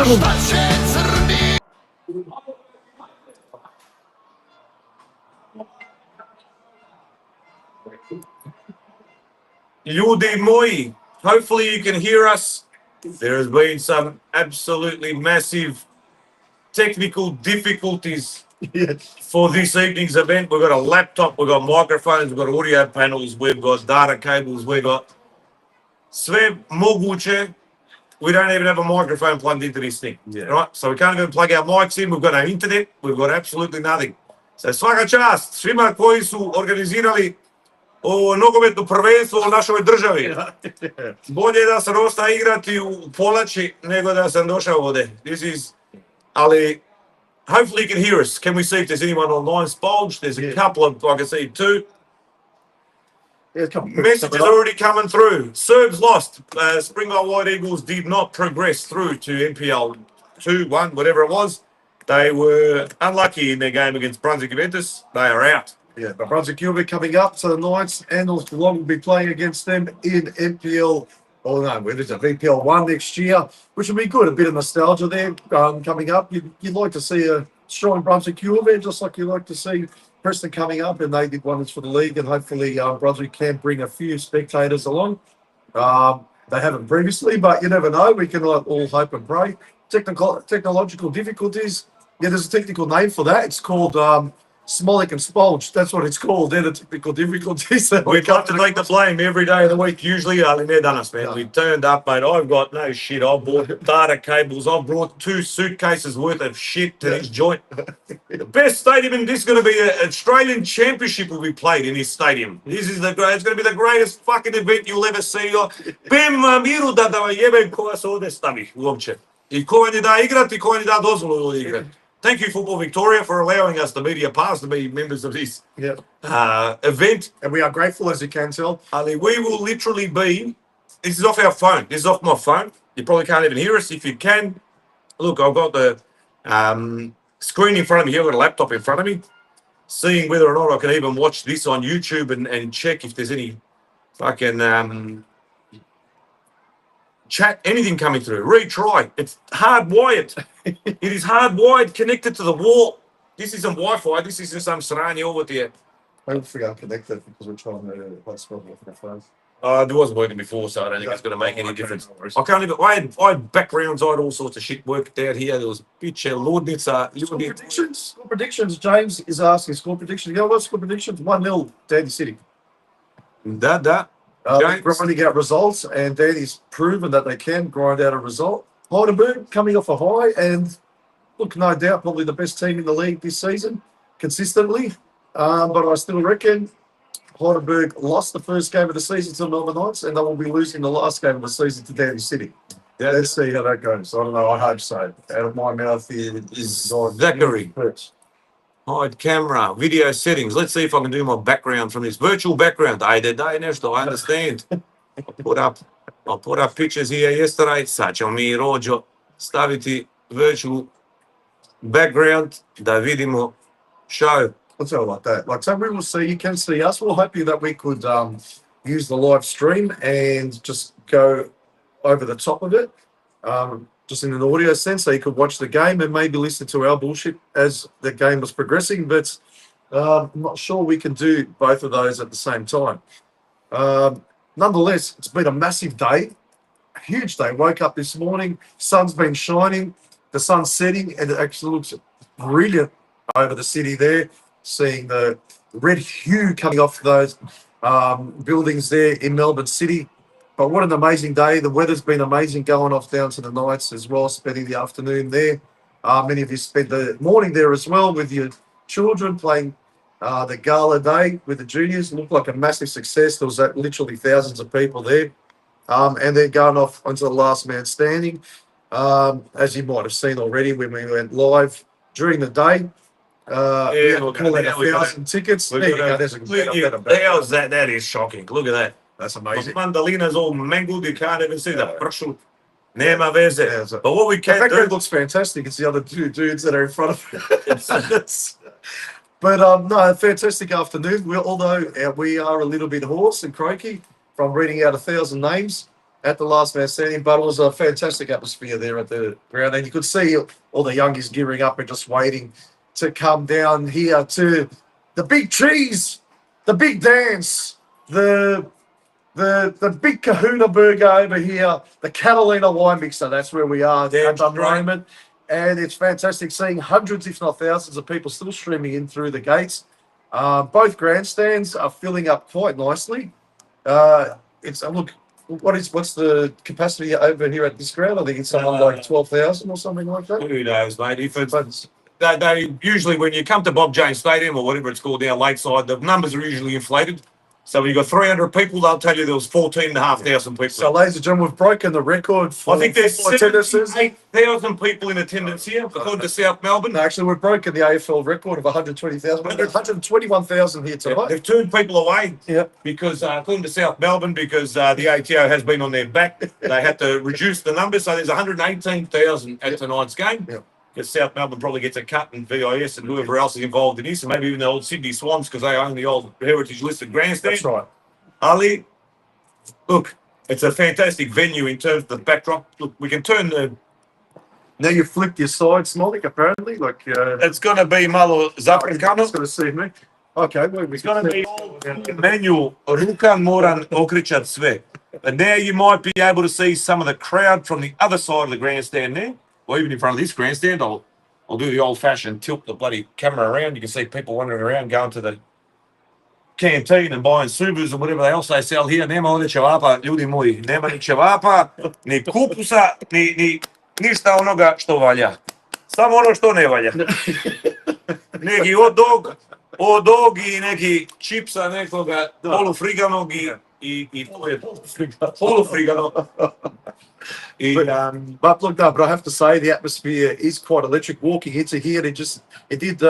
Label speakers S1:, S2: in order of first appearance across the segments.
S1: Ljudi moji, hopefully you can hear us. There has been some absolutely massive technical difficulties for this evening's event. We've got a laptop, we've got microphones, we've got audio panels, we've got data cables, we've got sve moguće. We don't even have a microphone plugged into this thing, right? So we can't even plug our mics in. We've got no internet. We've got absolutely nothing. So svaka čast svima koji su organizirali ovo nogometno prvenstvo u našoj državi. Bolje da sam ostao igrati u Polači nego da sam došao ovdje. Ali, hopefully you can hear us. Can we see if there's anyone online? Spolge, there's a couple of, I can see two. Messages already coming through. Serbs lost. Springbok White Eagles did not progress through to NPL 2-1, whatever it was. They were unlucky in their game against Brunswick Juventus. They are out.
S2: Yeah, but Brunswick will be coming up to the Knights, and Geelong will be playing against them in NPL. Oh no, where is it? VPL 1 next year, which will be good. A bit of nostalgia there coming up. You'd like to see a strong Brunswick there, just like you like to see Preston coming up, and they did wonders for the league, and hopefully Brunswick can bring a few spectators along. They haven't previously, but you never know. We can all hope and pray. Technological difficulties. Yeah, there's a technical name for that. It's called Smolik and Spolge. That's what it's called. They're the technical difficulties.
S1: We'd love to take the blame every day of the week. Usually, they've done us, man. We turned up, mate. I've got no shit. I've bought data cables. I've brought 2 suitcases worth of shit to this joint. The best stadium in this is going to be an Australian Championship will be played in this stadium. This is it's going to be the greatest fucking event you'll ever see. Bem miru da jebem koja se ovdje stavi uopće. I ko vam je da igrati, ko vam je da dozvolu da igrati. Thank you, Football Victoria, for allowing us the media pass to be members of this event.
S2: And we are grateful, as you can tell.
S1: Ali, we will literally be, this is off our phone. This is off my phone. You probably can't even hear us. If you can, look, I've got the screen in front of me here. I've got a laptop in front of me, seeing whether or not I can even watch this on YouTube and check if there's any fucking chat, anything coming through. Retry. It's hardwired. It is hardwired, connected to the wall. This isn't Wi-Fi. This is just some sranje over there.
S2: I don't think I'm connected because we're trying to hotspot with my phone.
S1: It wasn't working before, so I don't think it's going to make any difference. I can't even. I had backgrounds. I had all sorts of shit worked out here. There was bitch, Lordnitz.
S2: Score predictions. Score predictions. James is asking score predictions. You know what score predictions? 1-0, Dandy City.
S1: That.
S2: Grinding out results, and Danny's proven that they can grind out a result. Heidelberg coming off a high, and look, no doubt, probably the best team in the league this season, consistently. But I still reckon Heidelberg lost the first game of the season to Melbourne Knights, and they will be losing the last game of the season to Dandy City. Yeah, let's see how that goes. I don't know. I hope so. Out of my mouth is
S1: Zachary. Hide camera, video settings. Let's see if I can do my background from this virtual background. I understand. I put up pictures here yesterday. Sad ćemo mi Rođo staviti virtual background da vidimo show.
S2: Let's go like that. Like, so we will see. You can see us. We're hoping that we could use the live stream and just go over the top of it. Just in an audio sense, so you could watch the game and maybe listen to our bullshit as the game was progressing. But I'm not sure we can do both of those at the same time. Nonetheless, it's been a massive day, a huge day. Woke up this morning, sun's been shining, the sun's setting, and it actually looks brilliant over the city there, seeing the red hue coming off those buildings there in Melbourne City. But what an amazing day. The weather's been amazing going off down to the Knights as well, spending the afternoon there. Many of you spent the morning there as well with your children playing the gala day with the juniors. It looked like a massive success. There was literally thousands of people there. And then going off onto the last man standing. As you might have seen already when we went live during the day. We'll call out 1,000 tickets. There you go. There's a better.
S1: That is shocking. Look at that.
S2: That's amazing.
S1: The mandolina's all mangled. You can't even see the pršut. Nema veze. But what we can do...
S2: It looks fantastic. It's the other 2 dudes that are in front of it. But no, fantastic afternoon. Although we are a little bit hoarse and croaky from reading out 1,000 names, at the last man standing, but it was a fantastic atmosphere there at the ground. And you could see all the youngies gearing up and just waiting to come down here to the big cheese, the big dance, the big kahuna burger over here, the Catalina wine mixer. That's where we are at the moment. And it's fantastic seeing hundreds, if not thousands, of people still streaming in through the gates. Both grandstands are filling up quite nicely. It's look, what's the capacity over here at this ground? I think it's something like 12,000 or something like that.
S1: Who knows, mate? If it's
S2: But
S1: they usually, when you come to Bob James Stadium or whatever it's called down Lakeside, the numbers are usually inflated. So when you've got 300 people, they'll tell you there was 14,500 people.
S2: so, ladies and gentlemen, we've broken the record for
S1: I think there's
S2: attendances.
S1: 78,000 people in attendance here, according to South Melbourne.
S2: No, actually, we've broken the AFL record of 120,000. 121,000 here tonight.
S1: They've turned people away
S2: Yeah.
S1: because, according to South Melbourne, because the ATO has been on their back, they had to reduce the numbers. So there's 118,000 at tonight's game.
S2: Yeah.
S1: Because South Melbourne probably gets a cut in VIS and whoever else is involved in this, and maybe even the old Sydney Swans because they own the old heritage listed grandstand.
S2: That's right.
S1: Ali, look, it's a fantastic venue in terms of the backdrop. Look, we can turn the.
S2: Now you've flipped your side, Smolik, apparently.
S1: It's going to be malo
S2: It's
S1: Zaprikano.
S2: going to see me. Okay, well,
S1: It's going to be Manuel Rukan Moran Okričat sve. And now you might be able to see some of the crowd from the other side of the grandstand there. Or even in front of this grandstand, I'll do the old-fashioned tilt the bloody camera around. You can see people wandering around going to the canteen and buying Subus and whatever else they sell here. Nema ovdje ćevapa, ljudi moji. Nema ni ćevapa, ni kupusa, ni ništa onoga što valja. Samo ono što ne valja. Neki hot dog i neki čipsa nekoga polufriganog i to je polufrigano.
S2: But look, no, but I have to say the atmosphere is quite electric. Walking into here, it did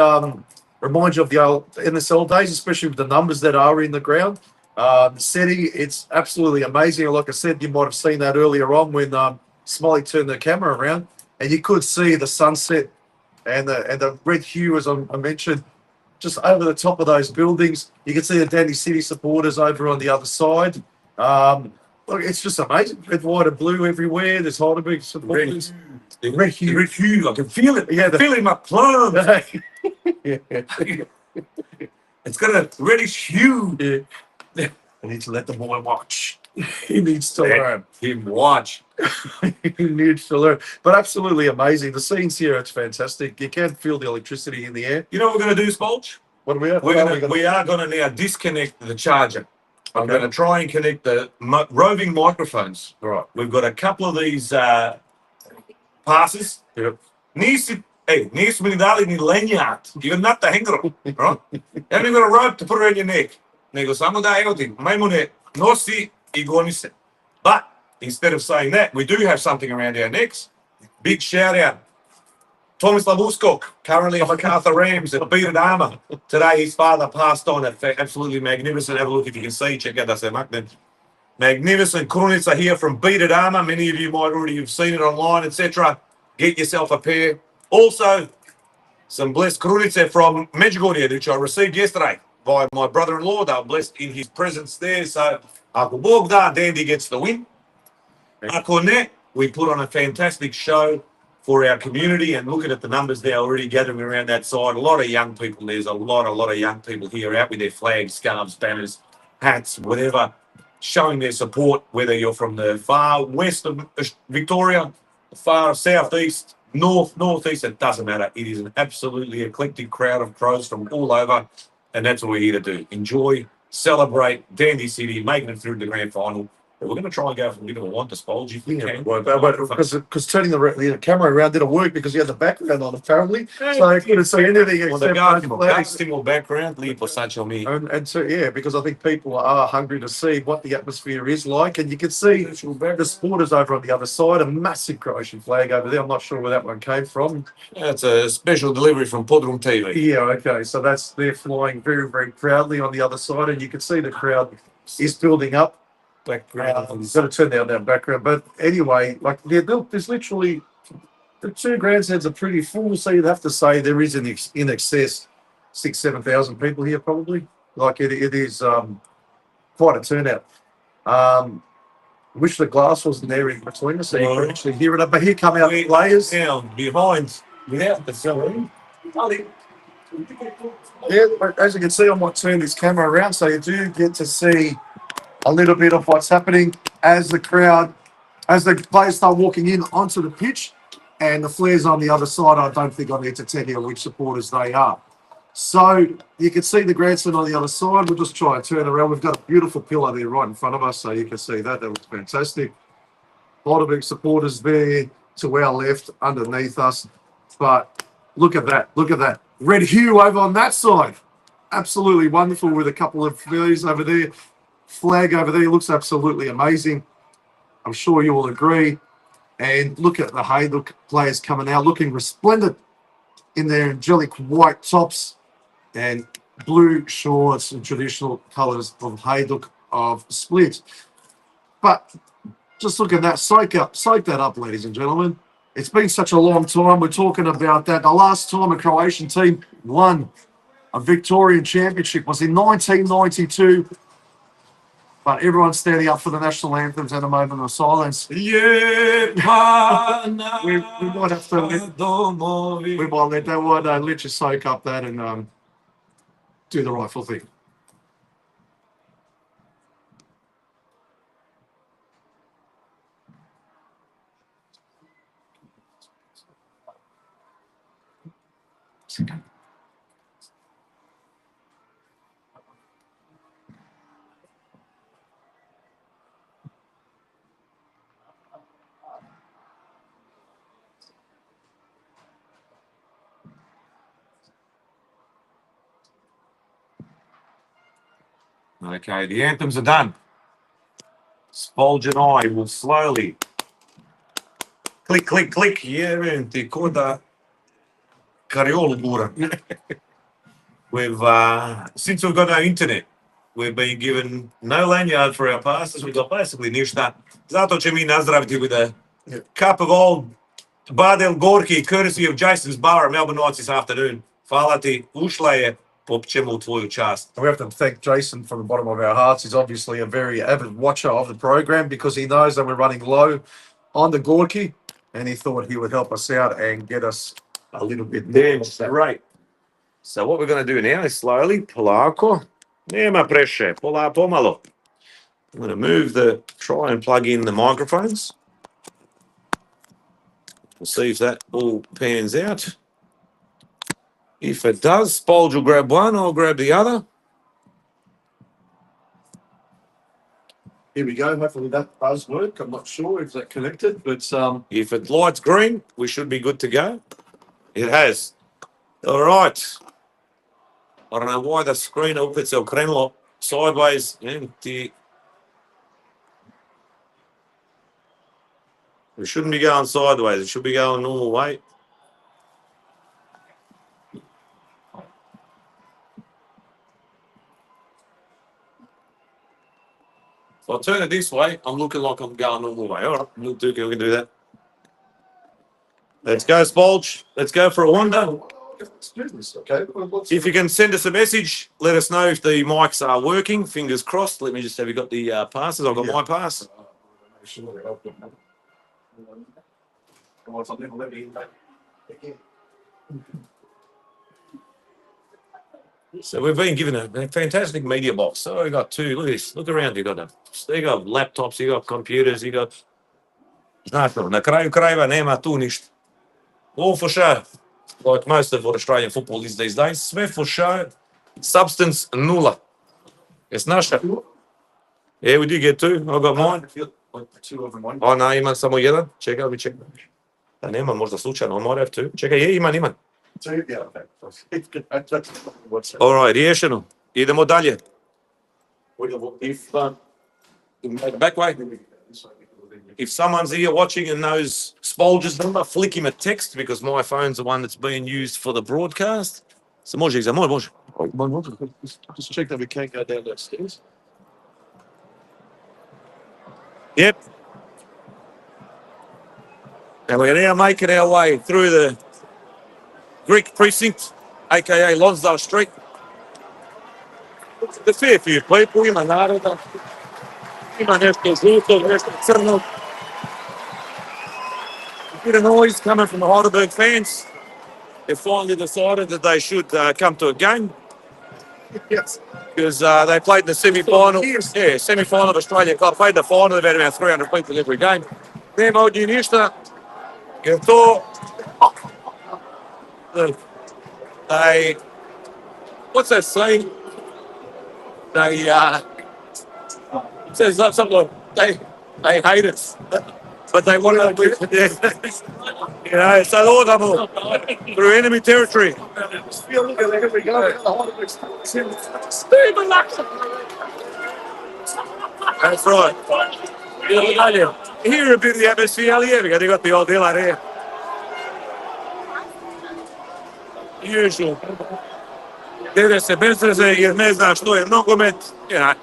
S2: remind you of the old NSL days, especially with the numbers that are in the ground. The setting, it's absolutely amazing. Like I said, you might have seen that earlier on when Smiley turned the camera around, and you could see the sunset and the red hue, as I mentioned, just over the top of those buildings. You can see the Dandy City supporters over on the other side. Look, it's just amazing. Red, white, and blue everywhere. There's Heidelberg supporters.
S1: Red hue. I can feel it.
S2: Yeah,
S1: feel it in my plums.
S2: Yeah.
S1: It's got a reddish hue.
S2: Yeah. I need to let the boy watch. He needs to learn.
S1: Him watch.
S2: He needs to learn. But absolutely amazing. The scenes here, it's fantastic. You can feel the electricity in the air.
S1: You know what we're going to do, Spolch?
S2: What are we at?
S1: We are going to now disconnect the charger. I'm going to try and connect the roving microphones.
S2: All right.
S1: We've got a couple of these passes.
S2: Yep.
S1: Nisi mi ni dali ni lenjat. You're not the hanger, right? You haven't even got a rope to put around your neck. Nego samo da evo ti, majmune nosi I goni se. But instead of saying that, we do have something around our necks. Big shout out. Tomislav Uskok, currently at MacArthur Rams at Bearded Armour. Today, his father passed on. Absolutely magnificent. Have a look if you can see. Check out that. Magnificent Krunica here from Bearded Armour. Many of you might already have seen it online, etc. Get yourself a pair. Also, some blessed Krunica from Medjugorje, which I received yesterday by my brother-in-law. They were blessed in his presence there. So, ako Bog da, Dandy gets the win. Ako ne, we put on a fantastic show for our community, and looking at the numbers there already gathering around that side. A lot of young people. There's a lot of young people here out with their flags, scarves, banners, hats, whatever, showing their support, whether you're from the far west of Victoria, the far southeast, northeast, it doesn't matter. It is an absolutely eclectic crowd of crows from all over, and that's what we're here to do. Enjoy, celebrate Dandy City, making it through the grand final. But we're going to try and go for a bit of a want to Spolge if we can.
S2: Because turning the camera around didn't work because you had the background on, apparently. So I couldn't see anything
S1: except background.
S2: And so, yeah, because I think people are hungry to see what the atmosphere is like. And you can see the supporters over on the other side, a massive Croatian flag over there. I'm not sure where that one came from.
S1: That's a special delivery from PodroomTV.
S2: Yeah, okay. So they're flying very, very proudly on the other side. And you can see the crowd is building up.
S1: Background.
S2: You've got to turn down that background. But anyway, like there's literally the two grandstands are pretty full. So you'd have to say there is in excess 6,000-7,000 people here probably. Like it is quite a turnout. Wish the glass wasn't there in between us so you could actually hear it. But here come our players.
S1: Down behind without the celery.
S2: Yeah, but as you can see, I might turn this camera around so you do get to see a little bit of what's happening as the players start walking in onto the pitch, and the flares on the other side. I don't think I need to tell you which supporters they are. So you can see the grandstand on the other side. We'll just try and turn around. We've got a beautiful pillar there right in front of us, so you can see that. That looks fantastic. A lot of big supporters there to our left, underneath us. But look at that. Look at that. Red hue over on that side. Absolutely wonderful with a couple of flares over there. Flag over there looks absolutely amazing. I'm sure you will agree. And look at the Haydock players coming out looking resplendent in their angelic white tops and blue shorts and traditional colours of Haydock of split. But just look at that. Soak that up, ladies and gentlemen. It's been such a long time. We're talking about that. The last time a Croatian team won a Victorian championship was in 1992. But everyone's standing up for the national anthems at a moment of silence. We might have to let that one let you soak up that and do the rightful thing.
S1: Okay, the anthems are done. Spolge and I will slowly click, click, click. Jevem ti ko da kariolu gura. Since we've got no internet, we've been given no lanyard for our passes. We've got basically ništa. Zato će mi nazdraviti with a cup of old Badel Gorki, courtesy of Jason's Bar at Melbourne Knights this afternoon. Hvala ti, ušla je, popćemo u tvoju čast.
S2: We have to thank Jason from the bottom of our hearts. He's obviously a very avid watcher of the program because he knows that we're running low on the Gorky, and he thought he would help us out and get us a little bit
S1: Damn straight. So what we're going to do now is slowly, polako, nema preše, pomalo. I'm going to try and plug in the microphones. We'll see if that all pans out. If it does, Spolge will grab one, I'll grab the other.
S2: Here we go. Hopefully that does work. I'm not sure if that connected, but
S1: if it lights green, we should be good to go. It has. All right. I don't know why the screen opens so krenlo sideways. Empty. We shouldn't be going sideways. It should be going normal way. If I turn it this way, I'm looking like I'm going normal way. All right, we can do that. Let's go, Spolge. Let's go for a wander.
S2: Okay.
S1: If you can send us a message, let us know if the mics are working. Fingers crossed. Let me just have you got the passes. I've got my pass. So we've been given a fantastic media box. So we got two. Look at this. Look around. You got laptops. You got computers. You got. Znaš, na kraju krajeva nema tu ništa. All for show. Like most of what Australian football is these days. Sve for show. Substance nula. It's naša. Yeah, we did get two. I got mine.
S2: Two of them. One.
S1: Oh, no, imam samo jedan. Čekaj, bi čekaj. Da nema možda slučajno. I might have two. Čekaj, imam.
S2: Two? Yeah, okay.
S1: All right, riješeno. Idemo dalje. Back way. If someone's here watching and knows Spolge's number, flick him a text because my phone's the one that's being used for the broadcast. So može.
S2: Just check that we can't go down those stairs.
S1: Yep. And we're now making our way through the Greek precinct, aka Lonsdale Street. The fair few people, you know, Ima nešto žuto, nešto crno. A bit of noise coming from the Heidelberg fans. They finally decided that they should come to a game.
S2: Yes.
S1: Because they played in the semi-final. Yeah, semi-final of Australia Cup. Played the final. They've had about 300 people every game. Nema od njih ništa. Jer to... They... What's that saying? They... it says something like they hate us. But they want to... You know, so all through enemy territory. That's right. Here a bit of the atmosphere, yeah, because they got the old deal out here. Usual. Deve se bez veze jer ne zna što je nogomet, you know.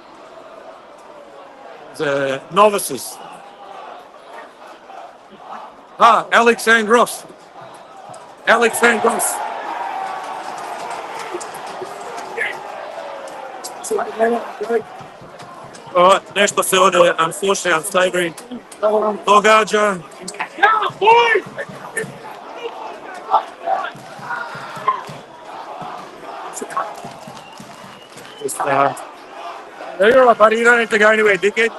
S1: The novices. Alexandros. Nešto se ovdje, unfortunately, on slavery događa. You're buddy, you don't have to go anywhere, dickhead.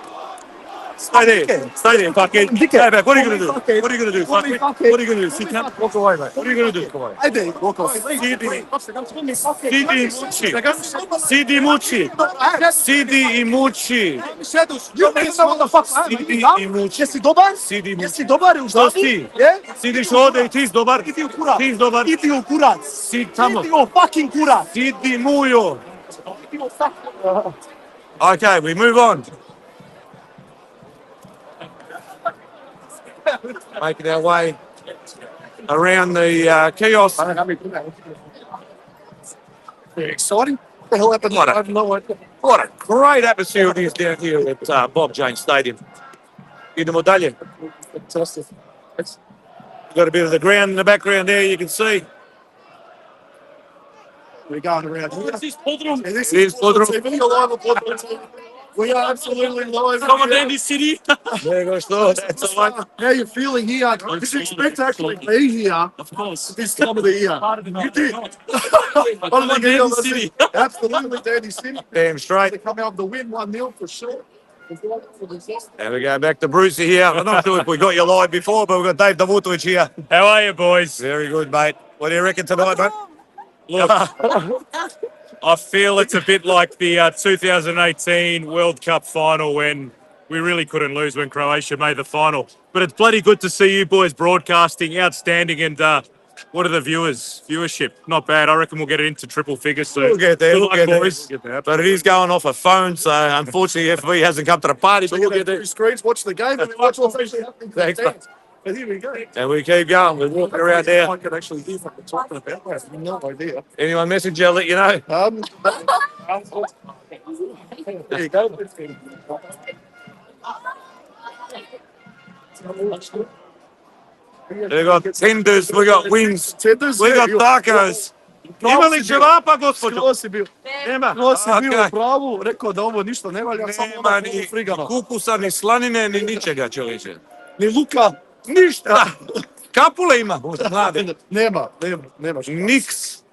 S1: Stay there, fuckhead. Go back. What are you going to do? What are you going to do, fuckhead? What are you going to do? Sit down? Walk away, mate. What are you going to do?
S2: I did. Walk off.
S1: Sidi muči.
S2: Jesi dobar? Jesi dobar u
S1: Što
S2: žabu?
S1: si? Sidiš ovdje i ti si dobar.
S2: Idi u kurac.
S1: Ti si dobar.
S2: Idi u kurac.
S1: Sidi tamo.
S2: Idi u fucking kurac.
S1: Sidi mujo. Okay, we move on. Making our way around the kiosk.
S2: Very exciting. What the hell happened? I have no idea.
S1: What a great atmosphere it is down here at Bob James Stadium. Idemo dalje.
S2: Fantastic.
S1: Got a bit of the ground in the background there, you can see.
S2: We're going around here.
S1: This
S2: is
S1: Podrum.
S2: TV. You're live on Podrum TV. We are absolutely live.
S1: Come on down this city. There goes that's the one.
S2: How you feeling here? Did you expect to actually be here
S1: Of course.
S2: this time of the year? You did.
S1: Come on, Dandy City.
S2: Absolutely, Dandy City.
S1: Damn straight.
S2: They come out of the win 1-0 for sure.
S1: And we go back to Brucey here. I'm not sure if we got you live before, but we've got Dave Davutovic here.
S3: How are you, boys?
S1: Very good, mate. What do you reckon tonight, mate?
S3: Look, I feel it's a bit like the 2018 World Cup final when we really couldn't lose when Croatia made the final. But it's bloody good to see you boys broadcasting, outstanding, and what are the viewership? Not bad. I reckon we'll get it into triple figures soon.
S1: We'll get there,
S3: Good luck, boys.
S1: But it is going off a phone, so unfortunately FB hasn't come to the party,
S2: So
S1: but
S2: you
S1: we'll
S2: get
S1: get there.
S2: two screens, watch the game, and watch what's actually happening.
S1: Thanks, mate.
S2: But here we go.
S1: And we keep going. We're walking around there.
S2: I can actually hear what we're talking about. I have no idea.
S1: Anyone message you, I'll let you know.
S2: There you go.
S1: We got tenders, we got wings,
S2: Tenders,
S1: we got
S2: you-
S1: tacos. Ima li ćevapa, gospođo?
S2: Skoro si bio.
S1: Nema.
S2: Skoro si bio
S1: Okej.
S2: u pravu, rekao da ovo ništa ne valja, samo
S1: Nema
S2: ona
S1: ni
S2: frigano.
S1: kupusa, ni slanine, ni ničega, čovječe.
S2: Ni luka,
S1: Ništa. Kapule ima, mlade.
S2: nema.
S1: Niks.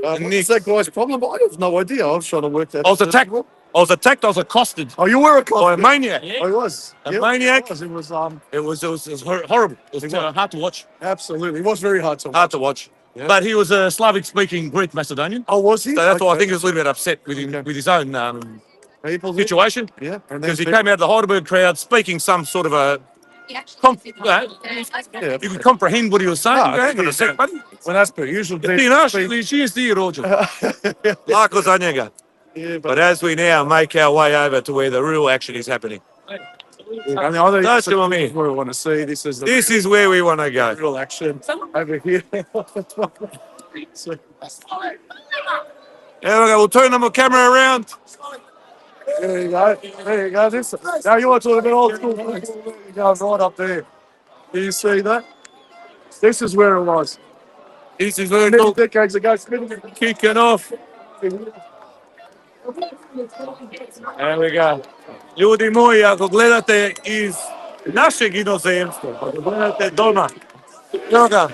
S2: What's that guy's problem? I have no idea. I was trying to work that
S1: I was attacked. I was attacked. I was accosted
S2: Oh, you were a
S1: by a
S2: cop.
S1: maniac.
S2: I was.
S1: A
S2: Yeah,
S1: maniac?
S2: It was,
S1: It was horrible. It was hard to watch.
S2: absolutely. It was very hard to watch.
S1: Hard to watch.
S2: Yeah.
S1: But he was a Slavic-speaking Greek Macedonian.
S2: Oh, was he?
S1: So that's why I
S2: Okay.
S1: think he was a little bit upset with his own
S2: People
S1: situation.
S2: Yeah. And
S1: Because he
S2: then
S1: came out of the Heidelberg crowd speaking some sort of a...
S2: yeah.
S1: You could comprehend what he was saying.
S2: Ah,
S1: Hang on a sec, buddy.
S2: When that's per usual.
S1: Ti naš, ili čiji si ti rođen? Lako za njega.
S2: Yeah, but
S1: But as we now make our way over to where the real action is happening.
S2: I mean, I think
S1: That's
S2: this
S1: what I
S2: is
S1: mean.
S2: where we want to see. This is the
S1: This is where we want to go.
S2: real action over here. So,
S1: There we go. We'll turn the camera around.
S2: there you go. There you go. This, now you want to talk about old school. You go right up there. Do you see that? This is where it was.
S1: This is where
S2: Many
S1: it's
S2: decades ago.
S1: kicking off.
S3: There we go. Ljudi moji, ako gledate iz našeg inozemstva, ako gledate doma, evo ga.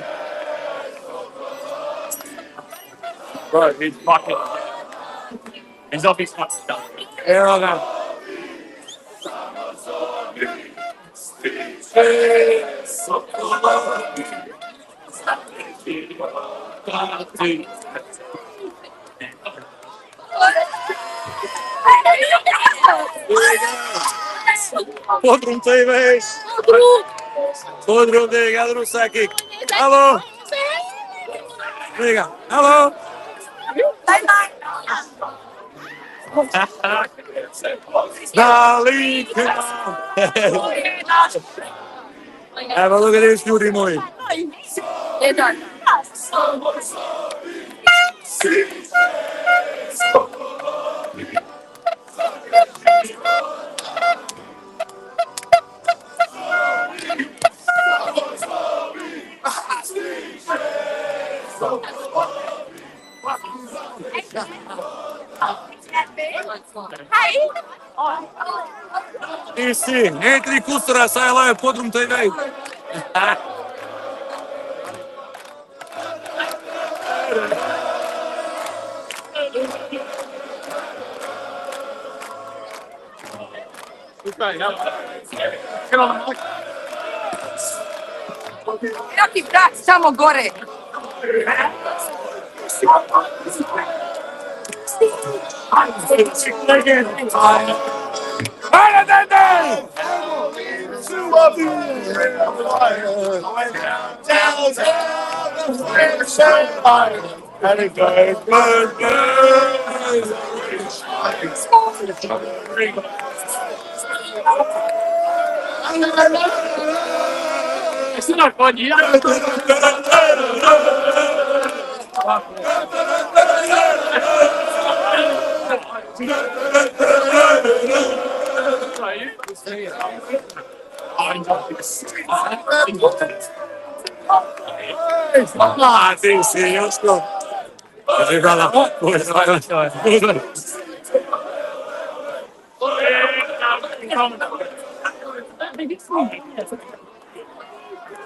S3: Bro, he's fucking... He's off his fucking... Evo ga. Podrum TV. Podrum TV, Gadru Sakik. Halo. Venga, halo. Dalika. Have a look at this, ljudi moji. Ti si, Etri Kustura, say hello, Podrum TV.
S4: Neki brat samo gore.
S3: It's not funny. Ah, sí, sí, yo estoy. Sí, brother.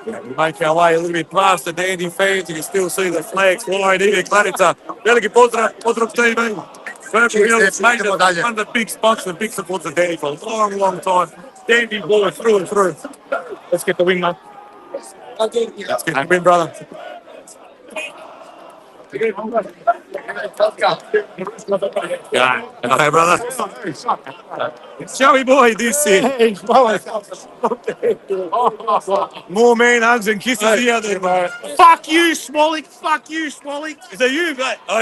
S3: We make our way a little bit past the dandy fans. You can still see the flags flying in. Klanica. Veliki pozdrav, Podrum TV. Purple Hill has made it one of the big spots and big supports of Dandy for a long, long time. Dandy boy through and through. Let's get the win, mate. Let's get the win, brother. Yeah, okay, brother. Joey boy, this is more man hugs and kisses the other, bro. Fuck you, Smolik. Fuck you, Smolik. Is that you, mate? Oh,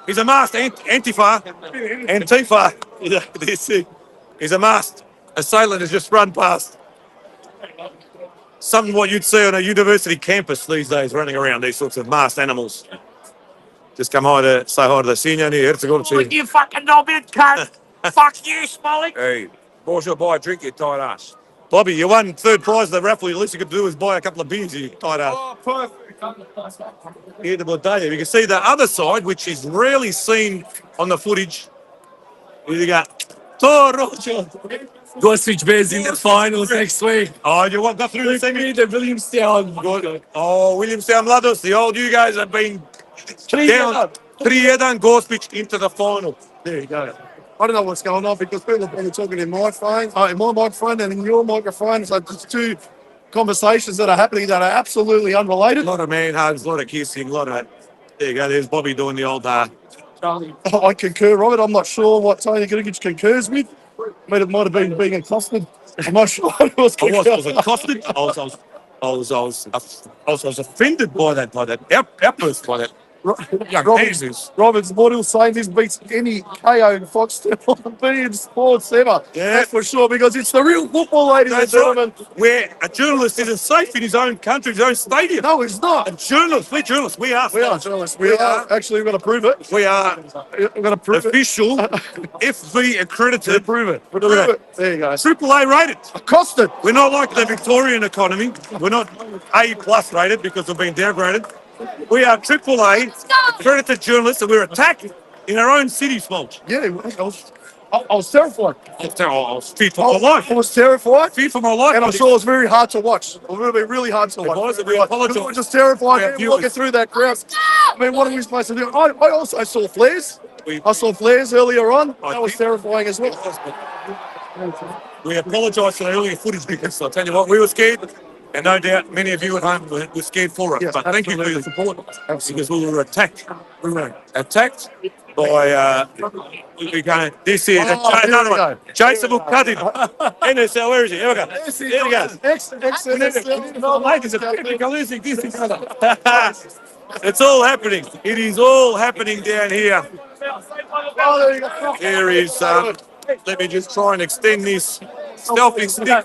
S3: he's a masked Antifa. He's a masked assailant has just run past. Something what you'd see on a university campus these days, running around these sorts of masked animals. Just come hi to say hi to the senior here.
S5: You fucking knobhead cunt. Fuck you, Smolik.
S3: Hey, boy, should buy a drink, you tight ass. Bobby, you won third prize of the raffle. The least you could do is buy a couple of beers, you tight ass.
S5: Oh, perfect.
S3: Here the Bodega. You can see the other side, which is rarely seen on the footage. Here you go.
S5: Go switch bears in the finals next week.
S3: Oh, you want go through the semi?
S5: The Williamstown.
S3: Oh, Williamstown Mladost, the old you guys have been down 3-1 Gorspic into the final.
S2: There you go. I don't know what's going on because people have been talking in my phone, in my microphone and in your microphone. So there's two conversations that are happening that are absolutely
S3: A
S2: unrelated.
S3: lot of man hugs, a lot of kissing, a lot of... There you go, there's Bobby doing the old...
S2: I concur, Robert. I'm not sure what Tony Gurgic concurs with. But it might have been being accosted. I'm not sure what was
S3: I was accosted. I was offended by that outburst by that young Jesus.
S2: Robert's Mortal saying this beats any KO in Foxtel being sports ever.
S3: Yeah.
S2: That's for sure, because it's the real football, ladies and
S3: That's
S2: gentlemen.
S3: right. Where a journalist isn't safe in his own country, his own stadium.
S2: No, it's not.
S3: A journalist, we're journalists. We are.
S2: We are journalists. We are. Actually, we've got to prove it.
S3: We are
S2: We've got to prove
S3: official, FV accredited.
S2: Prove it.
S3: Look at that.
S2: There you go.
S3: AAA rated.
S2: Accosted.
S3: We're not like the Victorian economy. We're not A+ rated because we've been downgraded. We are AAA accredited journalists, and we're attacked in our own city, Smolch.
S2: Yeah, I was terrified.
S3: I was feared for my life.
S2: I was terrified.
S3: Feared for my life.
S2: And I'm sure it was very hard to watch. It would have been really hard to watch.
S3: was, we apologise.
S2: We were just terrified
S3: Our
S2: walking
S3: viewers.
S2: through that crowd. I mean, what are we supposed to do? I also saw flares. I saw flares earlier on. That was terrifying as well.
S3: We apologise for the earlier footage because I'll tell you what, we were scared. And no doubt many of you at home were scared for us.
S2: Yes,
S3: but thank you for your support.
S2: Absolutely.
S3: Because we were attacked. We were attacked by, this is another one. Jason Mukadin. NSL, where is he? Here we go. Here we go. It's all happening. It is all happening down here. Here is, let me just try and extend this selfie stick.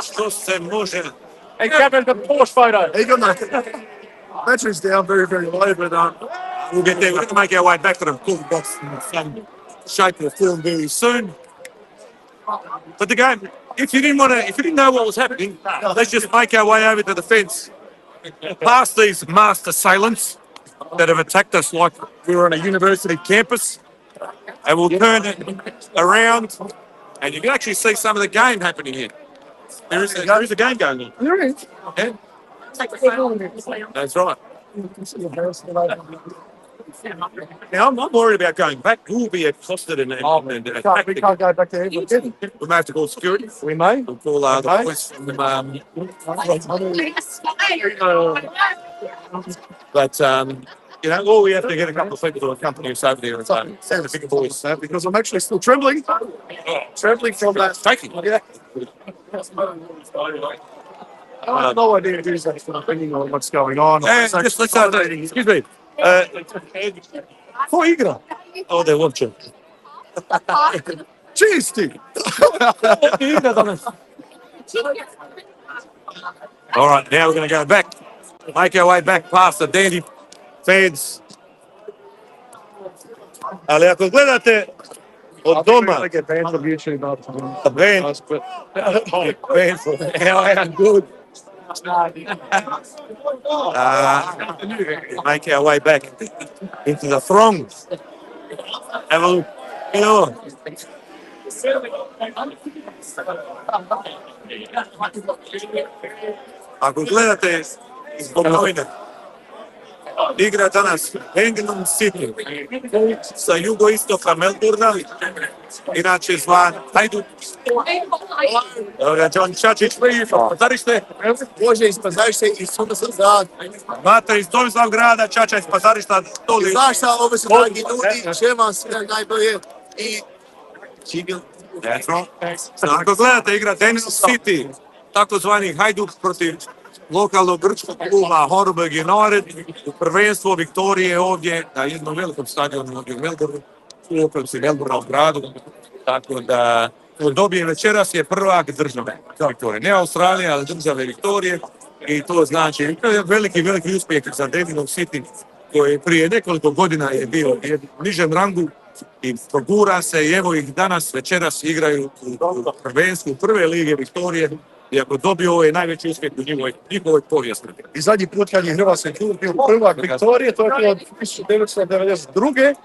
S3: Što se može.
S5: Hey, Kevin, the Porsche photo.
S2: He got no. Battery's down very, very low, but
S3: We'll get there. We're going to make our way back to the cool box in the same shape of film very soon. But the game, if you didn't know what was happening, let's just make our way over to the fence, past these masked assailants that have attacked us like we were on a university campus, and we'll turn it around, and you can actually see some of the game happening here. There is a game going on.
S2: there is.
S3: Yeah? That's right. Now, I'm not worried about going back. We'll be accosted and
S2: We
S3: attacked.
S2: can't go back there.
S3: We may have to call security.
S2: We may.
S3: We'll call the police from but all we have to get a couple of people to accompany us over there and sound a bigger voice.
S2: Because I'm actually still trembling. Trembling from that.
S3: Shaking.
S2: Yeah. I have no idea who's actually thinking on what's going on.
S3: And just let's excuse me. Ko igra? Oh, they're watching.
S2: Cheers, Steve.
S3: All right, now we're going to go back. Make our way back past the dandy fans. Ali, ako gledate od doma,
S2: I get banned from YouTube.
S3: band, good. Make our way back into the throng. Have a look. Ako gledate zbog novina, igra danas England City sa jugoistoka Melbourna, inače zvan Hajduk. Evo ga, John Čačić, pozorište.
S6: Bože, iz Pazarišta i Suda sam grad.
S3: Mate iz Tomislavog grada, Čača iz Pazarišta, doli.
S6: Znaš šta, ovo su dragi ljudi, želim vam sve najbolje i živjeli.
S3: Ako gledate igra England City, takozvani Hajduk protiv lokalnog grčkog kluba Hornburg United u prvenstvu Viktorije ovdje na jednom velikom stadionu ovdje u Melbourneu, u okolici Melbourna u gradu. Tako da dobije večeras je prvak države Viktorije. Ne Australija, ali države Viktorije. I to znači veliki uspjeh za England City koji prije nekoliko godina je bio u nižem rangu i progura se i evo ih danas večeras igraju u prvenstvu prve lige Viktorije. I ako dobiju ovo je najveći uspjeh u njihovoj povijesti.
S2: I zadnji put kad je Hrvatski klub bio prvak Viktorije, to je bilo 1992.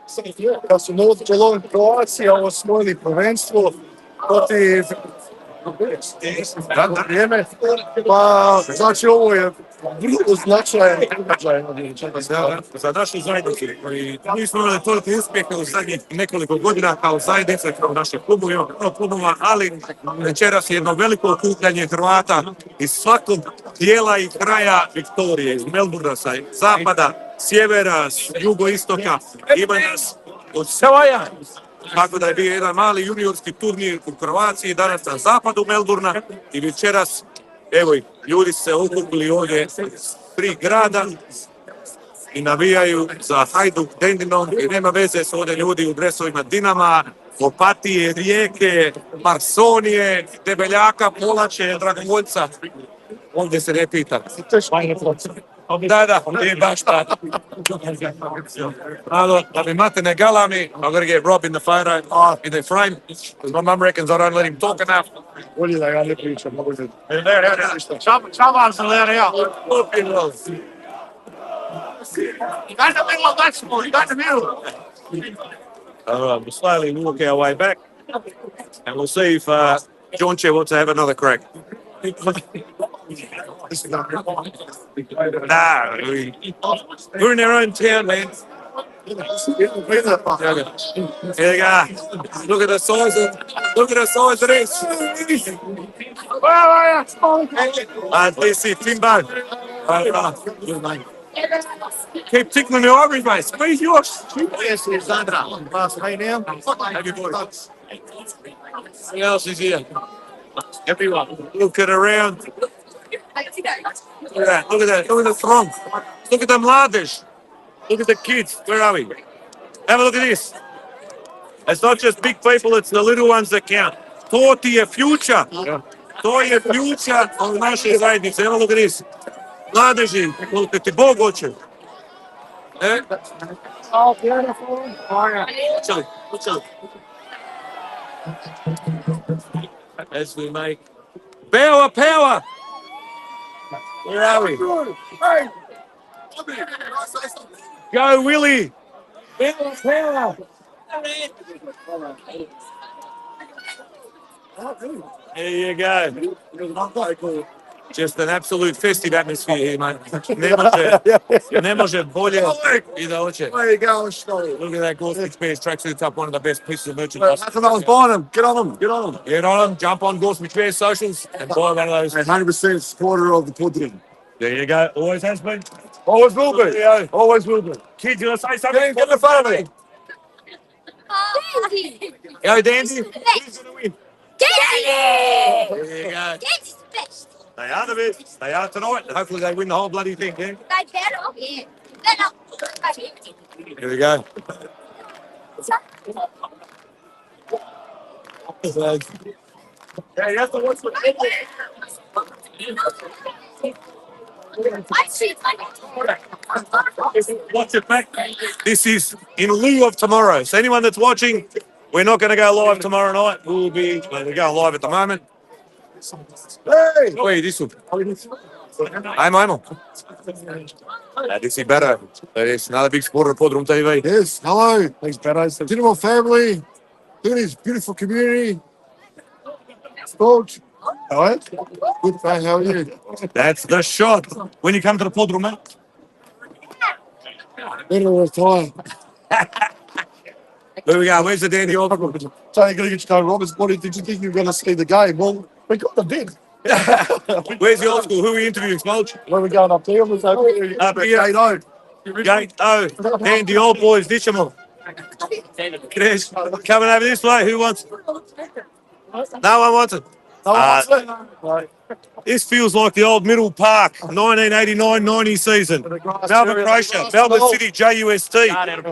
S2: Kad su Novo Geelong Croatia osvojili prvenstvo protiv vrijeme. Pa, znači ovo je vrlo značajan događaj.
S3: Za našu zajednicu. Mi smo imali toliko uspjeha u zadnjih nekoliko godina kao zajednica, kao naše klubova, ali večeras je jedno veliko okupljanje Hrvata iz svakog dijela i kraja Viktorije, iz Melbourna, sa zapada, sjevera, jugoistoka. Ima nas od Savaja. Tako da je bio jedan mali juniorski turnir u Kroaciji, danas na zapadu Melbourna i večeras, evo ih, ljudi se okupili ovdje iz 3 grada i navijaju za Hajduk, Dandenong i nema veze s ovdje ljudi u dresovima Dinama, Opatije, Rijeke, Marsonije, Debeljaka, Polače, Dragovoljca. Ovdje se ne pita. Da, nije baš tako. Da mi mate ne galami, I'm gonna get Rob in the fire, in the frame, because my mum reckons I don't let him talk enough.
S2: Bolje da ga ne pričam, mogu da...
S5: Čabar se lere ja. Got in the middle of that sport. Got in the middle.
S1: All right, we'll slowly walk our way back, and we'll see if John Chair wants to have another crack. Nah, we're in our own town, man. Here you go. Look at the size of this. This is Timbo. Keep tickling the ivory, mate. Squeeze yours.
S2: Yes, it's Sandra. Pass me now.
S1: Have your boys. Who else is here? Everyone. Looking around. Look at that. Look at that. Look at the throng. Look at them ladders. Look at the kids. Where are we? Have a look at this. It's not just big people, it's the little ones that count. Thought to your future. To your future on naše zajednice. Have a look at this. Mladeži, koliko ti Bog hoće.
S5: Oh, beautiful.
S1: As we make power. Where are we? Go, Willie. Power. There you go. Just an absolute festive atmosphere here, mate. Ne može bolje I da hoće.
S2: There you go, Scotty.
S1: Look at that Gorsuch Bears tracksuit up, one of the best pieces of merchandise.
S2: That's what I was buying them. Get on them. Get on them.
S1: Get on them, jump on Gorsuch Bears socials and buy one of those.
S2: 100% supporter of the Podroom.
S1: There you go. Always has been.
S2: Always will be.
S1: Yeah.
S2: Always will be.
S1: Kids, you want to say something?
S2: Get in front of me.
S1: Go, Dandy. Who's going to win?
S4: Danny!
S1: There you go.
S4: Danny's the best.
S1: They are the best. They are tonight. Hopefully they win the whole bloody thing, yeah?
S4: They better. Yeah. Better.
S1: Here we go.
S2: Yeah, you have to watch the
S4: I see.
S1: Watch it back. This is in lieu of tomorrow. So anyone that's watching, we're not going to go live tomorrow night. We're going live at the moment.
S2: Hey!
S1: Wait, this one. Hey, Mimo. This is better. It's another big supporter of PodroomTV.
S2: Yes, hello. Thanks, Beto. Dinner family. Look at this beautiful community. Sports. All right. Good, mate. How are you?
S1: That's the shot. When you come to the Podroom, mate.
S2: Better retire.
S1: There we go. Where's the dandy old?
S2: So you're going to get to know Roberts. What did you think you were going to see the game? Well, we got the bid.
S1: Where's the old school? Who are we interviewing, Smolch?
S2: Where are we going up there? We're
S1: Up here.
S2: Gate O.
S1: Gate O. And the old boys, ditch them all. Chris, coming over this way. Who wants it? No one wants it.
S2: Right.
S1: This feels like the old Middle Park 1989-90 season. Melbourne Croatia, Melbourne City JUST.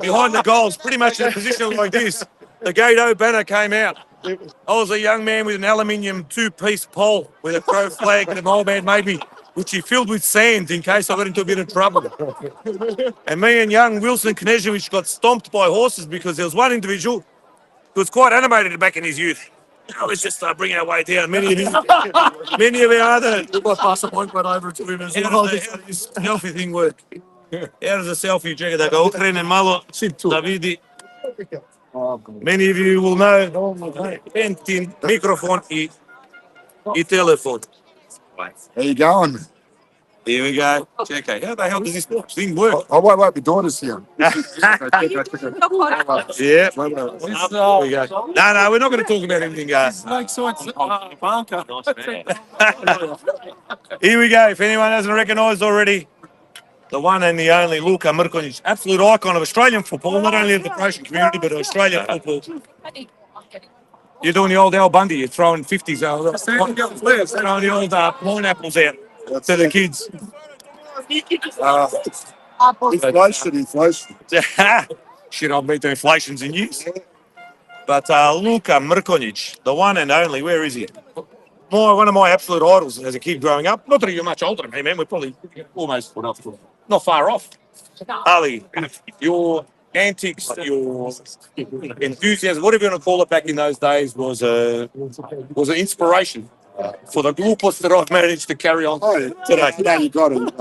S1: Behind the goals, pretty much in a position like this. The Gate O banner came out. I was a young man with an aluminium two-piece pole with a crow flag that my old man made me, which he filled with sand in case I got into a bit of trouble. And me and young Wilson Knežević got stomped by horses because there was one individual who was quite animated back in his youth. Now let's just bring our way down. Many of our other...
S2: We might pass a point right over to him as well.
S1: How does this selfie thing work? How does a selfie check da ga okrene malo da vidi? Many of you will know Pentin, microphone I telefon.
S2: How you going?
S1: Here we go. Check out. How the hell does this thing work?
S2: Oh, wait, my daughter's here.
S1: Yeah. Here we go. No, we're not going to talk about anything, guys. Here we go. If anyone hasn't recognised already, the one and the only Luka Mrkonjić, absolute icon of Australian football, not only of the Croatian community, but Australian football. You're doing the old Al Bundy. You're throwing 50s out. Throwing the old pineapples out to the kids.
S2: Inflation.
S1: Shit, I've been to inflations in years. But Luka Mrkonjić, the one and only, where is he? One of my absolute idols as a kid growing up. Not that you're much older than me, man. We're probably almost not far off. Ali, your antics, your enthusiasm, whatever you want to call it back in those days, was an inspiration.
S3: for the lupus that I've managed to carry on today.
S6: Now you got it.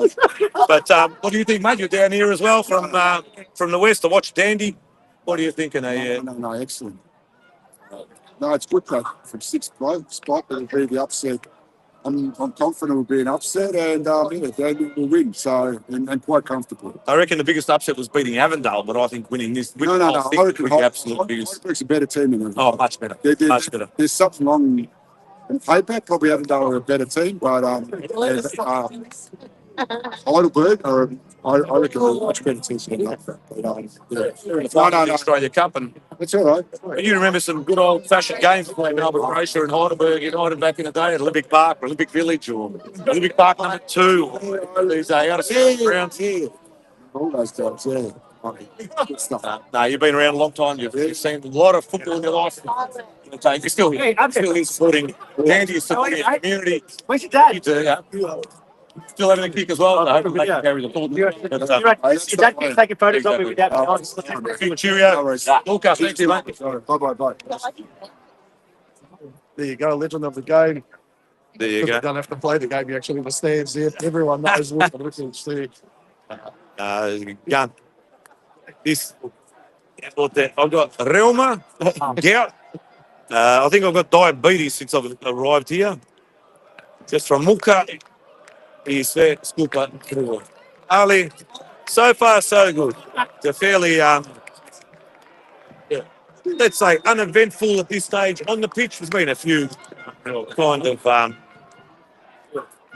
S3: But what do you think, mate? You're down here as well from the west to watch Dandy. What are you thinking?
S6: No, excellent. No, it's good that from sixth spot it'll be the upset. I'm confident it'll be an upset, and they will win. So and quite comfortable.
S3: I reckon the biggest upset was beating Avondale, but I think winning this.
S6: No.
S3: I reckon the absolute biggest.
S6: It's a better team than them.
S3: Oh, much better. Much better.
S6: There's something wrong in paper. Probably haven't done a better team, but Heidelberg are, I reckon, a much better team than that.
S3: The Australia Cup, and
S6: It's all right.
S3: you remember some good old-fashioned games between Melbourne Croatia and Heidelberg United back in the day at Olympic Park, or Olympic Village, or Olympic Park number 2. These out of 6 rounds.
S6: All those times, yeah. Good stuff.
S3: No, you've been around a long time. You've seen a lot of football in your life. You're still here. Still here supporting Dandy, you're supporting your community.
S5: Where's your dad?
S3: You do, still having a kick as well. I hope they can carry the ball.
S5: Your dad keeps taking photos of me with that.
S3: Cheerio. Lucas, thank you, mate.
S6: Bye.
S2: There you go, legend of the game.
S3: There you
S2: You
S3: go.
S2: don't have to play the game, you actually understand there. Everyone knows what the difference there.
S3: Gun. This. I've got Reuma, gout. I think I've got diabetes since I've arrived here. Just from Muka. He's there, Scooper. Ali, so far so good. It's a fairly, let's say, uneventful at this stage. On the pitch, there's been a few kind of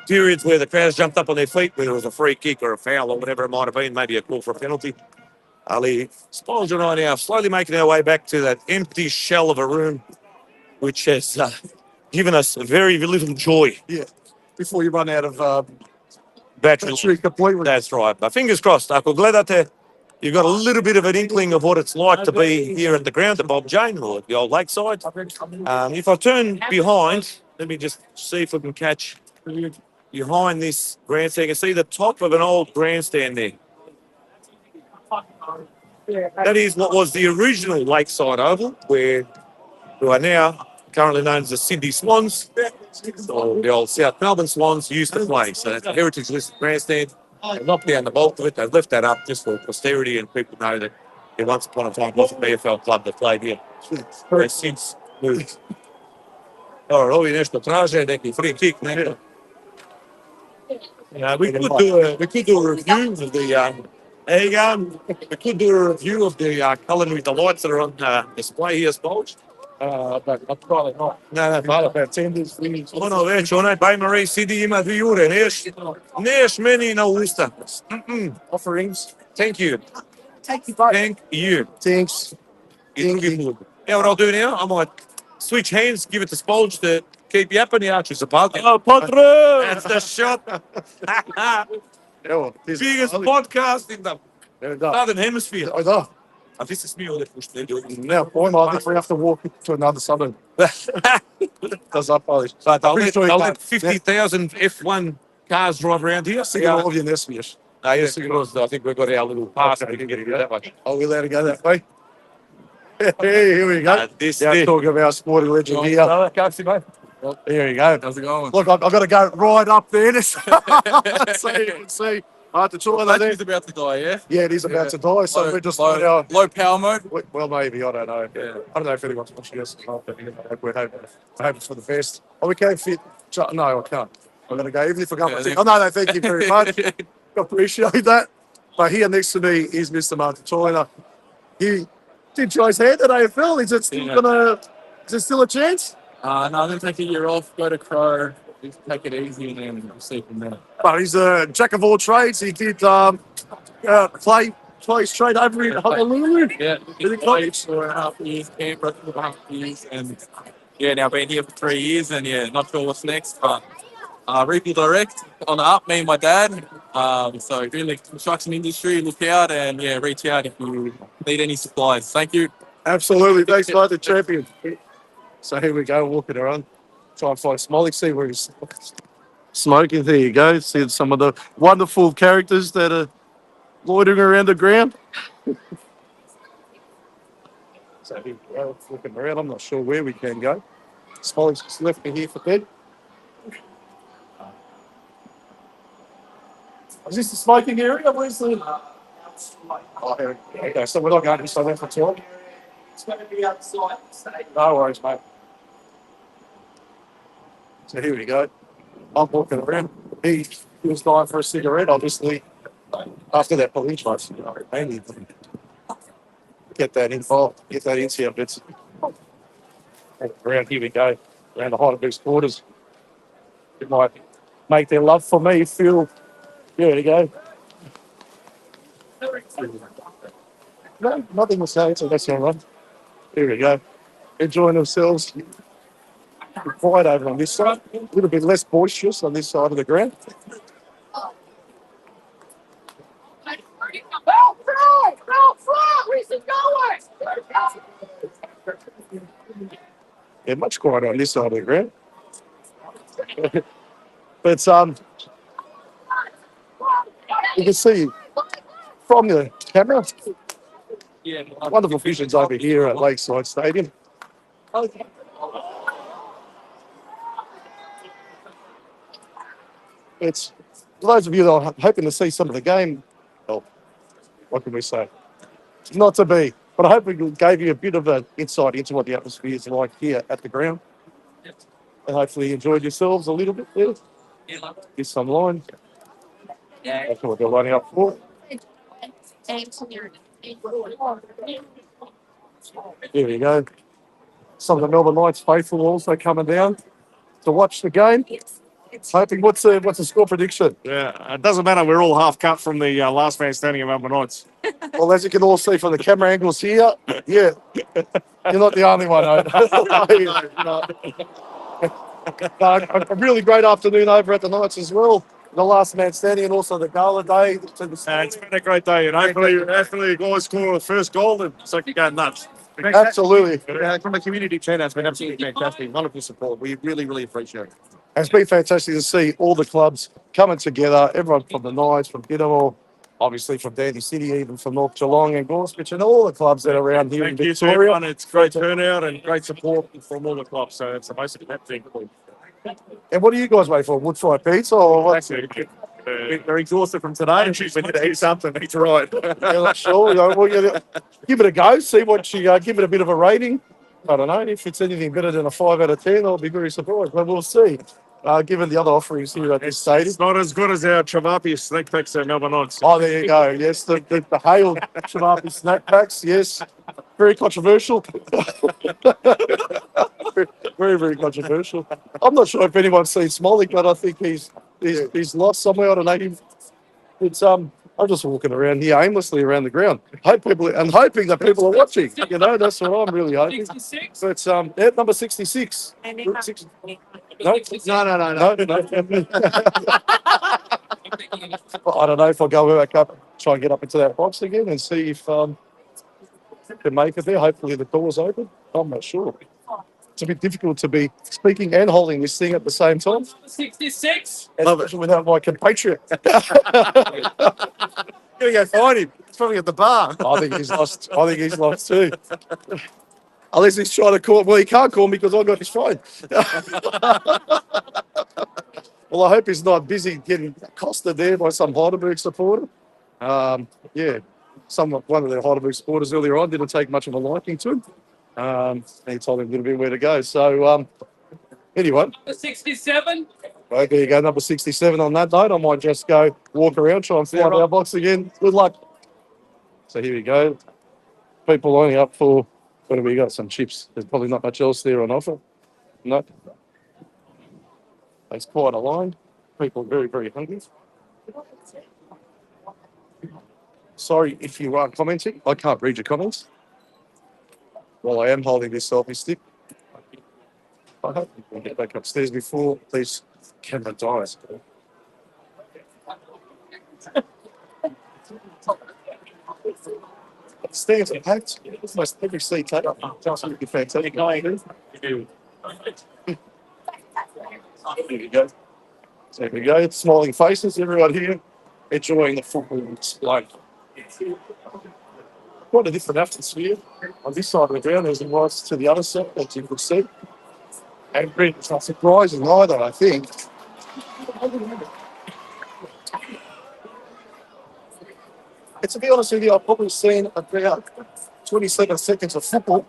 S3: periods where the crowd's jumped up on their feet, whether it was a free kick or a foul or whatever it might have been, maybe a call for a penalty. Ali, Spolger and I now slowly making our way back to that empty shell of a room, which has given us very little joy.
S2: Yeah, before you run out of
S3: Battery
S2: completely.
S3: That's right. But fingers crossed, Ako. Glad that you've got a little bit of an inkling of what it's like to be here at the ground at Bob Jane or at the old lakeside. If I turn behind, let me just see if we can catch behind this grandstand. You can see the top of an old grandstand there. That is what was the original Lakeside Oval, who are now currently known as the Sydney Swans, or the old South Melbourne Swans used to play. So that's a heritage listed grandstand. They've knocked down the bulk of it. They've left that up just for posterity, and people know that there once upon a time was a BFL club that played here. They've since moved. All right, ovi nešto traže, neki free kick, nešto. We could do a review of the there you go. We could do a review of the culinary delights that are on display here, Spolge.
S2: But I'm probably not.
S3: No,
S2: Malo tenders, things.
S3: ono već, onaj Baj Marie sidi ima 2 jure, neš meni na usta.
S2: Offerings.
S3: Thank you.
S5: Take you both.
S3: Thank you.
S2: Thanks.
S3: It's good. Yeah, what I'll do now, I might switch hands, give it to Spolge to keep yapping out. Oh, Podroom! That's the shot.
S2: Evo, ti si-
S3: Biggest
S2: ali-
S3: podcast in the
S2: Da.
S3: Southern Hemisphere.
S2: Da.
S3: A ti se smiju ovdje pušte ljudi.
S2: Nemam pojma, I think we have to walk to another suburb. Da zapališ.
S3: But I'll
S2: Pretty
S3: let,
S2: sure you
S3: I'll
S2: can't.
S3: let 50,000 F1 cars drive around here.
S2: Sigurno ovdje ne smiješ.
S3: Yes, because I think we've got our little pass.
S2: Okay.
S3: We can get it that way.
S2: Are we allowed to go that way? Hey, here we go.
S3: This
S2: Now
S3: thing.
S2: talking about sporting legend here. Here you go.
S3: How's it going?
S2: Look, I've got to go right up there so you can see. I have to try that there.
S7: about to die, yeah?
S2: Yeah, it is about to die, so we're just
S7: low power mode.
S2: well, maybe, I don't know.
S7: Yeah.
S2: I don't know if anyone's watching us. We're hoping for the best. Oh, we can't fit. No, I can't. I'm going to go, even if I come.
S7: Yeah,
S2: Oh, no, thank you very much. Appreciate that. But here next to me is Mr. Martin Toyner. He did try his hand at AFL. Is it still is there still a chance?
S7: No, I'm going to take a year off, go to Crow, just take it easy, and then see from there.
S2: But he's a jack of all trades. He did play straight over in Honolulu.
S7: Yeah,
S2: Really
S7: played for 4.5 years, Canberra for 4.5 years, and yeah, now been here for 3 years, and yeah, not sure what's next, but Regal Direct on the up, me and my dad. So doing the construction industry, look out, and yeah, reach out if you need any supplies. Thank you.
S2: Absolutely. Thanks, mate, the champion. So here we go, walking around. Try and find Smolly, see where he's smoking. There you go. See some of the wonderful characters that are loitering around the ground. So here we go, looking around. I'm not sure where we can go. Smolly's just left me here for bed. Is this the smoking area? Where's the... Oh, here. Okay, so we're not going to so that's for talk.
S5: It's going to be outside.
S2: No worries, mate. So here we go. I'm walking around. He was dying for a cigarette, obviously. After that police race, you know, mainly get that involved, get that into your bits. Around here we go, around the Heidelberg supporters. It might make their love for me feel, here we go. No, nothing to say, so that's all right. Here we go. Enjoying themselves. Quiet over on this side, a little bit less boisterous on this side of the ground. Yeah, much quieter on this side of the ground. But you can see from the camera, wonderful visions over here at Lakeside Stadium. It's for those of you that are hoping to see some of the game. Well, what can we say? Not to be, but I hope we gave you a bit of an insight into what the atmosphere is like here at the ground, and hopefully you enjoyed yourselves a little bit there. Get some line. That's what they're lining up for. Here we go. Some of the Melbourne Knights faithful also coming down to watch the game. Hoping, what's the score prediction?
S3: Yeah, it doesn't matter. We're all half cut from the last man standing of Melbourne Knights.
S2: Well, as you can all see from the camera angles here, yeah, you're not the only one. A really great afternoon over at the Knights as well. The last man standing and also the gala day.
S3: It's been a great day, and hopefully the guys score the first goal and so it can go nuts.
S2: Absolutely.
S8: From a community turnout, it's been absolutely fantastic. Wonderful support. We really, really appreciate it.
S2: It's been fantastic to see all the clubs coming together, everyone from the Knights, from Bidawal, obviously from Dandy City, even from North Geelong and Gorspitch, and all the clubs that are around here
S3: Thank
S2: in
S3: you to
S2: Victoria.
S3: everyone. It's great turnout and great support from all the clubs, so it's the most important thing.
S2: And what are you guys waiting for? Wood fried pizza or what?
S3: They're exhausted from today. We need to eat something. Eat right.
S2: Yeah, sure. You know, give it a go. See what you give it a bit of a rating. I don't know if it's anything better than a 5 out of 10. I'll be very surprised, but we'll see. Given the other offerings here at this stadium,
S3: It's not as good as our Travapi snack packs at Melbourne Knights.
S2: oh, there you go. Yes, the Hale Chavapi snack packs. Yes, very controversial. Very, very controversial. I'm not sure if anyone's seen Smolly, but I think he's lost somewhere. I don't know. It's I'm just walking around here aimlessly around the ground. Hoping that people are watching. You know, that's what I'm really hoping.
S5: 66?
S2: But yeah, number 66. No. I don't know if I'll go back up, try and get up into that box again and see if can make it there. Hopefully the door's open. I'm not sure. It's a bit difficult to be speaking and holding this thing at the same time.
S5: 66?
S2: Especially without my compatriot.
S8: Gonna go find him. It's probably at the bar.
S2: I think he's lost. I think he's lost too. Unless he's trying to call. Well, he can't call me because I've got his phone. Well, I hope he's not busy getting accosted there by some Heidelberg supporter. Yeah, one of the Heidelberg supporters earlier on didn't take much of a liking to him. He told him a little bit where to go. So, anyway.
S5: 67?
S2: Right, there you go, number 67 on that note. I might just go walk around, try and find our box again. Good luck. So here we go. People lining up for, what have we got? Some chips. There's probably not much else there on offer. No. It's quite a line. People are very, very hungry. Sorry if you are commenting. I can't read your comments. While I am holding this selfie stick. I hope we can get back upstairs before this camera dies. Stands are packed. Almost every seat taken up. Absolutely fantastic. Here we go. There we go. Smiling faces, everyone here enjoying the football display. Quite a different atmosphere on this side of the ground as it was to the other side, as you could see. And it's not surprising either, I think. to be honest with you, I've probably seen about 27 seconds of football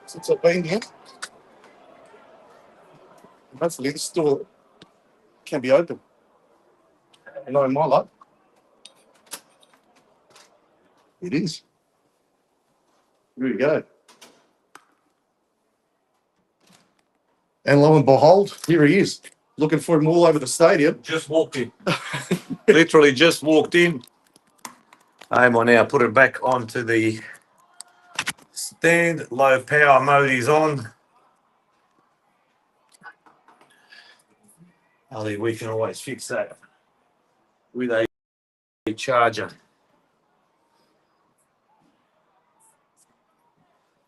S2: since I've been here. And hopefully this door can be open. And knowing my luck, it is. Here we go. And lo and behold, here he is. Looking for him all over the stadium.
S1: Just walked in. Literally just walked in. I will now put it back onto the stand. Low power mode is on. Ali, we can always fix that with a charger.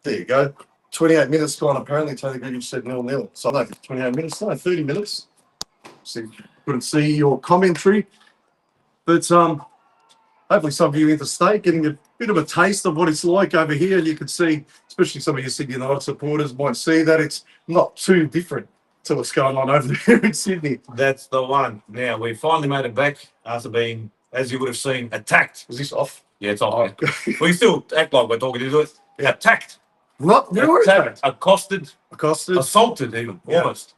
S2: There you go. 28 minutes gone. Apparently, Tony Green said 0-0. So, no, 28 minutes, no, 30 minutes. So, couldn't see your commentary. But hopefully, some of you interstate getting a bit of a taste of what it's like over here. You can see, especially some of your Sydney United supporters might see that it's not too different to what's going on over there in Sydney.
S1: That's the one. Now, we finally made it back after being, as you would have seen, attacked.
S2: Is this off?
S1: Yeah, it's off. We still act like we're talking into it.
S2: Yeah.
S1: Attacked.
S2: Not really.
S1: Attacked, accosted,
S2: Accosted.
S1: assaulted even,
S2: Yeah.
S1: almost,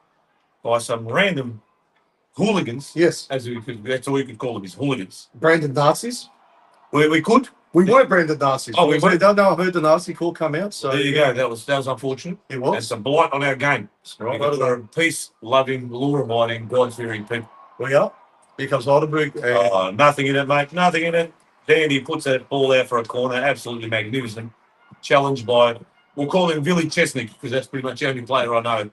S1: by some random hooligans,
S2: Yes.
S1: as we could, that's all we could call them, is hooligans.
S2: Branded Nazis.
S1: We could.
S2: We were branded Nazis.
S1: Oh, we were?
S2: I don't know. I heard the Nazi call come out. So
S1: There you go. That was unfortunate.
S2: It
S1: And
S2: was.
S1: some blight on our game.
S2: Right,
S1: We're a peace-loving, law-abiding, God-fearing people.
S2: We are. Here comes Heidelberg. And
S1: Oh, nothing in it, mate. Nothing in it. Dandy puts that ball out for a corner. Absolutely magnificent. Challenged by, we'll call him Billy Chesnick because that's pretty much the only player I know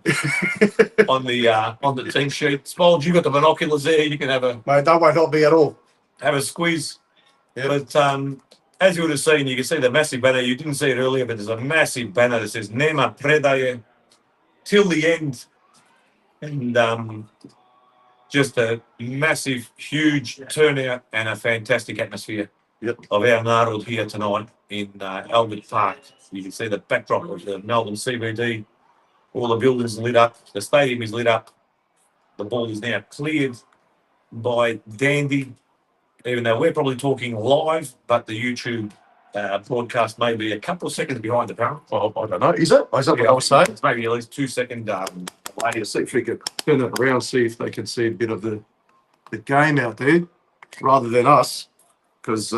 S1: on the team sheet. Spolge, you got the binoculars there. You can have a
S2: mate, that won't help me at all.
S1: squeeze. Yeah. But as you would have seen, you can see the massive banner. You didn't see it earlier, but there's a massive banner that says Nema Predaje till the end. And just a massive, huge turnout and a fantastic atmosphere
S2: Yep.
S1: of our Narod here tonight in Albert Park. You can see the backdrop of the Melbourne CBD. All the buildings lit up. The stadium is lit up. The ball is now cleared by Dandy. Even though we're probably talking live, but the YouTube broadcast may be a couple of seconds behind, apparently.
S2: Oh, I don't know. Is it? Is that what I was saying?
S1: It's maybe at least 2 second.
S2: Later, see if we can turn it around, see if they can see a bit of the game out there rather than us. Because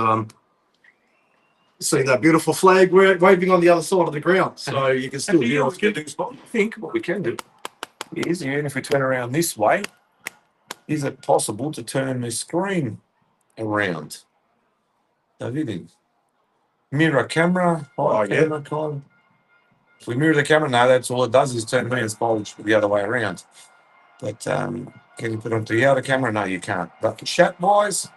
S2: see that beautiful flag waving on the other side of the ground. So you can still hear us.
S1: I think what we can do is, even if we turn around this way, is it possible to turn the screen around? David, mirror camera.
S2: Oh, yeah.
S1: Camera con. If we mirror the camera, no, that's all it does is turn me and Spolge the other way around. But can you put onto the outer camera? No, you can't. But chat-wise,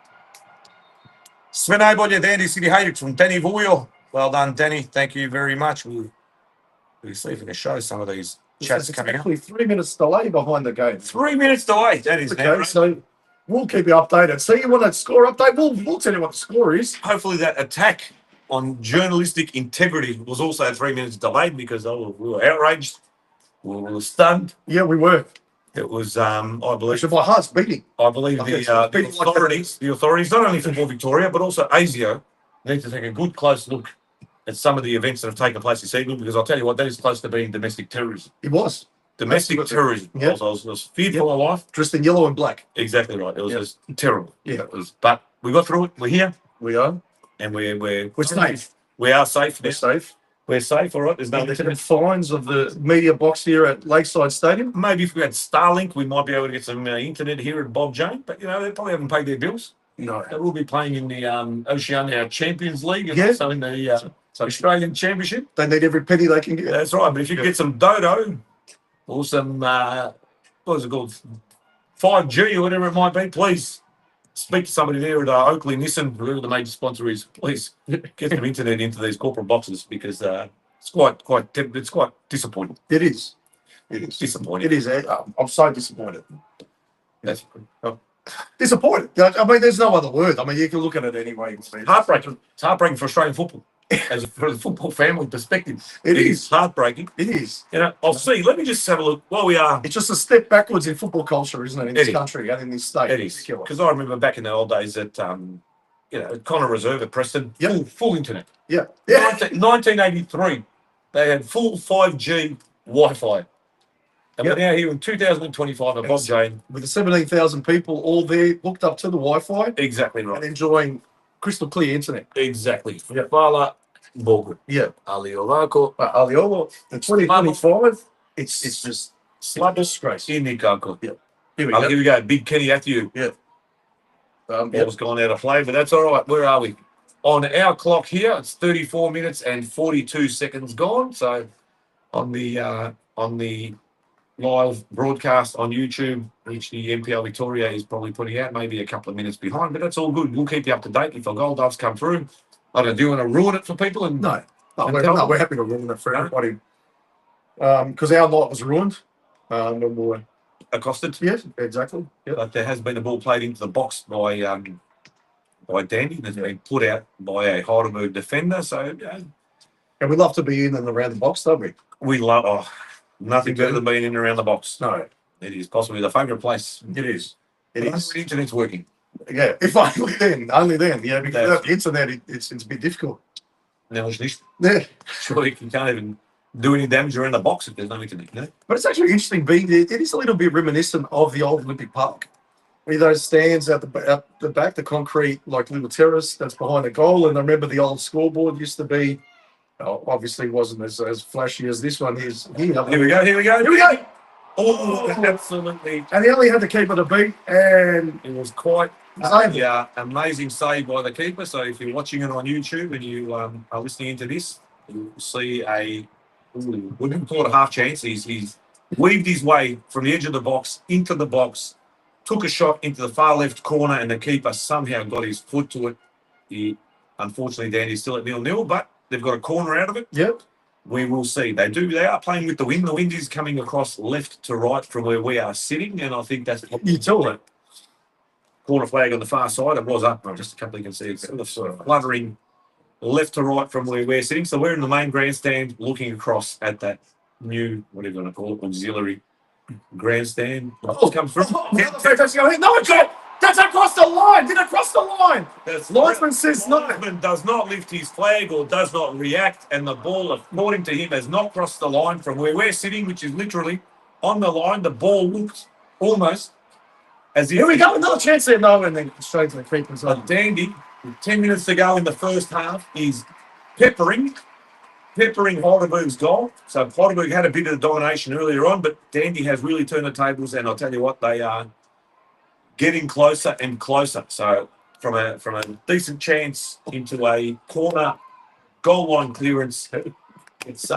S1: Sveno bolje Dandy City Hajduk from Danny Vujo. Well done, Danny. Thank you very much. We'll see if we can show some of these chats
S2: It's
S1: coming up.
S2: actually 3 minutes delay behind the game.
S1: 3 minutes away. That is now,
S2: Okay,
S1: right?
S2: so we'll keep you updated. So you want that score update? We'll tell you what the score is.
S1: Hopefully that attack on journalistic integrity was also 3 minutes delayed because we were outraged. We were stunned.
S2: Yeah, we were.
S1: It was, I believe,
S2: Actually, my heart's beating.
S1: I believe
S2: Okay,
S1: the,
S2: so
S1: the
S2: people like
S1: authorities, not only Football Victoria, but also ASIO, need to take a good close look at some of the events that have taken place this evening, because I'll tell you what, that is close to being domestic terrorism.
S2: It was.
S1: Domestic
S2: Absolutely.
S1: terrorism.
S2: Yeah.
S1: I was fearful of life.
S2: Dressed in yellow and black.
S1: Exactly right. It was
S2: Yeah.
S1: just terrible.
S2: Yeah.
S1: It was, but we got through it. We're here,
S2: We are.
S1: and we're
S2: safe.
S1: We are safe.
S2: We're safe.
S1: We're safe. All right. There's no
S2: The fines of the media box here at Lakeside Stadium.
S1: Maybe if we had Starlink, we might be able to get some internet here at Bob Jane. But they probably haven't paid their bills.
S2: No.
S1: They will be playing in the Oceania Champions League and
S2: Yeah.
S1: also in the Australian Championship.
S2: They need every penny they can get.
S1: That's right. But if you
S2: Yeah.
S1: get some Dodo or some, what is it called, 5G or whatever it might be, please speak to somebody there at Oakley Nissan, whoever the major sponsor is. Please get some internet into these corporate boxes because it's quite disappointing.
S2: It is. It is.
S1: Disappointing.
S2: It is. I'm so disappointed.
S1: That's
S2: Disappointed. I mean, there's no other word. I mean, you can look at it anyway.
S1: heartbreaking. It's heartbreaking for Australian football. As for the football family perspective,
S2: It is.
S1: heartbreaking.
S2: It is.
S1: I'll see. Let me just have a look while we are.
S2: It's just a step backwards in football culture, isn't it? In this
S1: It is.
S2: country and in this state.
S1: It is
S2: Particular.
S1: because I remember back in the old days that Connor Reserve at Preston, full internet.
S2: Yeah.
S1: 1983, they had full 5G Wi-Fi. And
S2: Yep.
S1: we're now here in 2025 at Bob Jane.
S2: With the 17,000 people all there hooked up to the Wi-Fi
S1: Exactly right.
S2: and enjoying crystal clear internet.
S1: Exactly. Fala Bogu.
S2: Yeah.
S1: Aliolako.
S2: Aliolo, in 2025, it's just a disgrace.
S1: Inikako.
S2: Yeah. Here we
S1: Oh,
S2: go.
S1: here we go. Big Kenny Atthew.
S2: Yeah.
S1: Ball's gone out of play, but that's all right. Where are we? On our clock here, it's 34 minutes and 42 seconds gone. So on the live broadcast on YouTube, which the NPL Victoria is probably putting out, maybe a couple of minutes behind, but that's all good. We'll keep you up to date if a goal does come through. I don't do you want to ruin it for people. And
S2: No, we're happy to ruin it for everybody. Because our night was ruined when we were
S1: accosted.
S2: Yes, exactly. Yeah.
S1: But there has been a ball played into the box by Dandy. That's been put out by a Heidelberg defender. So
S2: and we love to be in and around the box, don't we?
S1: We love nothing better than being in and around the box.
S2: No.
S1: It is possibly the favourite place.
S2: It is.
S1: It is. The internet's working.
S2: Yeah, if only then. Yeah, because without the internet, it's a bit difficult.
S1: Now it's nicht.
S2: Yeah.
S1: Surely you can't even do any damage around the box if there's no internet. No?
S2: But it's actually interesting being there. It is a little bit reminiscent of the old Olympic Park. With those stands at the back, the concrete, like little terrace that's behind the goal. And I remember the old scoreboard used to be, obviously wasn't as flashy as this one is here.
S1: Here we go.
S2: Here we go.
S1: Oh, absolutely.
S2: And he only had to keep it a beat, and
S1: it was quite amazing save by the keeper. So if you're watching it on YouTube and you are listening into this, you'll see we can call it a half chance. He's weaved his way from the edge of the box into the box, took a shot into the far left corner, and the keeper somehow got his foot to it. Unfortunately, Dandy's still at 0-0, but they've got a corner out of it.
S2: Yep.
S1: We will see. They are playing with the wind. The wind is coming across left to right from where we are sitting, and I think that's
S2: you tell it.
S1: Corner flag on the far side. It was up. Just a couple you can see. It's fluttering left to right from where we're sitting. So we're in the main grandstand looking across at that new, whatever you want to call it, auxiliary grandstand. Come through.
S2: No, that's across the line. Did it cross the line? Linesman says no.
S1: Linesman does not lift his flag or does not react, and the ball, according to him, has not crossed the line from where we're sitting, which is literally on the line. The ball looked almost as if...
S2: Here we go, another chance there. No, and then straight to the keeper's
S1: line. Dandy, with 10 minutes to go in the first half, is peppering Heidelberg's goal. So Heidelberg had a bit of domination earlier on, but Dandy has really turned the tables, and I'll tell you what, they are getting closer and closer. So from a decent chance into a corner goal line clearance, it's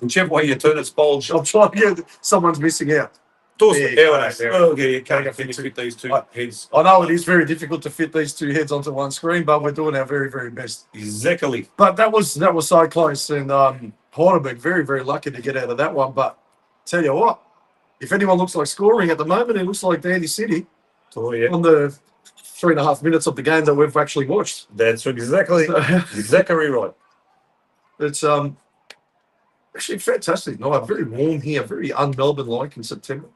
S1: whichever way you turn it's bold.
S2: I'm trying to get someone's missing out.
S1: Can't fit these two heads.
S2: I know it is very difficult to fit these two heads onto one screen, but we're doing our very, very best.
S1: Exactly.
S2: But that was so close, and Heidelberg very, very lucky to get out of that one. But tell you what, if anyone looks like scoring at the moment, it looks like Dandy City on the 3.5 minutes of the game that we've actually watched.
S1: That's exactly right.
S2: It's actually fantastic night. Very warm here, very un-Melbourne-like in September.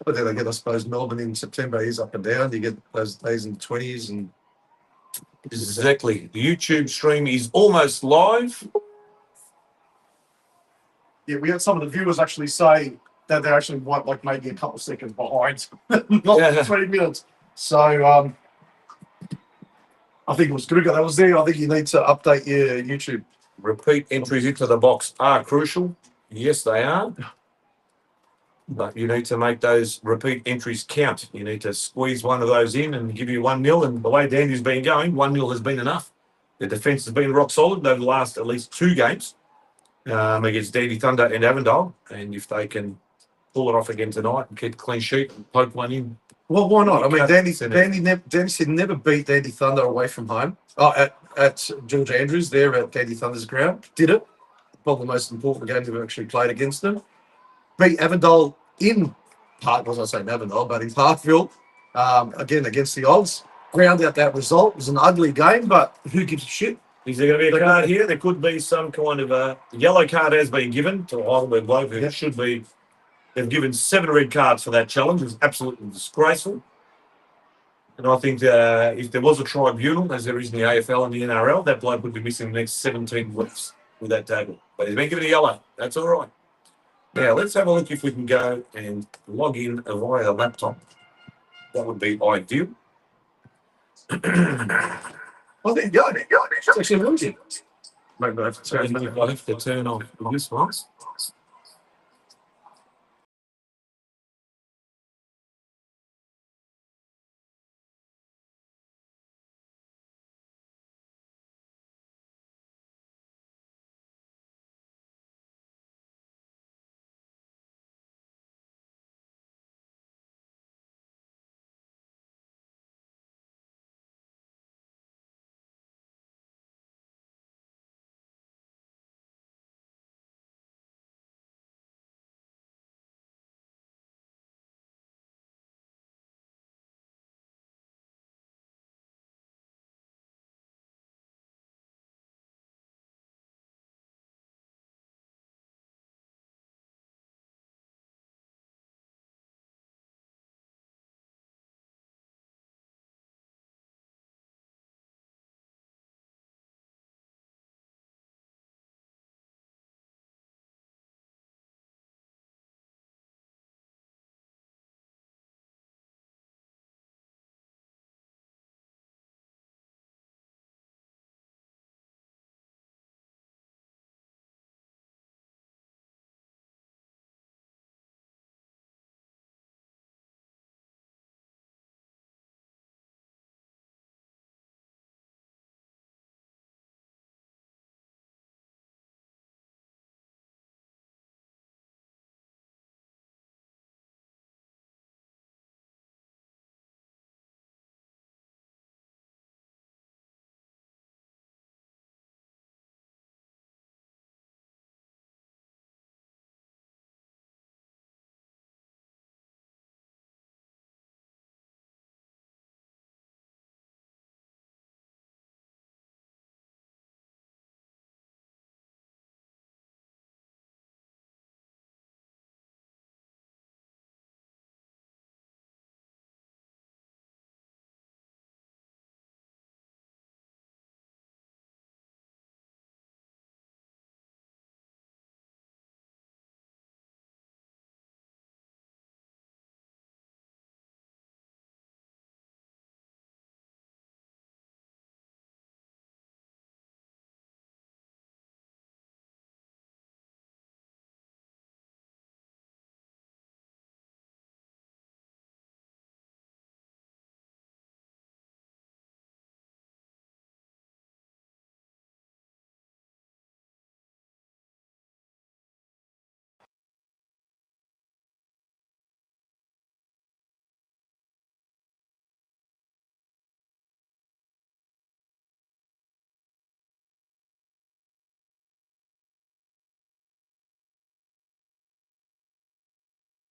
S2: But then again, I suppose Melbourne in September is up and down. You get those days in the 20s and
S1: exactly. The YouTube stream is almost live.
S2: Yeah, we had some of the viewers actually say that they're actually like maybe a couple of seconds behind, not 20 minutes. So I think it was good that was there. I think you need to update your YouTube.
S1: Repeat entries into the box are crucial. Yes, they are. But you need to make those repeat entries count. You need to squeeze one of those in and give you 1-0. And the way Dandy's been going, 1-0 has been enough. The defence has been rock solid over the last at least 2 games against Dandy Thunder and Avondale. And if they can pull it off again tonight and keep a clean sheet and poke one in.
S2: Well, why not? I mean, Dandy said never beat Dandy Thunder away from home. At George Andrews there at Dandy Thunder's ground. Did it. Probably the most important game we've actually played against them. Beat Avondale in Avondale, but in Parkville, again against the odds. Ground out that result. It was an ugly game, but who gives a shit?
S1: Is there going to be a card here? There could be some kind of a yellow card has been given to Heidelberg Globe, who should be. They've given 7 red cards for that challenge. It's absolutely disgraceful. And I think if there was a tribunal, as there is in the AFL and the NRL, that bloke would be missing the next 17 weeks with that tackle. But he's been given a yellow. That's all right. Now, let's have a look if we can go and log in via a laptop. That would be ideal.
S2: Well, there you go. It's actually losing.
S1: Maybe I have to turn off this one.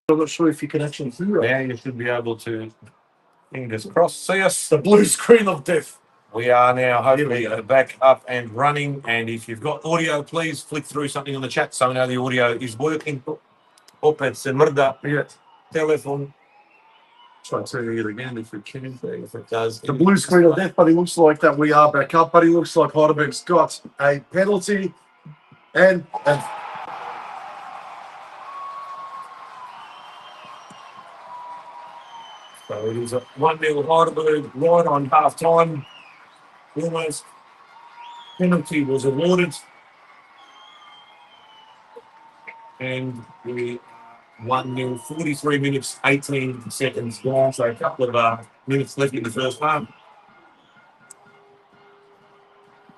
S2: I'm not sure if you can actually hear it.
S1: Now you should be able to, fingers crossed, see us.
S2: The blue screen of death.
S1: We are now hopefully back up and running. And if you've got audio, please flick through something on the chat so we know the audio is working. Opet se mrda
S2: Yeah.
S1: telephone.
S2: Try turning it again if we can.
S1: If it does.
S2: The blue screen of death, but it looks like that we are back up, but it looks like Heidelberg's got a penalty and
S1: So it is a 1-0 Heidelberg right on half time. Almost penalty was awarded. And we 1-0, 43 minutes, 18 seconds gone. So a couple of minutes left in the first half.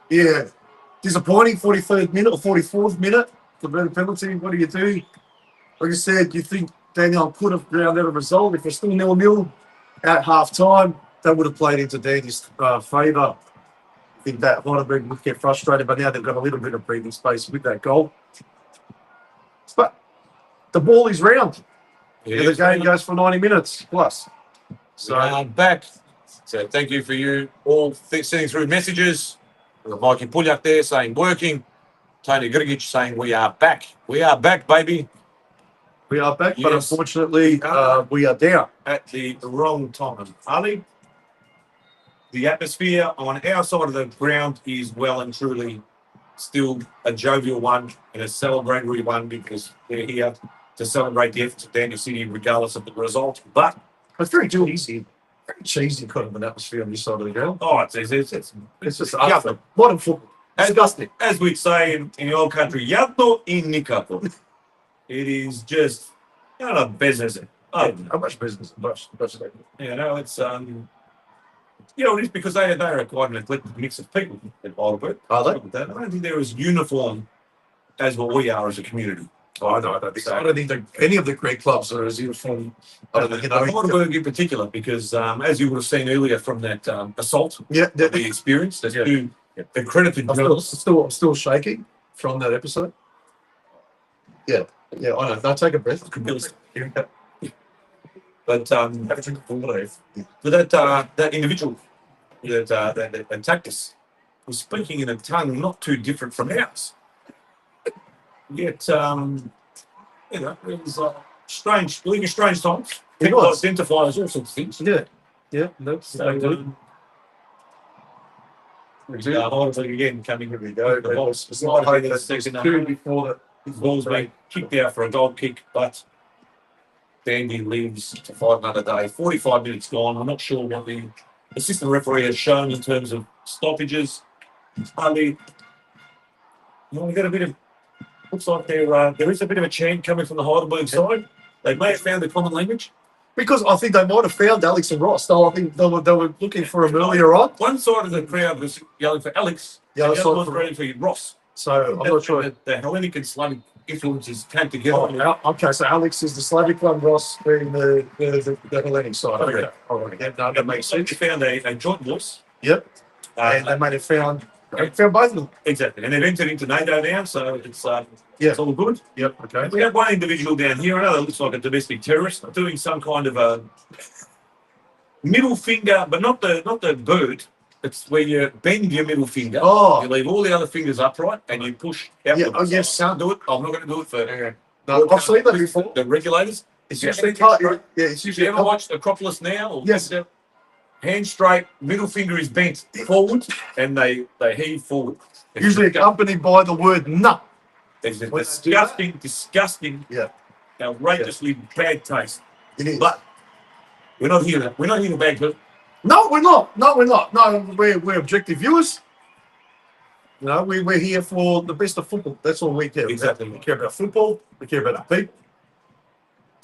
S2: yeah, disappointing 43rd minute or 44th minute for the penalty. What do you do? Like I said, you think Daniel could have ground out a result. If it's still 0-0 at half time, that would have played into Danny's favour. I think that Heidelberg would get frustrated, but now they've got a little bit of breathing space with that goal. But the ball is round. The game goes for 90 minutes plus.
S1: So I'm back. So thank you for you all sending through messages. We've got Mikey Puljak there saying working. Tony Grigic saying we are back. We are back, baby.
S2: We are back, but
S1: Yes.
S2: unfortunately, we are down.
S1: At the wrong time. Ali? the atmosphere on our side of the ground is well and truly still a jovial one and a celebratory one because we're here to celebrate the efforts of Daniel City regardless of the result. But
S2: It's very cheesy. Very cheesy kind of an atmosphere on this side of the ground.
S1: oh, it's
S2: It's just
S1: Yeah.
S2: modern football. Disgusting.
S1: as we'd say in the old country, Yato in Nikapo. It is just business.
S2: How much business? Much.
S1: It's it is because they are quite an eclectic mix of people at Heidelberg.
S2: Are they?
S1: I don't think they're as uniform as what we are as a community.
S2: I don't think any of the great clubs are as uniform.
S1: Heidelberg in particular, because as you would have seen earlier from that assault that we experienced, there's two accredited journalists.
S2: I'm still shaking from that episode. Yeah, I know. Now take a breath.
S1: But
S2: Have a drink of water.
S1: but that individual that attacked us was speaking in a tongue not too different from ours. Yet, it was strange, living in strange times.
S2: It
S1: People
S2: was.
S1: identify as all sorts of things.
S2: Yeah. That's
S1: Heidelberg again coming
S2: Here we go.
S1: The ball.
S2: It's not hoping that there's two before
S1: The ball's been kicked out for a goal kick, but Dandy lives to fight another day. 45 minutes gone. I'm not sure what the assistant referee has shown in terms of stoppages. Hardly. We got a bit of. Looks like there is a bit of a chant coming from the Heidelberg side. They may have found the common language.
S2: because I think they might have found Alex and Ross. So I think they were looking for him earlier on.
S1: One side of the crowd was yelling for Alex.
S2: The other
S1: the
S2: side
S1: other was
S2: for-
S1: ready for Ross.
S2: So I'm not sure.
S1: The Hellenic and Slavic influences came together.
S2: Okay, so Alex is the Slavic one, Ross being the Hellenic side.
S1: Okay.
S2: Okay. All right.
S1: And that makes sense. We found a joint voice.
S2: Yep. And they might have found both of them.
S1: Exactly. And they've entered into NATO now, so it's
S2: Yeah.
S1: it's all good.
S2: Yep. Okay.
S1: We have one individual down here, another looks like a domestic terrorist, doing some kind of a middle finger, but not the bird. It's where you bend your middle finger.
S2: Oh.
S1: You leave all the other fingers upright and you push outward.
S2: Yeah, oh, yes.
S1: I can't do it. I'm not going to do it for
S2: No, I've seen that before.
S1: the regulators.
S2: It's
S1: Yeah.
S2: usually part. Yeah, it's
S1: Have
S2: usually
S1: you ever watched Acropolis Now? Or
S2: Yes.
S1: Hand straight, middle finger is bent forward, and they heave forward. It's
S2: usually accompanied by the word "nut."
S1: It's a
S2: When they do that-
S1: disgusting,
S2: Yeah.
S1: outrageously bad taste.
S2: It is.
S1: But we're not here to bag it.
S2: No, we're not. No, we're objective viewers. No, we're here for the best of football. That's all we care
S1: Exactly.
S2: about. We care about football. We care about the people.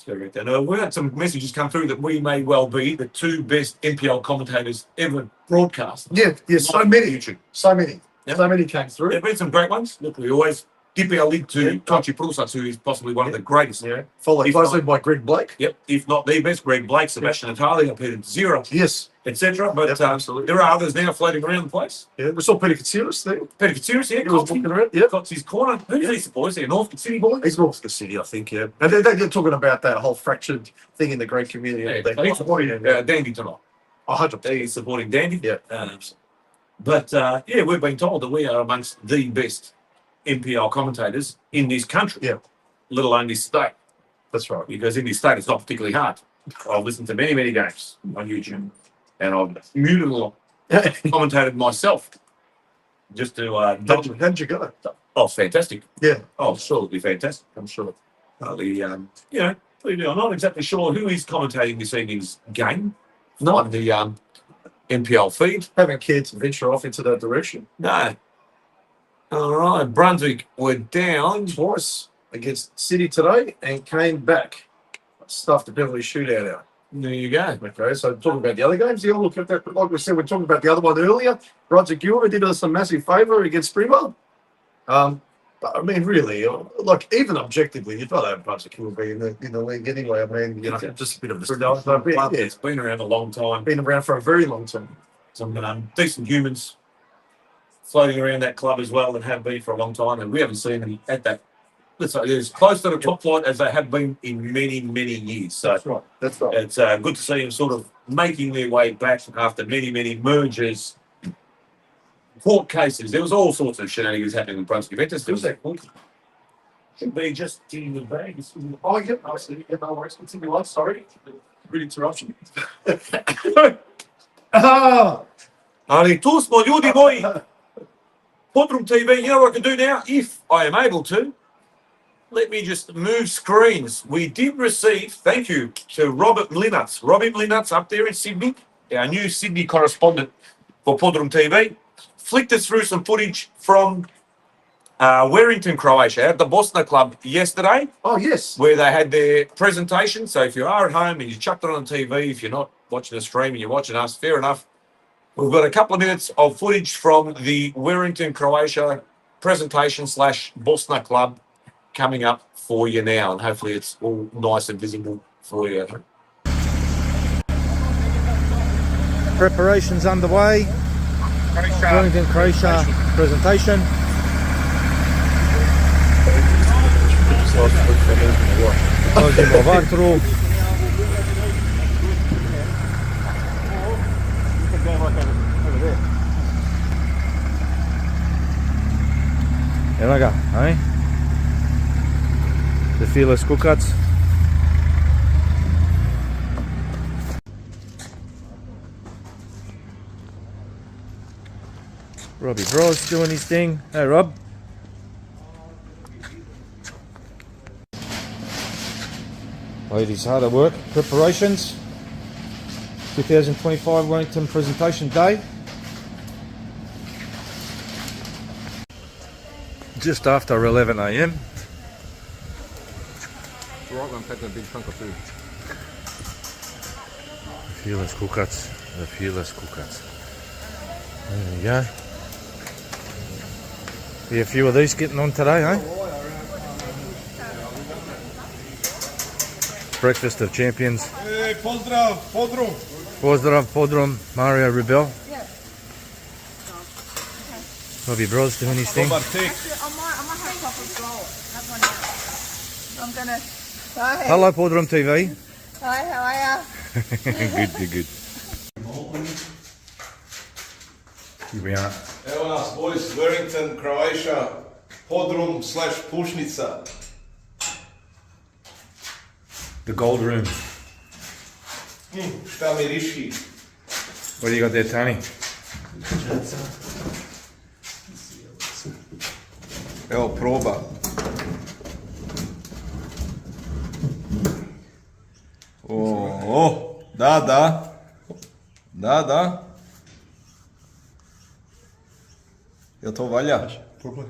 S1: We had some messages come through that we may well be the two best NPL commentators ever broadcast.
S2: Yeah, so
S1: on
S2: many.
S1: YouTube.
S2: So many.
S1: Yeah.
S2: So many came through.
S1: There have been some great ones. Look, we always dip our lid to Tochi Prusas, who is possibly one of the greatest.
S2: Yeah. Followed
S1: If
S2: closely
S1: not-
S2: by Greg Blake.
S1: Yep, if not the best. Greg Blake, Sebastian Natali, I put zero,
S2: Yes.
S1: etc. But
S2: Yep, absolutely.
S1: there are others now floating around the place.
S2: Yeah, we saw Peter Katsiris there.
S1: Peter Katsiris, yeah,
S2: He was walking around. Yeah.
S1: got his corner. Who's he supposed to be? A North City boy?
S2: He's North of the city, I think, yeah. And they're talking about that whole fractured thing in the great community.
S1: Yeah, he's supporting Dandy tonight.
S2: 100%.
S1: He's supporting Dandy.
S2: Yeah.
S1: But we've been told that we are amongst the best NPL commentators in this country.
S2: Yeah.
S1: Let alone this state,
S2: That's right.
S1: because in this state it's not particularly hard. I've listened to many, many games on YouTube, and I've muted a lot, commentated myself, just to
S2: How'd you go?
S1: Oh, fantastic!
S2: Yeah,
S1: Oh, absolutely fantastic.
S2: I'm sure.
S1: I'm not exactly sure who is commentating this evening's game
S2: No,
S1: on the NPL feed.
S2: haven't cared to venture off into that direction.
S1: No. All right, Brunswick were down.
S2: Twice against City today and came back. Stuffed the penalty shootout out.
S1: There you go.
S2: Okay, so talking about the other games, yeah, look at that. Like we said, we're talking about the other one earlier. Roger Gilbert did us a massive favour against Springvale. But I mean, really, like even objectively, you'd rather have Roger Gilbert in the league anyway. I mean, just a bit of a
S1: Club that's been around a long time.
S2: been around for a very long time.
S1: Some decent humans floating around that club as well and have been for a long time, and we haven't seen them at that. Let's say as close to the top flight as they have been in many, many years. So
S2: That's right. That's right.
S1: it's good to see them sort of making their way back after many, many mergers, court cases. There was all sorts of shenanigans happening in Brunswick Juventus. There was that court. Should be just in the bag.
S2: Oh, yeah, I see. Yeah, no worries. Continue on. Sorry. Good interruption.
S1: Ali tu smo ljudi moji. Podrum TV, you know what I can do now? If I am able to, let me just move screens. We did receive, thank you to Robert Mlinuts. Robbie Mlinuts up there in Sydney, our new Sydney correspondent for Podrum TV, flicked us through some footage from Warrington, Croatia, at the Bosna Club yesterday,
S2: Oh, yes.
S1: where they had their presentation. So if you are at home and you chucked it on TV, if you're not watching the stream and you're watching us, fair enough. We've got a couple of minutes of footage from the Warrington, Croatia presentation / Bosna Club coming up for you now, and hopefully it's all nice and visible for you.
S9: Preparations underway. Warrington, Croatia presentation. Dolazimo u vatru. Evo ga, aj? The fearless kukac. Robbie Bro's doing his thing. Hey Rob. Ladies hard at work. Preparations. 2025 Wellington presentation day. Just after 11 a.m.
S8: Right, I'm taking a big chunk of food.
S9: Fearless cookouts. The fearless cookouts. There we go. Be a few of these getting on today, eh? Breakfast of Champions.
S10: Hey, pozdrav, Podrum.
S9: Pozdrav, Podrum, Mario Rebel. Robbie Bros doing his thing.
S10: Dobar tek.
S11: I might have top as well. Have one now. I'm gonna. Hi.
S9: Hello, Podrum TV.
S11: Hi, how are ya?
S9: Good. Here we are.
S10: Evo nas, boys, Warrington, Croatia, Podrum / Pušnica.
S9: The gold room.
S10: Šta miriši?
S9: What do you got there, Tony?
S10: Evo, proba. Da. Jel to valja? Probaj.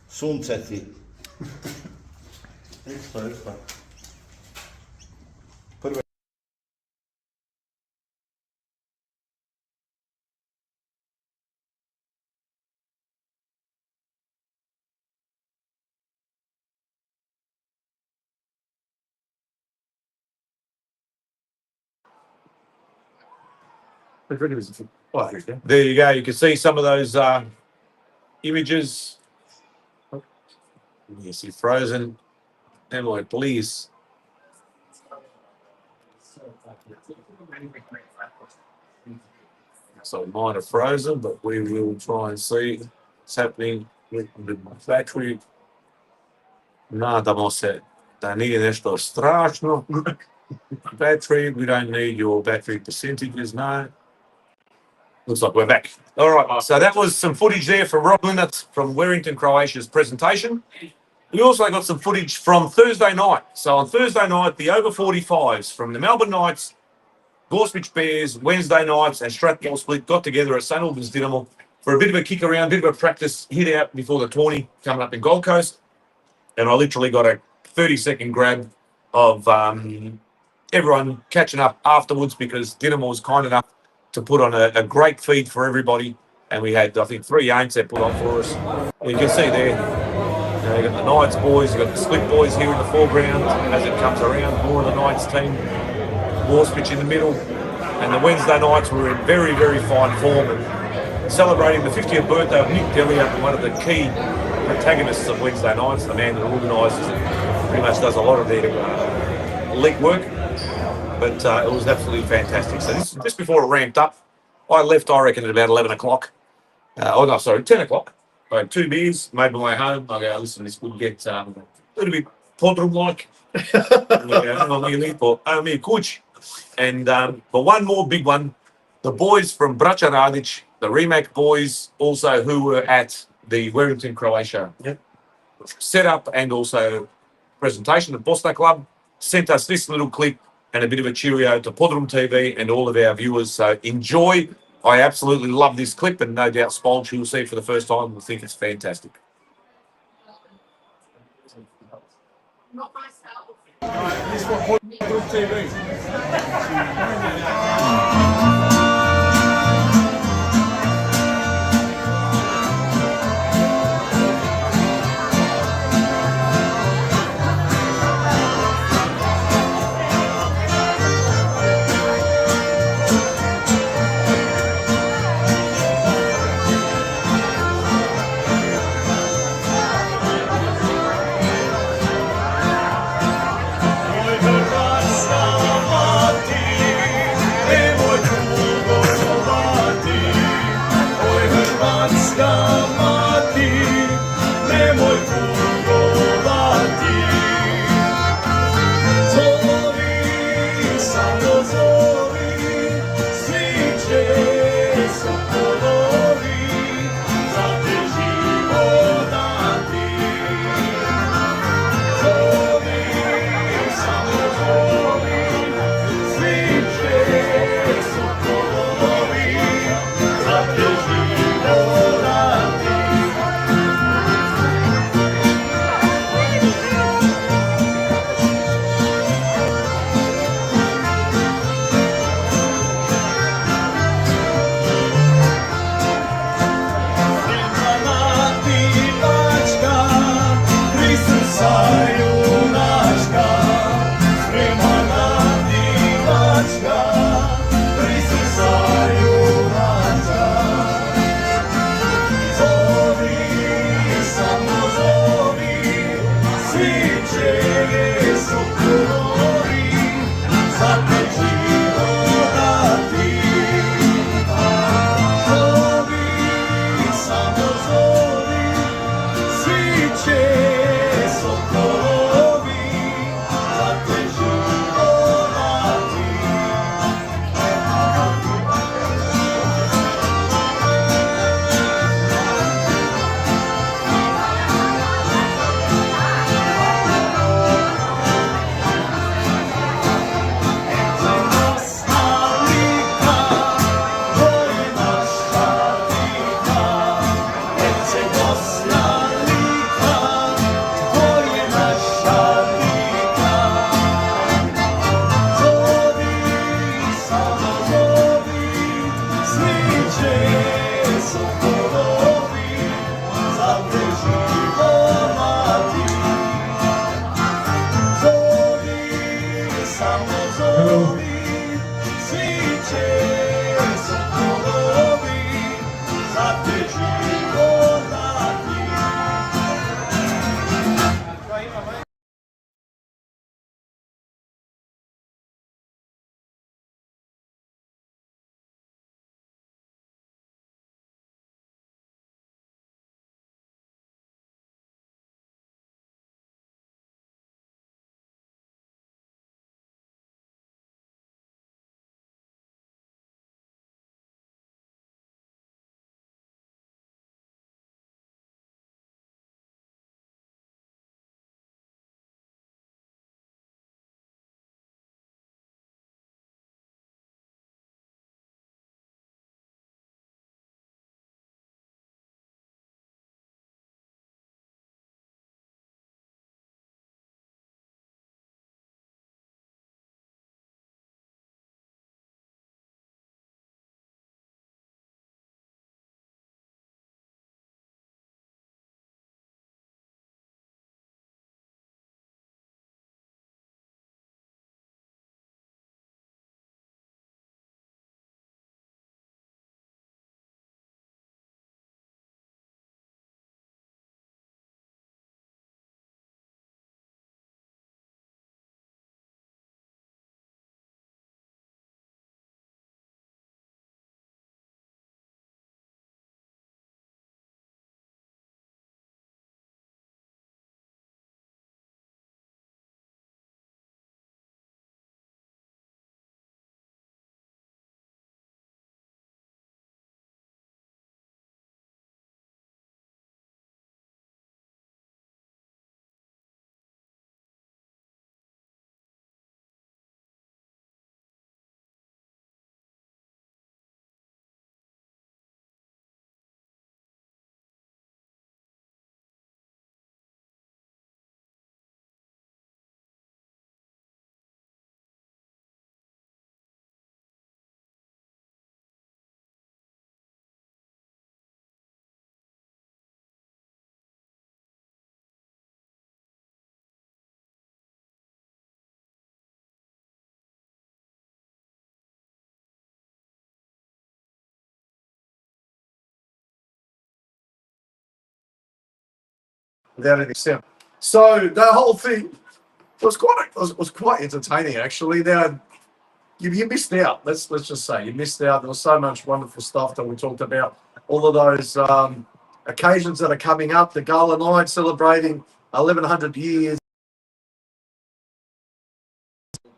S10: Sunce ti. Ekstra. Prve.
S1: There you go. You can see some of those images. You see frozen. Emily, please. So mine are frozen, but we will try and see what's happening with the battery. Nadamo se da nije nešto strašno. Battery, we don't need your battery percentages, no. Looks like we're back. All right, so that was some footage there from Rob Linnet from Warrington, Croatia's presentation. We also got some footage from Thursday night. So on Thursday night, the over 45s from the Melbourne Knights, Gorsuch Bears, Wednesday Knights, and Strathmore Split got together at St Albans Dynamo for a bit of a kick around, bit of a practice hit out before the tourney coming up in Gold Coast. And I literally got a 30-second grab of everyone catching up afterwards because Dynamo was kind enough to put on a great feed for everybody. And we had, I think, 3 games they put on for us. You can see there, you got the Knights boys, you got the Split boys here in the foreground as it comes around. More of the Knights team, Warspitch in the middle. And the Wednesday Knights were in very, very fine form and celebrating the 50th birthday of Nick Delia, one of the key protagonists of Wednesday Nights, the man that organises and pretty much does a lot of their league work. But it was absolutely fantastic. So this just before it ramped up, I left, I reckon, at about 11 o'clock. 10 o'clock. I had 2 beers, made my way home. I go, listen, this would get a little bit Podrum-like. Amo mi lipo, amo mi kuć. And but one more big one, the boys from Braća Radić, the Rimac boys, also who were at the Wellington, Croatia setup and also presentation at Bosna Club, sent us this little clip and a bit of a cheerio to PodroomTV and all of our viewers. So enjoy. I absolutely love this clip, and no doubt Spolch, who will see it for the first time, will think it's fantastic.
S4: Not myself.
S3: This one, PodroomTV.
S12: Svi će sokolovi
S2: without any sound. So the whole thing was quite entertaining, actually. Now, you missed out. Let's just say you missed out. There was so much wonderful stuff that we talked about. All of those occasions that are coming up. The gala night celebrating 1100 years.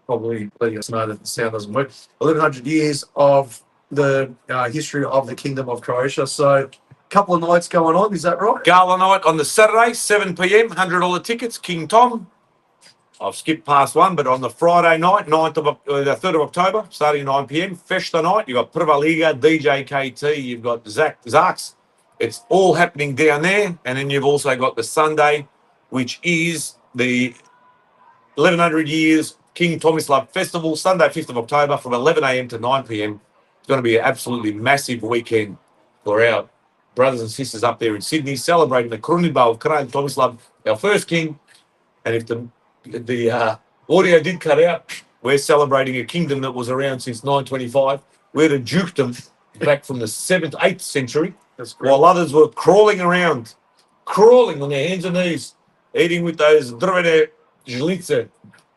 S2: Probably letting us know that the sound doesn't work. 1100 years of the history of the Kingdom of Croatia. So, a couple of nights going on. Is that right?
S1: Gala night on the Saturday, 7 p.m., $100 tickets, King Tom. I've skipped past one, but on the Friday night, the 3rd of October, starting 9 p.m., Festa night, you've got Prva Liga, DJ KT, you've got Zarks. It's all happening down there. And then you've also got the Sunday, which is the 1100 years King Tomislav Festival, Sunday, 5th of October, from 11 a.m. to 9 p.m. It's going to be an absolutely massive weekend for our brothers and sisters up there in Sydney, celebrating the Krunidba of Kralj Tomislav, our first king. And if the audio did cut out, we're celebrating a kingdom that was around since 925. We're the dukedom back from the 7th, 8th century, while others were crawling around, crawling on their hands and knees, eating with those drvene žlice,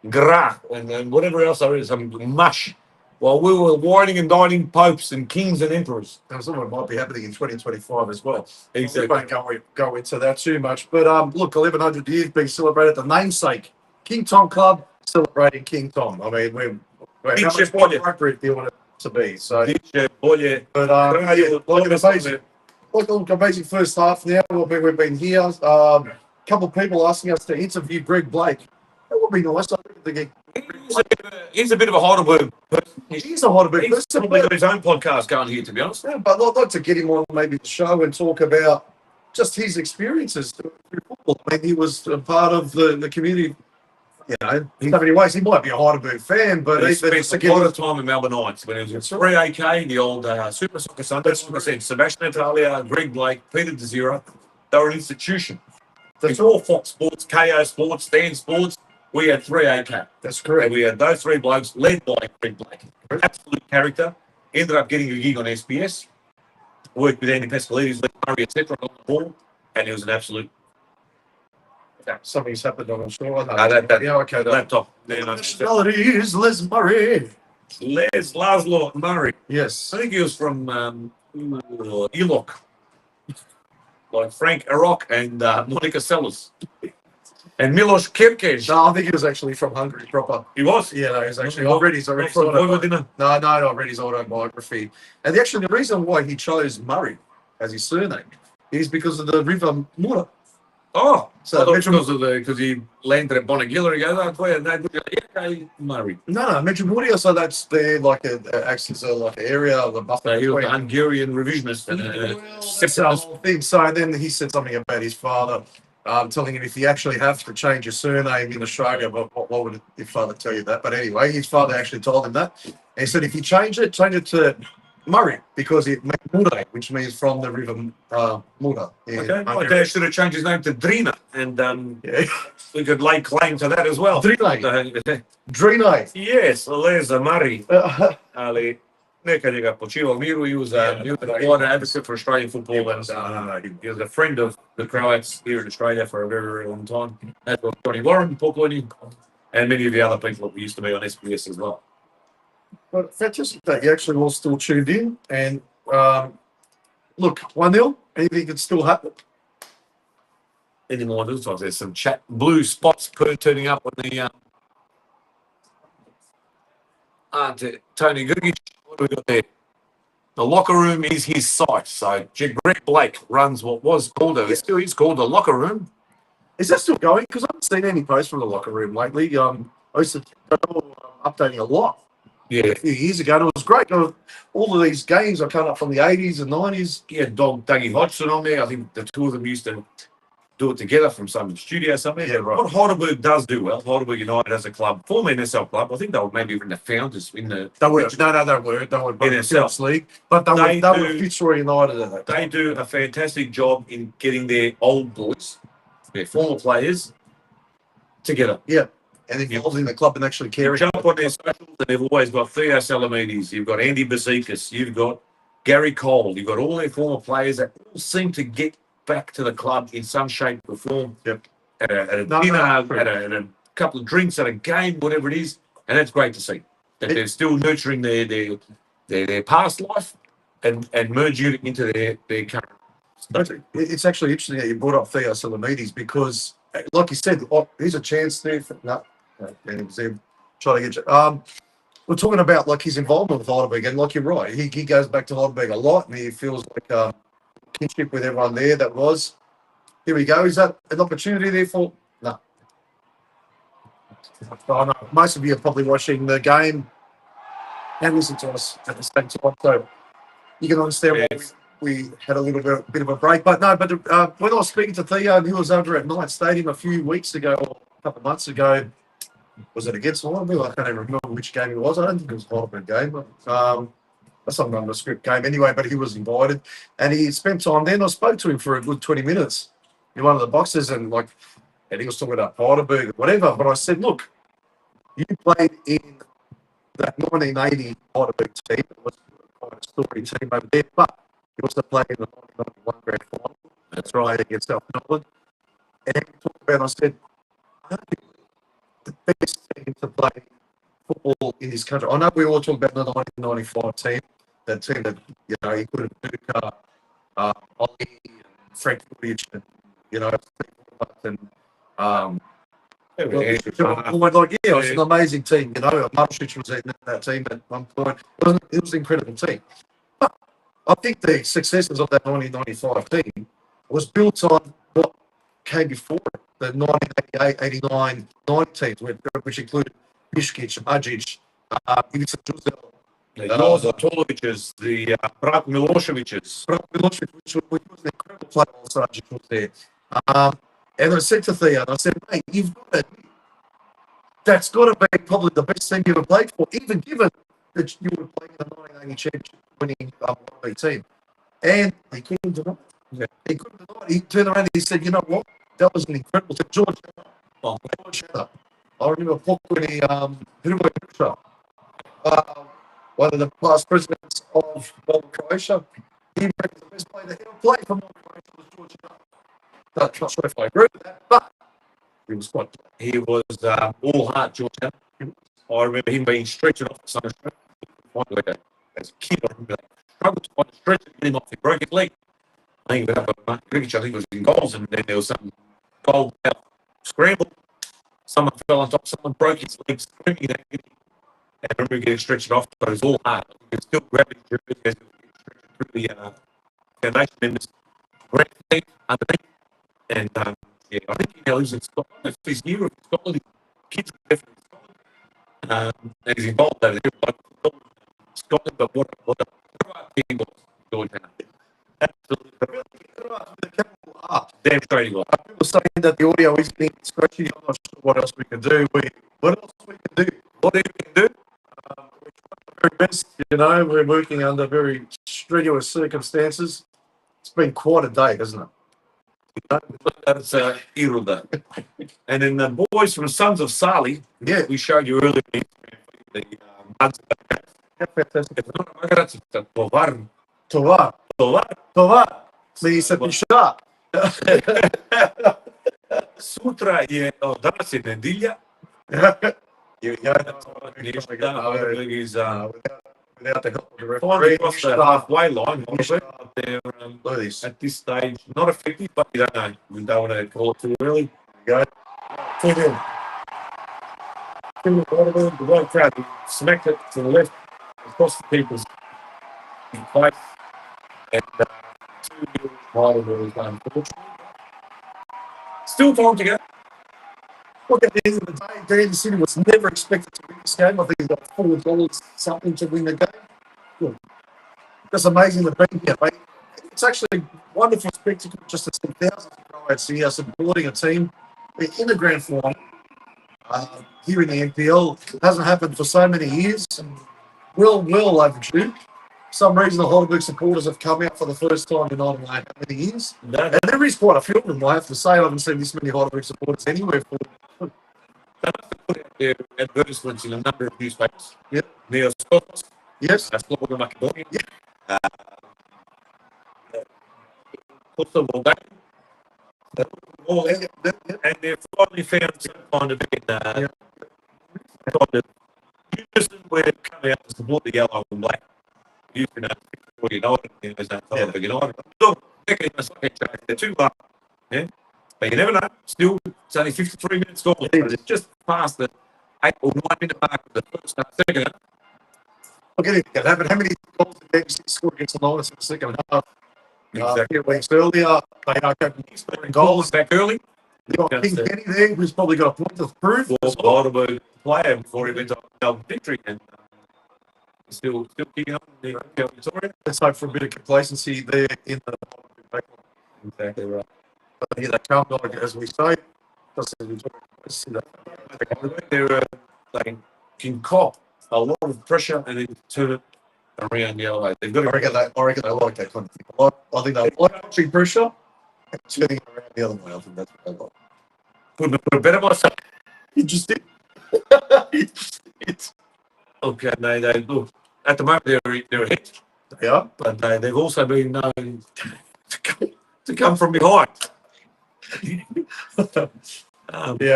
S1: grah, and whatever else there is, some mush, while we were whining and dining popes and kings and emperors.
S2: Now, some of it might be happening in 2025 as well.
S1: Exactly.
S2: We won't go into that too much. But look, 1100 years being celebrated, the namesake King Tom Club celebrating King Tom. I mean, we're how much more appropriate do you want it to be? So, but look at amazing first half now. We've been here. Couple of people asking us to interview Greg Blake. That would be nice. I think
S1: He's a bit of a Heidelberg person.
S2: he's a Heidelberg
S1: He's
S2: person.
S1: probably got his own podcast going here, to be honest.
S2: Yeah, but I'd like to get him on maybe the show and talk about just his experiences through football. I mean, he was a part of the community, you know, in so many ways. He might be a Heidelberg fan, but
S1: He
S2: he
S1: spent a lot of time in Melbourne Knights when he was in 3AK, the old Super Soccer Sundays. Like I said, Sebastian Italia, Greg Blake, Peter DeZera, they were an institution. Before Fox Sports, KO Sports, Stan Sports, we had 3AK.
S2: That's correct.
S1: And we had those three blokes led by Greg Blake. Absolute character. Ended up getting a gig on SBS. Worked with Andy Pascalides, Lee Murray, etc. on the ball. And he was an absolute...
S2: Something's happened, I'm sure.
S1: That laptop.
S2: Nationality is Les Murray.
S1: Laszlo Murray.
S2: Yes.
S1: I think he was from Ilok. Like Frank Arok and Monica Sellers. And Milos Kerkez.
S2: No, I think he was actually from Hungary proper.
S1: He was?
S2: Yeah, no, he was actually. I read his
S1: No,
S2: I read his autobiography. And the reason why he chose Murray as his surname is because of the River Mura.
S1: Oh,
S2: so
S1: because he landed at Bonagilla, he goes, oh, yeah, Murray.
S2: No, Medjugorje, so that's there, like acts as like an area of the buffer.
S1: So he was a Hungarian revisionist.
S2: That's the whole thing. So then he said something about his father, telling him if you actually have to change your surname in Australia, what would his father tell you that? But anyway, his father actually told him that. And he said if you change it to Murray, because it means Mure, which means from the river Mura.
S1: Okay, my dad should have changed his name to Drina, and we could lay claim to that as well.
S2: Drina.
S1: Yes, Leza Murray. Ali, neka njega počiva u miru. He was an advocate for Australian football, and he was a friend of the Croats here in Australia for a very, very long time. As well, Johnny Warren, Paul Coyne, and many of the other people that we used to be on SBS as well.
S2: But fantastic that you actually all still tuned in. And look, 1-0, anything can still happen.
S1: Any more news? There's some blue spots turning up on the Tony Gugic. What do we got there? The locker room is his site. So Greg Blake runs what was called it's called the locker room.
S2: Is that still going? Because I haven't seen any posts from the locker room lately. I used to updating a lot.
S1: Yeah,
S2: a few years ago, and it was great. All of these games are coming up from the 80s and 90s.
S1: Yeah, Dougie Hodgson on there. I think the two of them used to do it together from some studio somewhere.
S2: Yeah, right.
S1: What Heidelberg does do well, Heidelberg United as a club, formerly an SL club, I think they were maybe even the founders in the...
S2: They were in
S1: SL
S2: League, but they were Fitzroy United at that time.
S1: They do a fantastic job in getting their old boys, their former players, together.
S2: Yeah. And involved in the club and actually caring.
S1: You jump on their socials, and they've always got Theo Salamides, you've got Andy Bazikas, you've got Gary Cole, you've got all their former players that all seem to get back to the club in some shape or form.
S2: Yep.
S1: At a
S2: No,
S1: dinner,
S2: true.
S1: at a couple of drinks, at a game, whatever it is, and that's great to see that they're still nurturing their past life and merging it into their current.
S2: But it's actually interesting that you brought up Theo Salamides because, like you said, here's a chance there. It was him trying to get you. We're talking about like his involvement with Heidelberg, and like you're right, he goes back to Heidelberg a lot, and he feels like kinship with everyone there. That was. Here we go. Is that an opportunity there for? No. I know most of you are probably watching the game and listening to us at the same time, so you can understand why we had a little bit of a break. But no, when I was speaking to Theo, and he was over at Knight Stadium a few weeks ago, or a couple of months ago, was it against Heidelberg? I can't even remember which game it was. I don't think it was a Heidelberg game. But, that's not a script game anyway, but he was invited and he spent time there. And I spoke to him for a good 20 minutes in one of the boxes, and he was talking about Heidelberg or whatever. But I said, look, you played in that 1980 Heidelberg team. It was quite a story team over there, but you also played in the 1991 grand final. That's right, against South Melbourne. And we talked about, I said, the best team to play football in this country. I know we all talk about the 1995 team, that team that, he could have Duke, Ollie, and Frank Woodridge, and, and it was an amazing team. Marshall was in that team at one point. It was an incredible team. But I think the successes of that 1995 team was built on what came before it, the 1988, 89, 90 teams, which included Bishkic, Majic, Ivica Juzel,
S1: The Jozo Tolovic's, the Brat Milosevic's.
S2: which was an incredible player also, was there. And I said to Theo, I said, mate, you've got to, that's got to be probably the best team you ever played for, even given that you were playing in the 1980 championship winning rugby team. And he couldn't deny it.
S1: Yeah.
S2: He couldn't deny it. He turned around and he said, you know what? That was an incredible team. George Hanna. I remember Paul when he, one of the past presidents of Croatia, he reckons the best player that ever played for Croatia was George Hanna. Not sure if I agree with that, but he was quite.
S1: He was all heart, George. I remember him being stretched off the Sunday street. As a kid, I remember that. Struggled to find a stretch to get him off. He broke his leg. I think he went up a cricket, I think it was in goals, and then there was some goal scramble. Someone fell on top, someone broke his leg screaming at him. And I remember getting stretched off, but it was all hard. He could still grab his jersey as he was stretched through the foundation members. Great thing underneath. And I think he now lives in Scotland. It's his year of Scotland. Kids are definitely in Scotland. And he's involved over there. Scotland, but what a team was George Hanna. Absolutely. Damn straight he was.
S2: People saying that the audio is being scratchy. I'm not sure what else we can do. What else we can do?
S1: What do you do?
S2: We're trying our very best. We're working under very strenuous circumstances. It's been quite a day, hasn't it?
S1: That's Irulda. And then the boys from Sons of Sali,
S2: Yeah.
S1: we showed you earlier the buds.
S2: Това. Ми се пиша.
S1: Sutra je, danas je nedelja.
S2: Without the help of the
S1: Finally
S2: referee,
S1: crossed the halfway line. They're
S2: look at this.
S1: at this stage not effective, but you don't know. We don't want to call it too early.
S2: Go.
S1: The right crowd smacked it to the left, across the people's face, and 2 Heidelberg unfortunately. Still time to go.
S2: Look, at the end of the day, Kansas City was never expected to win this game. I think he's got $4 something to win the game. Look, that's amazing to be here, mate. It's actually a wonderful spectacle just to see thousands of Croats here supporting a team in the grand final here in the NPL. It hasn't happened for so many years. Well overdue. For some reason, the Heidelberg supporters have come out for the first time in I don't know how many years. And there is quite a few of them, I have to say. I haven't seen this many Heidelberg supporters anywhere for.
S1: Put out their advertisements in a number of newspapers.
S2: Yep.
S1: Near Scott.
S2: Yes.
S1: Slobodno Makedonian.
S2: Yeah.
S1: Also, well, All out, and they've finally found some kind of kind of unison where they come out to support the yellow and black. You can United, there's no time for United. Look, they're too low. Yeah, but you never know. Still, it's only 53 minutes gone. It's just past the 8 or 9 minute mark of the first half, second half.
S2: Look at it. How many goals did they score against the Knights in the second half?
S1: Exactly.
S2: A few weeks earlier, they are scoring goals.
S1: Back early.
S2: You've got King Kenny there, who's probably got a point to prove.
S1: Well, Heidelberg player before he went on victory and still kicking up in the Victoria.
S2: Let's hope for a bit of complacency there in the back line.
S1: Exactly right.
S2: But here they come, like, as we say. Just as we talk, see that.
S1: They can cop a lot of pressure and then turn it around the other way. They've got to
S2: I reckon they like that kind of thing. I think they like pushing pressure and turning it around the other way. I think that's what they like.
S1: couldn't have put it better myself.
S2: You just did. It's
S1: Okay, they look at the moment they're ahead,
S2: yeah.
S1: but they've also been known to come from behind.
S2: Yeah.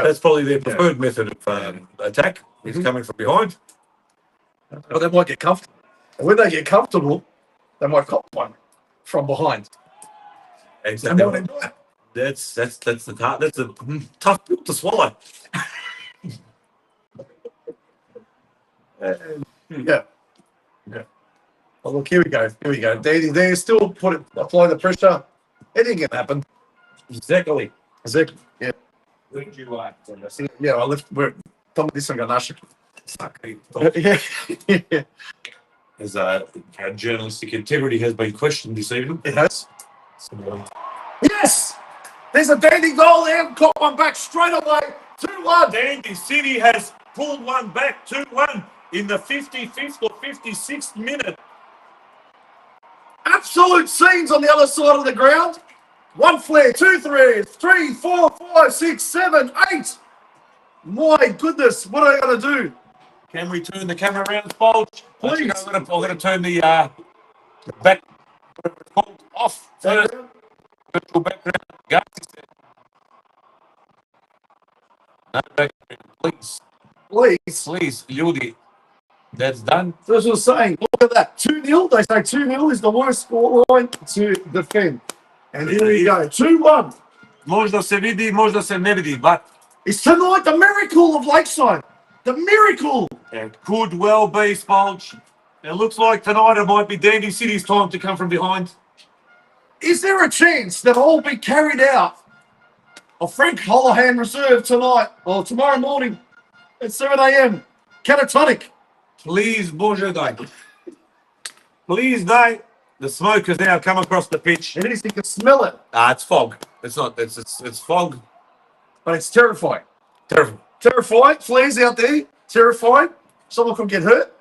S1: That's probably their preferred method of attack is coming from behind.
S2: But they might get comfortable. And when they get comfortable, they might cop one from behind.
S1: Exactly.
S2: And what they do.
S1: That's a tough pill to swallow.
S2: Yeah. Well, look, here we go. They still apply the pressure. Anything can happen.
S1: Exactly.
S2: Exactly. Yeah.
S1: Where did you like?
S2: Yeah, I left. We're done with this one, Ganache. Yeah.
S1: As our journalistic integrity has been questioned this evening.
S2: It has.
S1: So,
S2: Yes! There's a dandy goal there. Got one back straight away. 2-1.
S1: Dandy City has pulled one back 2-1 in the 55th or 56th minute.
S2: Absolute scenes on the other side of the ground. One flare, 2 threes, 3, 4, 5, 6, 7, 8. My goodness, what are they going to do?
S1: Can we turn the camera around, Bulge?
S2: Please.
S1: I'm going to turn the back off. Virtual background. No background, please. Please, Yudi. That's done.
S2: So as I was saying, look at that. 2-0. They say 2-0 is the worst scoreline to defend. And here we go. 2-1.
S1: Možda se vidi, možda se ne vidi, but
S2: It's tonight the miracle of Lakeside. The miracle.
S1: it could well be, Spolge. It looks like tonight it might be Dandy City's time to come from behind.
S2: Is there a chance that I'll be carried out of Frank Holohan Reserve tonight or tomorrow morning at 7 a.m. Catatonic?
S1: Please, Bože daj. Please, daj. The smoke has now come across the pitch.
S2: At least you can smell it,
S1: It's fog. It's not. It's fog.
S2: but it's terrifying.
S1: Terrible.
S2: Terrifying. Flares out there. Terrifying. Someone could get hurt.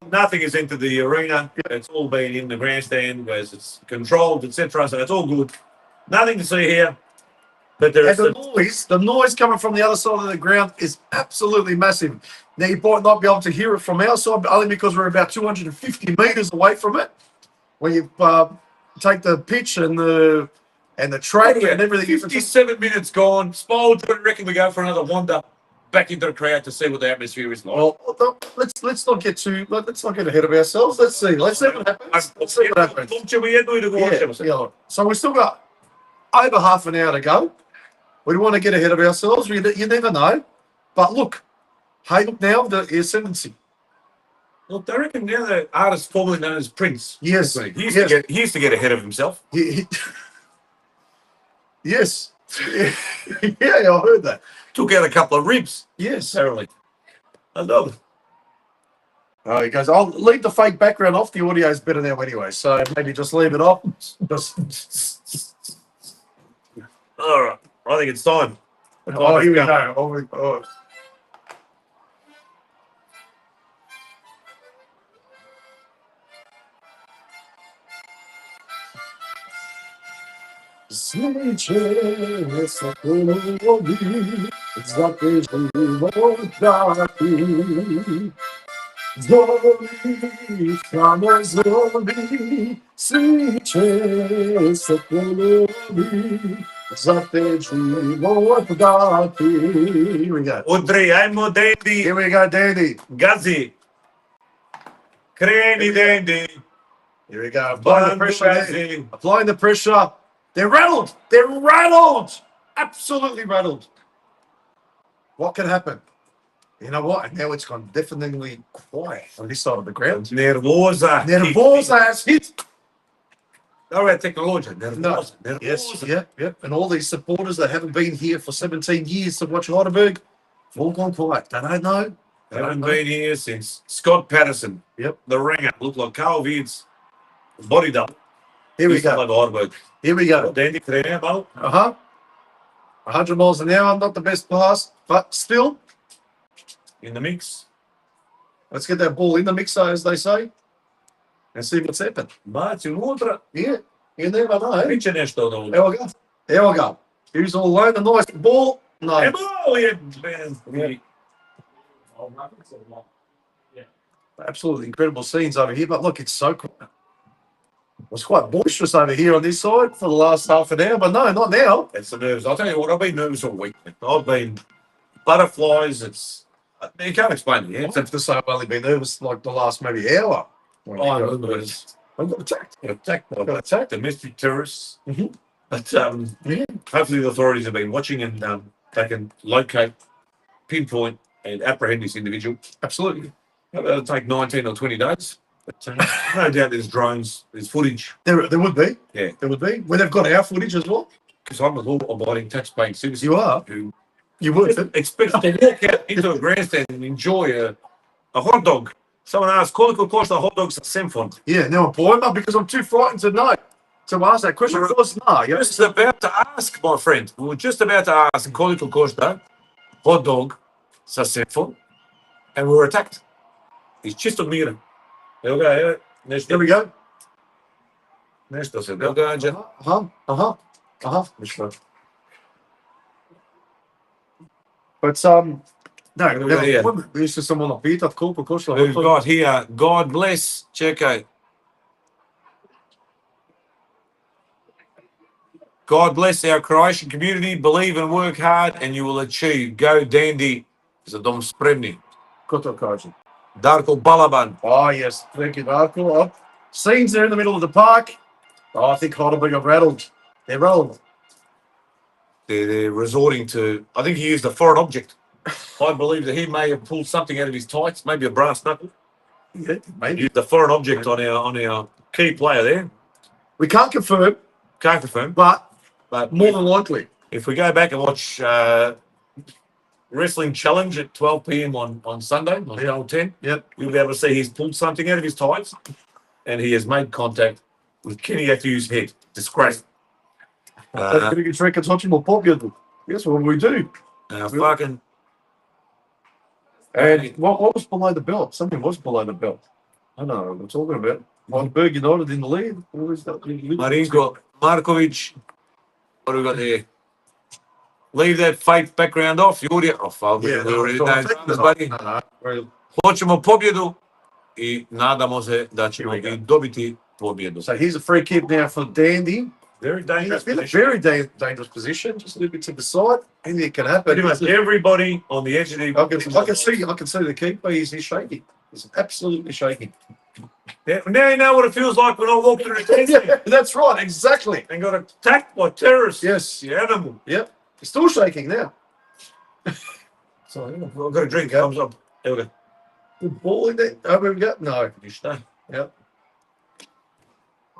S1: Nothing has entered the arena. It's all been in the grandstand, whereas it's controlled, etc. So it's all good. Nothing to see here. But there
S2: And
S1: is
S2: the noise coming from the other side of the ground is absolutely massive. Now, you might not be able to hear it from our side, but only because we're about 250 metres away from it. When you take the pitch and the track and everything.
S1: 57 minutes gone. Spolge, I reckon we go for another wander back into the crowd to see what the atmosphere is like.
S2: Well, let's not get ahead of ourselves. Let's see what happens. Let's see what happens. Yeah. So we've still got over half an hour to go. We don't want to get ahead of ourselves. You never know. But look, now the ascendancy.
S1: Look, I reckon now the artist formerly known as Prince.
S2: Yes.
S1: He used to get ahead of himself.
S2: Yes. Yeah, I heard that.
S1: Took out a couple of ribs.
S2: Yes.
S1: Apparently. I love it.
S2: Oh, he goes, I'll leave the fake background off. The audio is better now anyway. So maybe just leave it off.
S1: All right. I think it's time.
S2: Oh, here we go. Oh. Zoli, samo zoli, sviće se polovi, za te život dati. Here we go.
S1: Udri, ajmo Dandy.
S2: Here we go, Dandy.
S1: Gazi. Kreni Dandy.
S2: Here we go. Applying the
S1: Bandu
S2: pressure there.
S1: Gazi.
S2: Applying the pressure. They're rattled. They're rattled. Absolutely rattled. What can happen? You know what? And now it's gone deafeningly quiet on this side of the ground.
S1: Nervosa.
S2: Nervosa has hit.
S1: All right, technology.
S2: No.
S1: Nervosa.
S2: Yes, yeah. And all these supporters that haven't been here for 17 years to watch Heidelberg, have all gone quiet. They don't know.
S1: They haven't been here since Scott Patterson.
S2: Yep.
S1: The ringer. Looked like Carl Vids. Bodied up.
S2: Here we
S1: Used to
S2: go.
S1: love Heidelberg.
S2: Here we go.
S1: Dandy, trainer, ball.
S2: 100 miles an hour, not the best pass, but still,
S1: In the mix.
S2: let's get that ball in the mixer, as they say, and see what's happened.
S1: Baci unutra.
S2: Yeah, you never know. Eh?
S1: Biće nešto od ovoga.
S2: There we go. There we go. Here's all alone. A nice ball. No.
S1: E, ball je, man.
S2: Absolutely incredible scenes over here. But look, it's so quiet. It was quite boisterous over here on this side for the last half an hour, but no, not now.
S1: It's the nerves. I'll tell you what, I've been nervous all week. I've been butterflies. You can't explain it.
S2: I
S1: Yeah?
S2: have to say I've only been nervous like the last maybe hour.
S1: I got attacked. Attacked. I got attacked. Domestic terrorists.
S2: Mhm.
S1: But
S2: Yeah.
S1: hopefully the authorities have been watching and they can locate, pinpoint, and apprehend this individual.
S2: Absolutely.
S1: It'll take 19 or 20 days. But no doubt there's drones, there's footage.
S2: There would be.
S1: Yeah.
S2: There would be. Well, they've got our footage as well.
S1: Because I'm a law-abiding, tax-paying citizen.
S2: You are.
S1: Who
S2: You would.
S1: expects to walk out into a grandstand and enjoy a hot dog. Someone asked, koliko košta hot dogs sa Semfon?
S2: Yeah, now I'm bored, but because I'm too frightened to know to ask that question. Of course, no. Yeah.
S1: Just about to ask, my friend. We were just about to ask koliko košta hot dog sa Semfon, and we were attacked. Iz čistog mira. Evo ga, evo, nešto.
S2: There we go.
S1: Nešto se događa. Ništa.
S2: But no,
S1: Yeah.
S2: we used to someone pitat koliko košta.
S1: We've got here, God bless, čekaj. God bless our Croatian community. Believe and work hard and you will achieve. Go Dandy. Za dom spremni.
S2: Ko to kaže?
S1: Darko Balaban.
S2: Oh, yes. Thank you, Marco. Oh, scenes there in the middle of the park. Oh, I think Heidelberg are rattled. They're rattled.
S1: They're resorting to, I think he used a foreign object. I believe that he may have pulled something out of his tights, maybe a brass knuckle.
S2: Yeah,
S1: He
S2: maybe.
S1: used a foreign object on our key player there.
S2: We can't confirm,
S1: Can't confirm.
S2: but
S1: But
S2: more than likely.
S1: if we go back and watch Wrestling Challenge at 12 p.m. on Sunday, on Channel 10,
S2: Yep.
S1: you'll be able to see he's pulled something out of his tights and he has made contact with Kenny Athew's head. Disgrace.
S2: That's going to get records much more popular. That's what we do.
S1: Fucking.
S2: And what was below the belt? Something was below the belt. I don't know what we're talking about. Heidelberg United in the lead. What was that?
S1: Marinko Markovic. What do we got there? Leave that fake background off. Jurija. We already know, buddy. Hoćemo pobjedu i nadamo se da ćemo i dobiti pobjedu.
S2: So here's a free kick now for Dandy.
S1: Very dangerous
S2: In a
S1: position.
S2: very dangerous position. Just a little bit to the side. Anything can happen.
S1: Pretty much everybody on the edge of the.
S2: I can see the keeper. He's shaking. He's absolutely shaking.
S1: Yeah, now you know what it feels like when I walk through the tent
S2: Yeah, that's right. Exactly.
S1: and got attacked by terrorists.
S2: Yes.
S1: You animal.
S2: Yep. He's still shaking now.
S1: So I've got a drink. Comes up. There we go.
S2: Good ball in there. Oh, we go. No.
S1: You stay.
S2: Yep.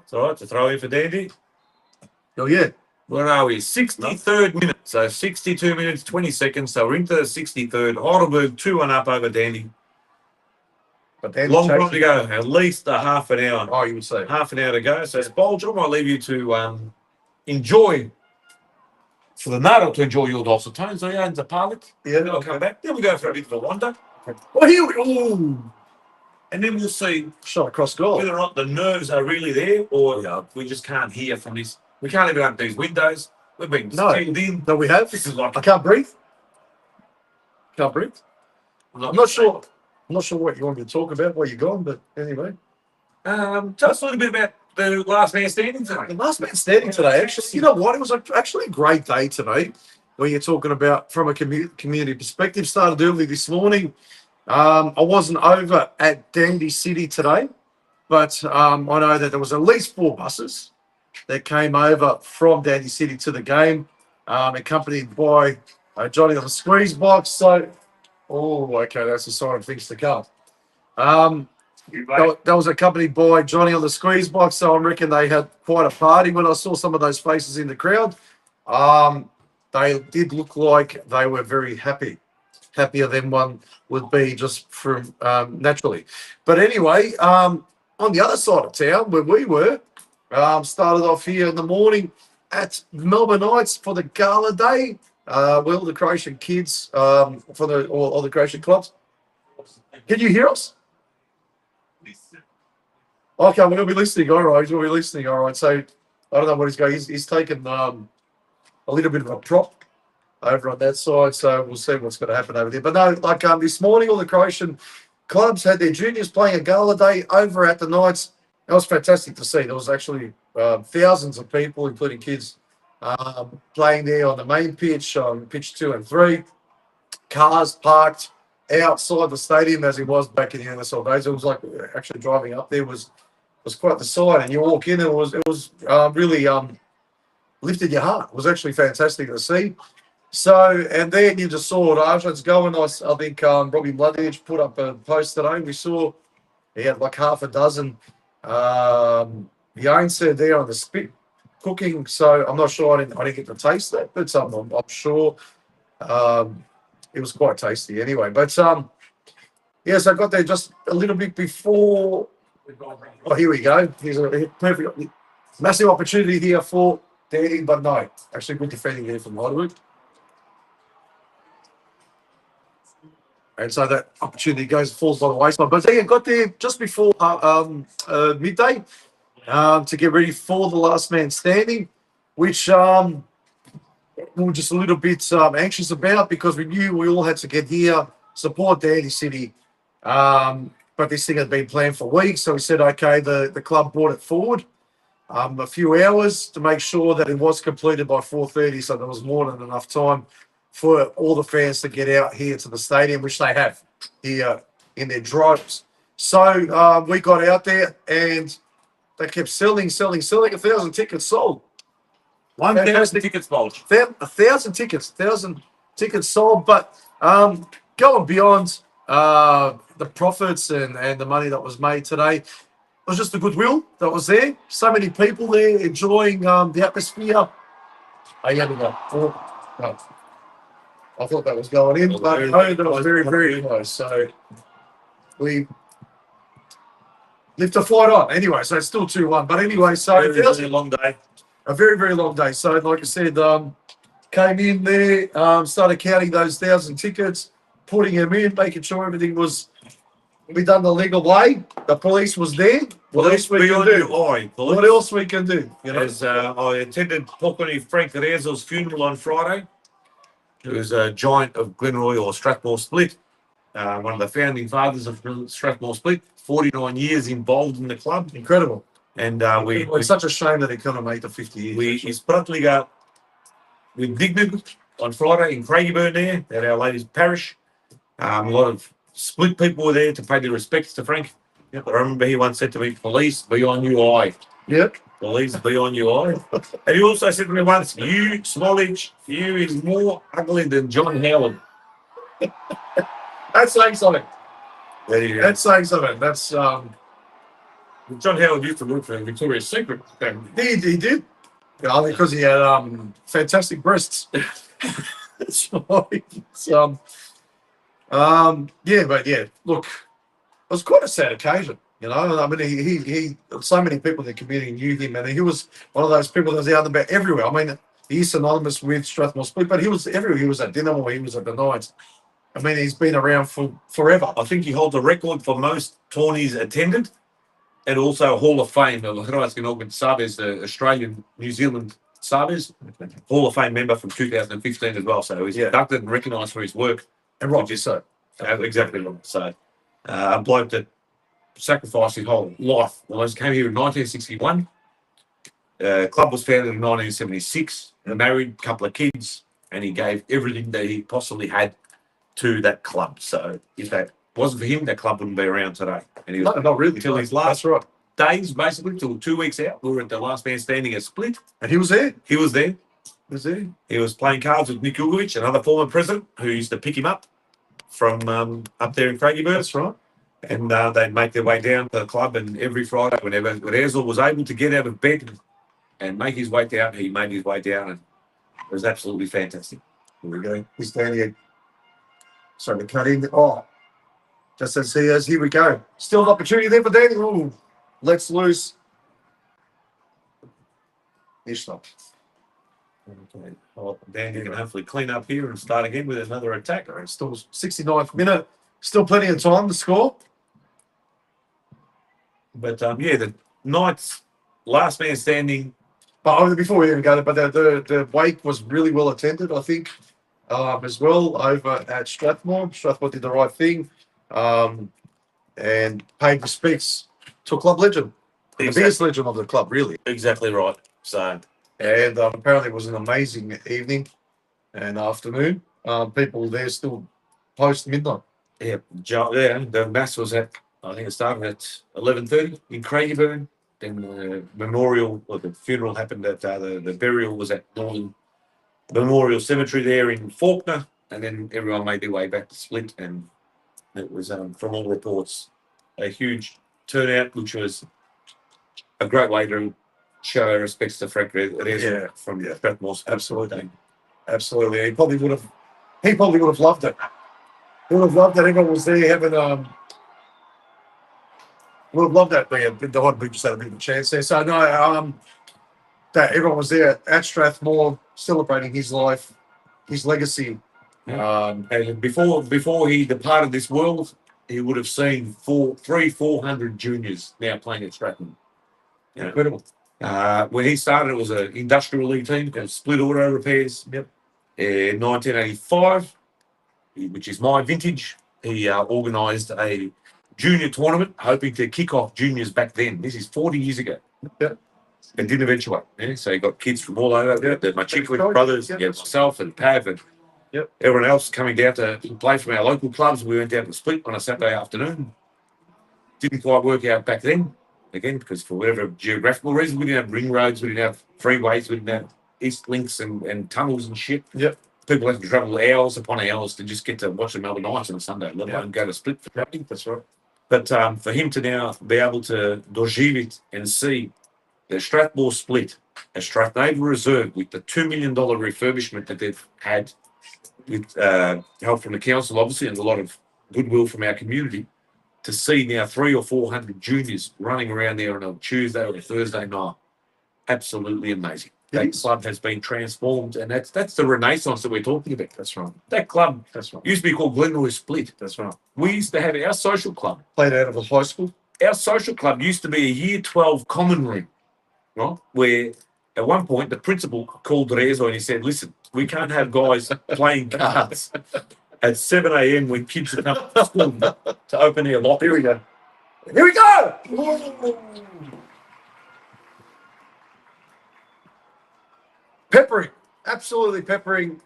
S1: It's all right to throw in for Dandy.
S2: Oh yeah.
S1: Where are we? 63rd minute. So 62 minutes, 20 seconds. So we're into the 63rd. Heidelberg 2-1 up over Dandy.
S2: But then
S1: Long time to go. At least a half an hour.
S2: Oh, you would say.
S1: Half an hour to go. So Spolge, I might leave you to enjoy, for the nato to enjoy your dulcet tones. So yeah, into Parliament.
S2: Yeah.
S1: Then I'll come back. Then we go for a bit of a wander.
S2: Oh, here we go.
S1: And then we'll see
S2: Shot across goal.
S1: whether or not the nerves are really there or we just can't hear from this. We can't even open these windows. We've been
S2: No.
S1: sealed in.
S2: No, we have.
S1: This is like
S2: I can't breathe. Can't breathe. I'm not sure. I'm not sure what you want me to talk about, where you're going, but anyway.
S1: Tell us a little bit about the last man standing
S2: The
S1: tonight.
S2: last man standing today, actually, you know what? It was actually a great day today. Where you're talking about from a community perspective. Started early this morning. I wasn't over at Dandy City today, but I know that there was at least 4 buses that came over from Dandy City to the game, accompanied by Johnny on the squeeze box. So, oh, okay, that's a sign of things to come. That was accompanied by Johnny on the squeeze box, so I reckon they had quite a party when I saw some of those faces in the crowd. They did look like they were very happy, happier than one would be just from naturally. But anyway, on the other side of town where we were, started off here in the morning at Melbourne Knights for the gala day. Well, the Croatian kids for the all the Croatian clubs. Can you hear us? Okay, we'll be listening. All right, we'll be listening. All right. So I don't know what he's going. He's taken a little bit of a prop over on that side. So we'll see what's going to happen over there. But no, like this morning, all the Croatian clubs had their juniors playing a gala day over at the Knights. That was fantastic to see. There was actually thousands of people, including kids, playing there on the main pitch, on pitch 2 and 3. Cars parked outside the stadium as it was back in the NSL days. It was like actually driving up there was quite the sight. And you walk in, and it was really lifted your heart. It was actually fantastic to see. So, and then you just saw Arjan's going. I think Robbie Mladenic put up a post today. We saw he had like half a dozen Yainsa there on the spit cooking. So I'm not sure. I didn't get to taste that, but I'm sure it was quite tasty anyway. But yes, I got there just a little bit before. Oh, here we go. Here's a perfect, massive opportunity here for Danny, but no, actually good defending here from Heidelberg. And so that opportunity falls by the wayside. But yeah, got there just before midday to get ready for the last man standing, which we were just a little bit anxious about because we knew we all had to get here, support Dandy City. But this thing had been planned for weeks. So we said, okay, the club brought it forward a few hours to make sure that it was completed by 4:30. So there was more than enough time for all the fans to get out here to the stadium, which they have here in their droves. So we got out there and they kept selling. 1,000 tickets sold.
S1: 1,000 tickets sold.
S2: 1,000 tickets sold. But going beyond the profits and the money that was made today, it was just the goodwill that was there. So many people there enjoying the atmosphere. Oh, yeah, we go. No. I thought that was going in, but no, that was very, very close. So we lift the fight on. Anyway, so it's still 2-1. But anyway, so
S1: Very, very long day.
S2: a very, very long day. So like I said, came in there, started counting those 1,000 tickets, putting them in, making sure everything was we done the legal way. The police was there. What else we can do? What else we can do? You know?
S1: As I attended Pokoni Frank Rezo's funeral on Friday. He was a giant of Glenroy or Strathmore Split, one of the founding fathers of Strathmore Split, 49 years involved in the club.
S2: Incredible.
S1: And
S2: it's such a shame that he couldn't make the 50 years.
S1: We promptly got we digned on Friday in Craigieburn there at Our Lady's Parish. A lot of Split people were there to pay their respects to Frank. Yep. I remember he once said to me, "Police, be on your eye."
S2: Yep.
S1: Police, be on your eye. And he also said to me once, "You, Smallage, you is more ugly than John Howard."
S2: That's saying something.
S1: That's
S2: saying something. That's
S1: John Howard used to work for Victoria's Secret.
S2: He did. Yeah, because he had fantastic breasts. So it's, but yeah, look, it was quite a sad occasion, you know. I mean, he so many people in the community knew him, and he was one of those people that was out and about everywhere. I mean, he's synonymous with Strathmore Split, but he was everywhere. He was at Dinamo, he was at the Knights. I mean, he's been around for forever.
S1: I think he holds a record for most tourneys attended, and also a Hall of Fame. Hrvatski Nogomet Savez, the Australian New Zealand Savez, Hall of Fame member from 2015 as well. So he's inducted and recognised for his work.
S2: And rightly so.
S1: Exactly right. So, A bloke that sacrificed his whole life. Well, he came here in 1961. Club was founded in 1976. Married, couple of kids, and he gave everything that he possibly had to that club. So if that wasn't for him, that club wouldn't be around today. And he was
S2: not really.
S1: till his last days, basically, till 2 weeks out. We were at the last man standing at Split.
S2: And he was there.
S1: He was there.
S2: Was there?
S1: He was playing cards with Nick Ugovic, another former president, who used to pick him up from up there in Craigieburn.
S2: That's right.
S1: And they'd make their way down to the club, and every Friday, when Erzl was able to get out of bed and make his way down, he made his way down, and it was absolutely fantastic.
S2: Here we go. He's down here. Sorry to cut in. Oh, just as he is. Here we go. Still an opportunity there for Danny. Ooh, let's loose. Ishla.
S1: Okay. Well, Danny can hopefully clean up here and start again with another attack.
S2: It's still 69th minute. Still plenty of time to score.
S1: But the Knights last man standing.
S2: But before we even go, but the wake was really well attended, I think, as well over at Strathmore. Strathmore did the right thing, and paid respects to a club legend, the biggest legend of the club, really.
S1: Exactly right. So,
S2: and apparently it was an amazing evening and afternoon. People there still post midnight.
S1: Yeah, the mass was at, I think it started at 11:30 in Craigieburn. Then the memorial, or the funeral happened at, the burial was at Northern Memorial Cemetery there in Faulkner. And then everyone made their way back to Split. And it was, from all reports, a huge turnout, which was a great way to show our respects to Frank from Strathmore.
S2: Absolutely. Absolutely. He probably would have loved it. He would have loved that everyone was there having would have loved that the hot people just had a bit of a chance there. So no, that everyone was there at Strathmore celebrating his life, his legacy.
S1: And before he departed this world, he would have seen 400 juniors now playing at Strathmore.
S2: Incredible.
S1: When he started, it was an industrial league team called Split Auto Repairs.
S2: Yep.
S1: In 1985, which is my vintage, he organised a junior tournament, hoping to kick off juniors back then. This is 40 years ago.
S2: Yep.
S1: And didn't eventuate. Yeah? So he got kids from all over. My Chickwood brothers, myself and Pav and everyone else coming down to play from our local clubs. We went down to Split on a Saturday afternoon. Didn't quite work out back then, again, because for whatever geographical reason, we didn't have ring roads, we didn't have freeways, we didn't have east links and tunnels and shit.
S2: Yep.
S1: People had to travel hours upon hours to just get to watch the Melbourne Knights on a Sunday, let alone go to Split for training.
S2: That's right.
S1: But for him to now be able to dožive it and see the Strathmore Split, a Strathnaven Reserve with the $2 million refurbishment that they've had with help from the council, obviously, and a lot of goodwill from our community, to see now 300 or 400 juniors running around there on a Tuesday or a Thursday night. Absolutely amazing. That club has been transformed, and that's the renaissance that we're talking about.
S2: That's right.
S1: That club
S2: That's right.
S1: used to be called Glenroy Split.
S2: That's right.
S1: We used to have our social club.
S2: Played out of a high school.
S1: Our social club used to be a year 12 common room, right? Where at one point the principal called Rezo and he said, listen, we can't have guys playing cards at 7 a.m. when kids are coming to school to open their locker.
S2: Here we go. Here we go. Peppering. Absolutely peppering.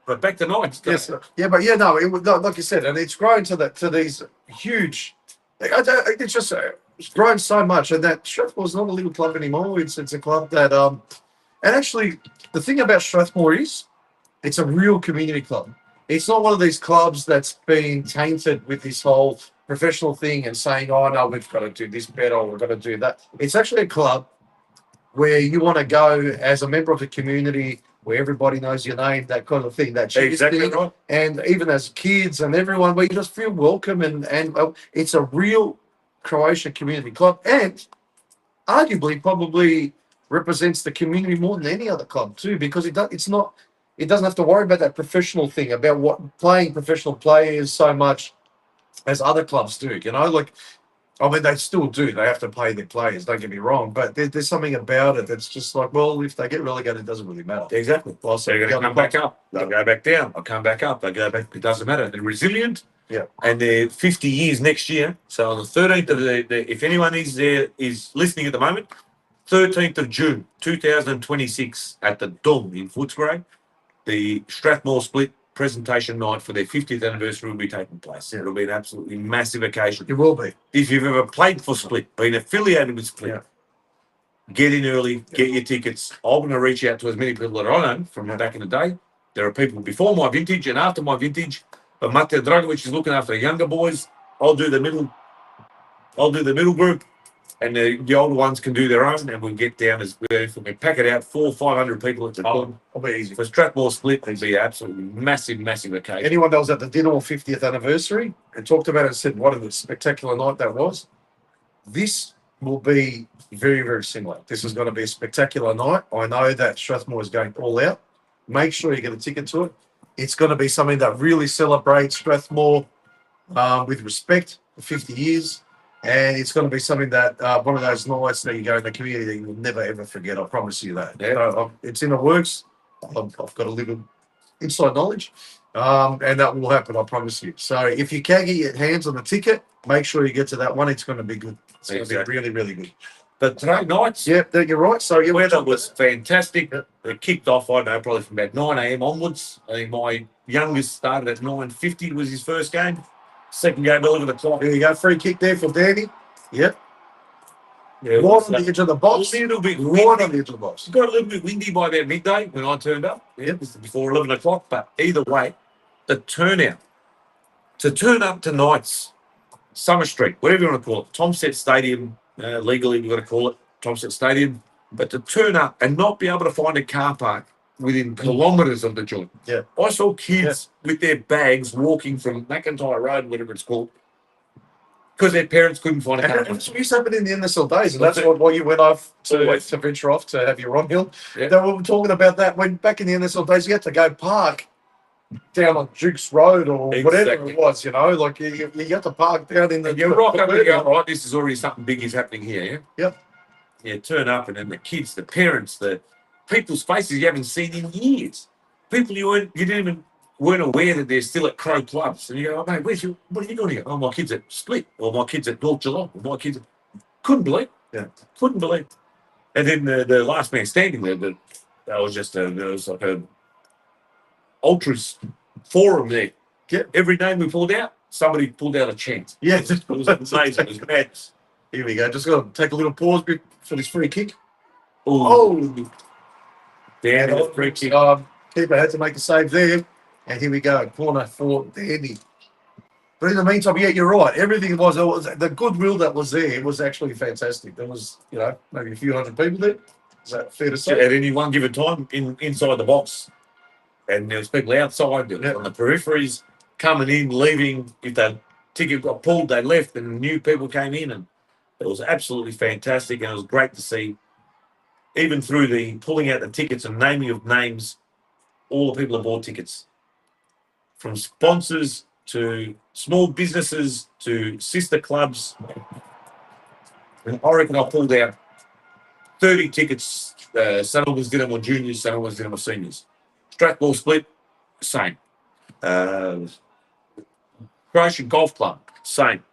S1: But back to Knights.
S2: Yes, sir. Yeah, but no, it was like you said, and it's grown to these huge. It's just it's grown so much, and that Strathmore's not a little club anymore. It's a club that and actually the thing about Strathmore is it's a real community club. It's not one of these clubs that's been tainted with this whole professional thing and saying, oh no, we've got to do this better or we've got to do that. It's actually a club where you want to go as a member of the community, where everybody knows your name, that kind of thing, that cheers
S1: Exactly
S2: thing.
S1: right.
S2: And even as kids and everyone, where you just feel welcome, and it's a real Croatian community club, and arguably probably represents the community more than any other club too, because it doesn't have to worry about that professional thing, about what playing professional players so much as other clubs do. Like, I mean, they still do. They have to pay their players, don't get me wrong. But there's something about it that's just like, well, if they get relegated, it doesn't really matter.
S1: Exactly. Well, so they're going to come back up. They'll go back down. They'll come back up. They'll go back. It doesn't matter. They're resilient.
S2: Yeah.
S1: And they're 50 years next year. So on the 13th of if anyone is listening at the moment, 13th of June 2026 at the Dome in Footscray, the Strathmore Split presentation night for their 50th anniversary will be taking place. It'll be an absolutely massive occasion.
S2: It will be.
S1: If you've ever played for Split, been affiliated with Split, get in early, get your tickets. I'm going to reach out to as many people that I know from back in the day. There are people before my vintage and after my vintage. But Matej Dragovic is looking after the younger boys. I'll do the middle group, and the older ones can do their own, and we'll get down as if we can pack it out 400-500 people at the club.
S2: I'll be easy.
S1: For Strathmore Split, it'll be an absolutely massive occasion.
S2: Anyone that was at the Dinnell 50th anniversary and talked about it and said what a spectacular night that was, this will be very, very similar. This is going to be a spectacular night. I know that Strathmore is going all out. Make sure you get a ticket to it. It's going to be something that really celebrates Strathmore with respect for 50 years. And it's going to be something that one of those nights that you go in the community that you'll never, ever forget. I promise you that. Yeah. It's in the works. I've got a little inside knowledge. And that will happen, I promise you. So if you can get your hands on the ticket, make sure you get to that one. It's going to be good. It's going to be really, really good.
S1: But today nights,
S2: you're right. So
S1: the weather was fantastic. It kicked off, I know, probably from about 9 a.m. onwards. I think my youngest started at 9:50 was his first game. Second game, 11 o'clock.
S2: There you go. Free kick there for Danny. Yep.
S1: Yeah,
S2: right on the edge of the box.
S1: A little bit
S2: right on the edge of the box.
S1: Got a little bit windy by about midday when I turned up. Yeah, this is before 11 o'clock. But either way, the turnout. To turn up tonight's Summer Street, whatever you want to call it, Tomset Stadium, legally we've got to call it Tomset Stadium, but to turn up and not be able to find a car park within kilometres of the joint.
S2: Yeah.
S1: I saw kids with their bags walking from McIntyre Road, whatever it's called, because their parents couldn't find a car park.
S2: It used to happen in the NSL days, and that's why you went off to venture off to have your on hill.
S1: Yeah.
S2: They were talking about that when back in the NSL days, you had to go park down on Duke's Road or whatever it was, you know, like you got to park down in the.
S1: And you rock up and go, right, this is already something big is happening here, yeah?
S2: Yep.
S1: Yeah, turn up, and then the kids, the parents, the people's faces you haven't seen in years. People weren't aware that they're still at Crow clubs. And you go, oh, mate, what are you doing here? Oh, my kids at Split, or my kids at North Geelong, or my kids couldn't believe.
S2: Yeah.
S1: Couldn't believe. And then the last man standing there, that was just there was like a ultras forum there. Yeah. Every name we pulled out, somebody pulled out a chant.
S2: Yeah.
S1: It was amazing. It was madness.
S2: Here we go. Just got to take a little pause for this free kick.
S1: Oh. Down the free kick.
S2: Keeper had to make a save there. And here we go. Corner for Danny. But in the meantime, yeah, you're right. Everything was the goodwill that was there. It was actually fantastic. There was, maybe a few hundred people there. Is that fair to say?
S1: At any one given time inside the box. And there was people outside on the peripheries coming in, leaving. If the ticket got pulled, they left, and new people came in. And it was absolutely fantastic. And it was great to see, even through the pulling out the tickets and naming of names, all the people that bought tickets. From sponsors to small businesses to sister clubs. And I reckon I pulled out 30 tickets. Some of us did them on juniors, some of us did them on seniors. Strathmore Split, same. Croatian Golf Club, same.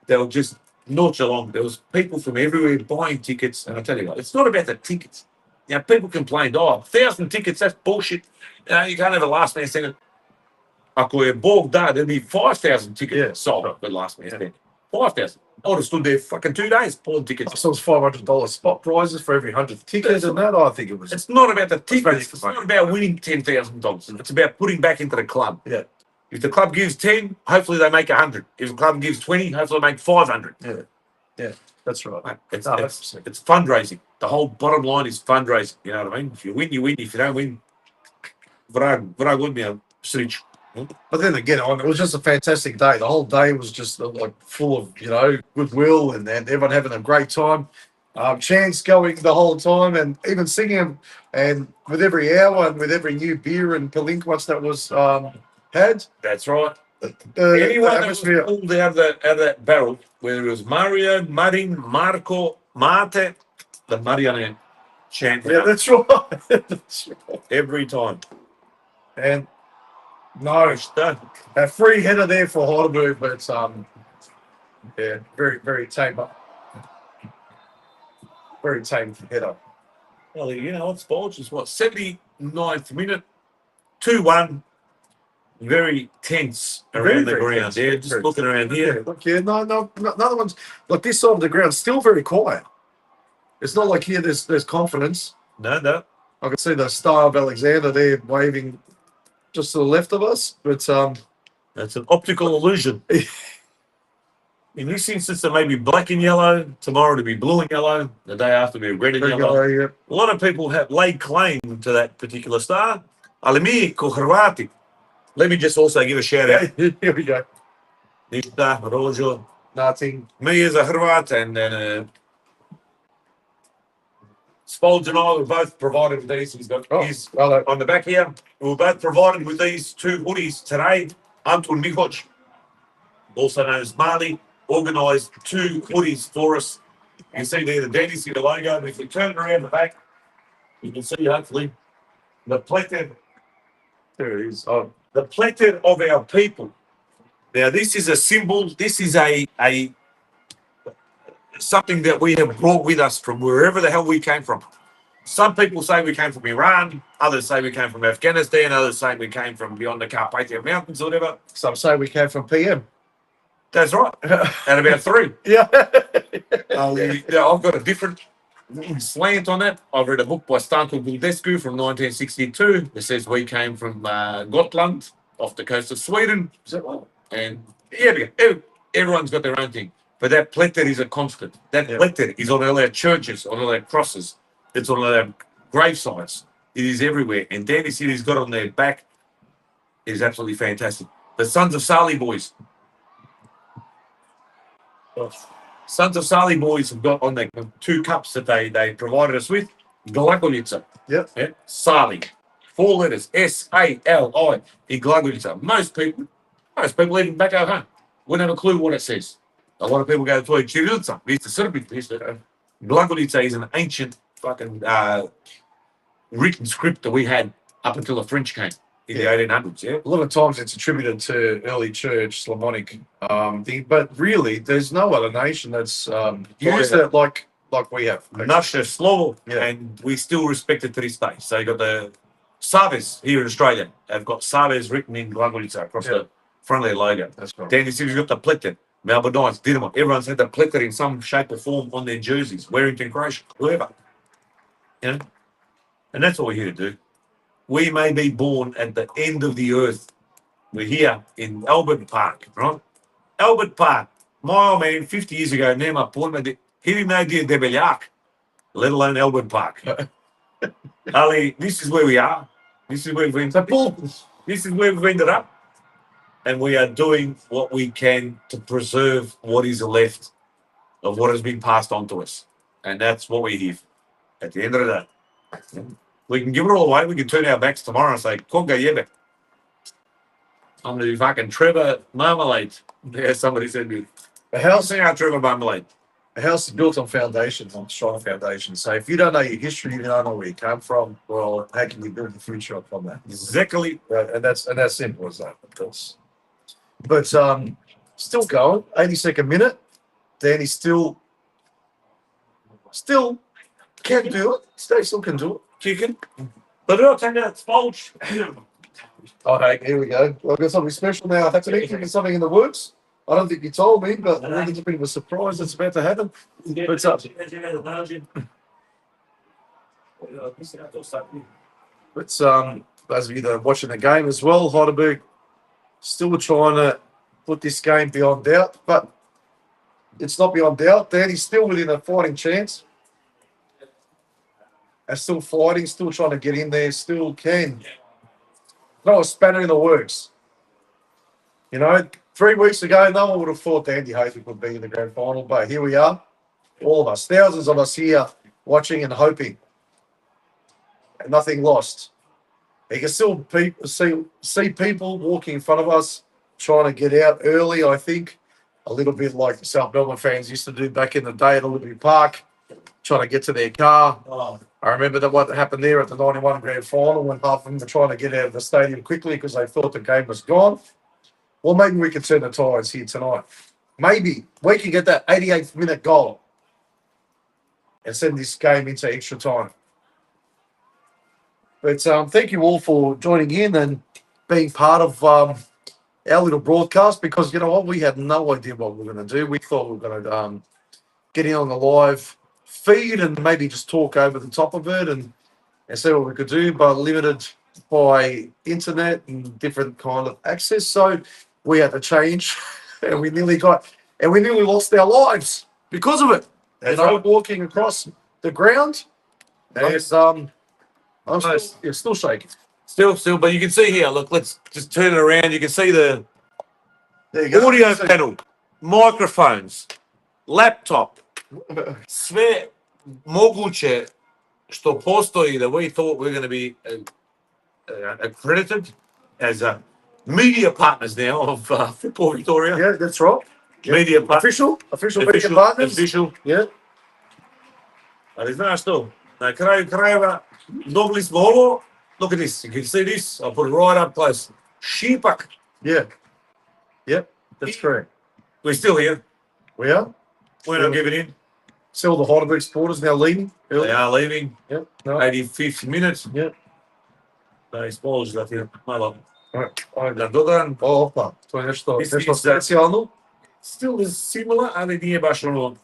S1: They were just North Geelong. There was people from everywhere buying tickets. And I tell you what, it's not about the tickets. People complained, 1,000 tickets, that's bullshit. You can't have a last man standing. Ako je Bog da, there'd be 5,000 tickets sold at last man standing. 5,000. I would have stood there fucking 2 days pulling tickets.
S2: So it was $500 spot prizes for every 100th ticket, and that I think it was.
S1: It's not about the tickets. It's not about winning $10,000. It's about putting back into the club.
S2: Yeah.
S1: If the club gives 10, hopefully they make 100. If the club gives 20, hopefully they make 500.
S2: Yeah, that's right.
S1: It's fundraising. The whole bottom line is fundraising. You know what I mean? If you win, you win. If you don't win, vrag would be a switch.
S2: But then again, it was just a fantastic day. The whole day was just like full of goodwill and everyone having a great time. Chants going the whole time and even singing, and with every hour and with every new beer and palinquas that was had.
S1: That's right. Anyone that was pulled out of that barrel, whether it was Mario, Marin, Marco, Mate, the Marianne chant.
S2: Yeah, that's right. That's right.
S1: Every time.
S2: And No,
S1: Done.
S2: a free header there for Heidelberg, but yeah, very, very tame. Very tame header.
S1: Well, you know what, Spolch is what, 79th minute, 2-1. Very tense around the ground.
S2: tense,
S1: Yeah, just
S2: very
S1: looking around here.
S2: Yeah, look here. No, another one's like this side of the ground, still very quiet. It's not like here there's confidence.
S1: No.
S2: I can see the Star of Alexander there waving just to the left of us, but
S1: That's an optical illusion. In this instance, it may be black and yellow. Tomorrow to be blue and yellow. The day after, be red and yellow.
S2: yeah.
S1: A lot of people have laid claim to that particular star. Ali mi ko Hrvati. Let me just also give a shout out.
S2: Here we go.
S1: Ništa, Rođo.
S2: Nothing.
S1: Me as a Hrvat and then Spolge and I were both provided with these. He's got his on the back here. We were both provided with these two hoodies today. Anton Mihoc, also known as Marley, organised two hoodies for us. You can see there the Dandy City logo. And if we turn it around the back, you can see hopefully the placard. There it is. Oh, the placard of our people. Now this is a symbol. This is a something that we have brought with us from wherever the hell we came from. Some people say we came from Iran, others say we came from Afghanistan, others say we came from beyond the Carpathian Mountains or whatever.
S2: Some say we came from PM.
S1: That's right. And about three.
S2: Yeah.
S1: I've got a different slant on that. I've read a book by Stanko Buldescu from 1962 that says we came from Gotland off the coast of Sweden.
S2: Is that right?
S1: And yeah, everyone's got their own thing. But that placard is a constant. That placard is on all our churches, on all our crosses. It's on all our grave sites. It is everywhere. And Dandy City's got on their back. It is absolutely fantastic. The Sons of Sali boys. Sons of Sali boys have got on their two cups that they provided us with. Glagolitsa.
S2: Yep.
S1: Yeah. Sali. 4 letters. S-A-L-I. Glagolitsa. Most people, even back at home, wouldn't have a clue what it says. A lot of people go to Chirilica. We used to Srbi. Glagolitsa is an ancient fucking written script that we had up until the French came in the 1800s. Yeah.
S2: A lot of times it's attributed to early church Slavonic thing, but really there's no other nation that's used it like we have.
S1: Naše slovo, and we still respect it to this day. So you got the Saves here in Australia. They've got Saves written in Glagolitsa across the front of their logo.
S2: That's right.
S1: Dandy City's got the placard. Melbourne Knights, Dinamo. Everyone's had the placard in some shape or form on their jerseys. Warrington, Croatia, whoever. You know? And that's what we're here to do. We may be born at the end of the earth. We're here in Albert Park, right? Albert Park. My old man, 50 years ago, near my point, he didn't know dear Debelyak, let alone Albert Park. Ali, this is where we are. This is where we've This is where we've ended up. And we are doing what we can to preserve what is left of what has been passed on to us. And that's what we're here for. At the end of the day. We can give it all away. We can turn our backs tomorrow and say, Konga Yebe. I'm the fucking Trevor Marmalade. Yeah, somebody said me.
S2: A house,
S1: Trevor Marmalade.
S2: a house is built on foundations, on strong foundations. So if you don't know your history, you don't know where you come from, well, how can you build the future from that?
S1: Exactly.
S2: Right, and that's simple as that, of course. But still going, 82nd minute. Danny still can do it. Still can do it.
S1: Chicken. But I'll take that Spolge.
S2: Oh, hey, here we go. I've got something special now. That's something in the works. I don't think you told me, but I think it's a bit of a surprise that's about to happen. What's up? But those of you that are watching the game as well, Heidelberg still trying to put this game beyond doubt, but it's not beyond doubt. Danny's still within a fighting chance. And still fighting, still trying to get in there, still can. No, a spanner in the works. You know, 3 weeks ago, no one would have thought Dandy Haytham would be in the grand final, but here we are. All of us, thousands of us here watching and hoping. And nothing lost. You can still see people walking in front of us trying to get out early, I think. A little bit like the South Melbourne fans used to do back in the day at Olympic Park. trying to get to their car.
S1: Oh,
S2: I remember that what happened there at the 91 grand final when half of them were trying to get out of the stadium quickly because they thought the game was gone. Well, maybe we can turn the tides here tonight. Maybe we can get that 88th minute goal and send this game into extra time. But thank you all for joining in and being part of our little broadcast, because you know what, we had no idea what we were going to do. We thought we were going to get in on the live feed and maybe just talk over the top of it and see what we could do, but limited by internet and different kind of access. So we had to change, and we nearly lost our lives because of it.
S1: That's
S2: And I'm
S1: right.
S2: walking across the ground.
S1: Nice.
S2: And I'm
S1: Nice.
S2: still shaking.
S1: Still, but you can see here, look, let's just turn it around. You can see the
S2: There you go.
S1: audio panel, microphones, laptop, sve moguće što postoji that we thought we were going to be accredited as media partners now of Football Victoria.
S2: Yeah, that's right. Yeah.
S1: Media
S2: Official media partners.
S1: Official.
S2: Yeah.
S1: Ali znaš to, na kraju krajeva dobili smo ovo. Look at this. You can see this. I'll put it right up close. Šipak.
S2: Yeah. Yep, that's correct.
S1: We're still here.
S2: We are.
S1: We're not giving in.
S2: See all the Heidelberg supporters now leaving.
S1: They are leaving.
S2: Yep. No.
S1: 85th minute.
S2: Yep.
S1: Da използвате malo.
S2: Ajde.
S1: Da dodam.
S2: Opa, to je nešto
S1: Mislim da-
S2: specijalno.
S1: Still is similar, ali nije baš ono.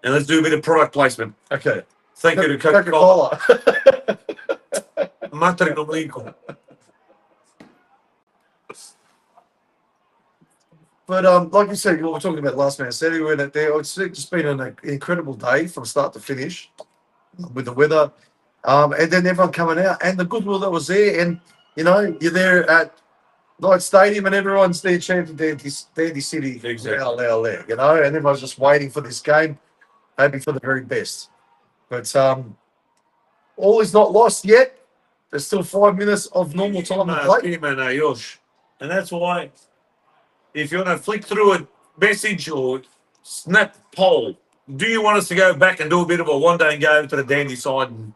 S1: And let's do a bit of product placement.
S2: Okay.
S1: Thank you to Coca-Cola.
S2: Coca-Cola.
S1: Materinom likom.
S2: But like you said, we were talking about last man Saturday, we went there. It's just been an incredible day from start to finish with the weather. And then everyone coming out and the goodwill that was there. And, you know, you're there at Knight Stadium and everyone's there chanting Dandy City.
S1: Exactly.
S2: You know, and everyone's just waiting for this game, hoping for the very best. But all is not lost yet. There's still 5 minutes of normal time to play.
S1: Još. And that's why, if you want to flick through a message or snap poll, do you want us to go back and do a bit of a one-day and go to the Dandy side and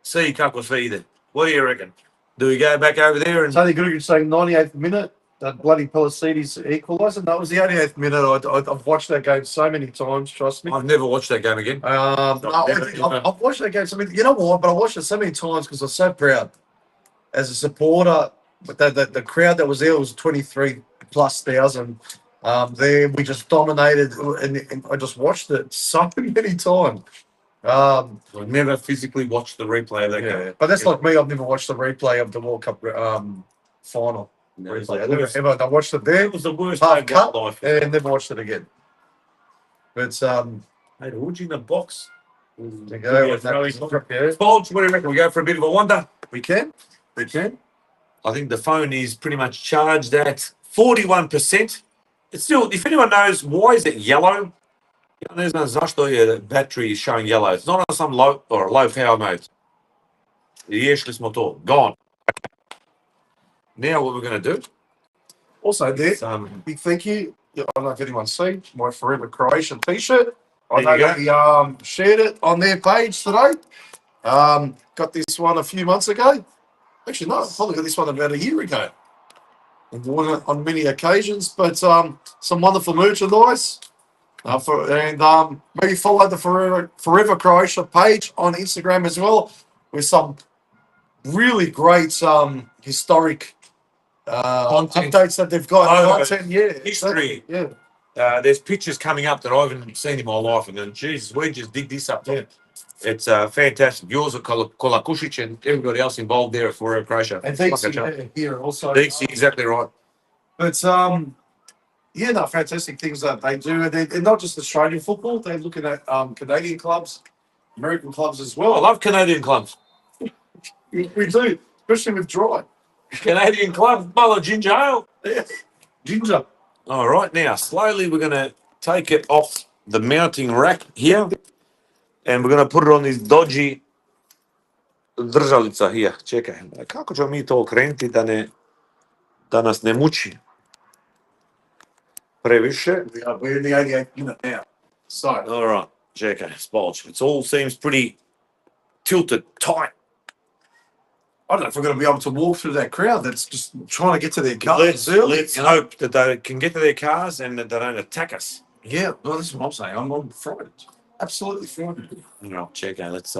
S1: see kako sve ide? What do you reckon? Do we go back over there and...
S2: Tony Goodrich saying 98th minute, that bloody Pelicides equaliser. That was the 88th minute. I've watched that game so many times, trust me.
S1: I've never watched that game again.
S2: I've watched that game so many, you know what, but I watched it so many times because I was so proud as a supporter. But the crowd that was there was 23,000+. There we just dominated, and I just watched it so many times.
S1: I've never physically watched the replay of that game.
S2: But that's like me. I've never watched the replay of the World Cup final.
S1: No, it's
S2: Replay.
S1: the worst.
S2: I watched it there,
S1: It was the worst
S2: half
S1: game of my
S2: cut,
S1: life.
S2: and never watched it again. But
S1: Hey, the wood in the box.
S2: there you go.
S1: Yeah,
S2: Yeah,
S1: Bulge, what do you reckon? We go for a bit of a wonder?
S2: we can. We can.
S1: I think the phone is pretty much charged at 41%. It's still, if anyone knows why is it yellow, ja ne znam zašto je battery showing yellow. It's not on some low or low power mode. Riješili smo to. Gone. Now what we're going to do?
S2: Also, there, big thank you. I don't know if anyone's seen my Forever Croatian T-shirt. I
S1: There
S2: know
S1: you
S2: they shared it on their page today. Got this one a few months ago. Actually, no, I probably got this one about a year ago. I've worn it on many occasions, but some wonderful merchandise. Maybe follow the Forever Croatia page on Instagram as well, with some really great historic
S1: Content.
S2: updates that they've got.
S1: Oh,
S2: Content, yeah,
S1: history.
S2: exactly, yeah.
S1: There's pictures coming up that I haven't seen in my life, and then Jesus, we just dig this up.
S2: Yeah.
S1: It's fantastic. Yours are Kolakušić and everybody else involved there for Croatia.
S2: And
S1: It's like a
S2: Dixie
S1: joke.
S2: here also.
S1: Dixie, exactly right.
S2: But yeah, no, fantastic things that they do, and they're not just Australian football. They're looking at Canadian clubs, American clubs as
S1: Well, I
S2: well.
S1: love Canadian clubs.
S2: We do, especially with dry.
S1: Canadian clubs, Muller Ginger Ale.
S2: Yeah. Ginger.
S1: All right, now slowly we're going to take it off the mounting rack here, and we're going to put it on this dodgy držalica here. Čekaj, kako ćemo mi to okrenuti da nas ne muči previše?
S2: We're in the 88th minute now. So,
S1: All right, JK, Spolch. It all seems pretty tilted, tight.
S2: I don't know if we're going to be able to walk through that crowd that's just trying to get to their cars
S1: Let's
S2: early. you know?
S1: hope that they can get to their cars and that they don't attack us.
S2: Yeah, well, that's what I'm saying. I'm frightened. Absolutely frightened.
S1: All right, JK, let's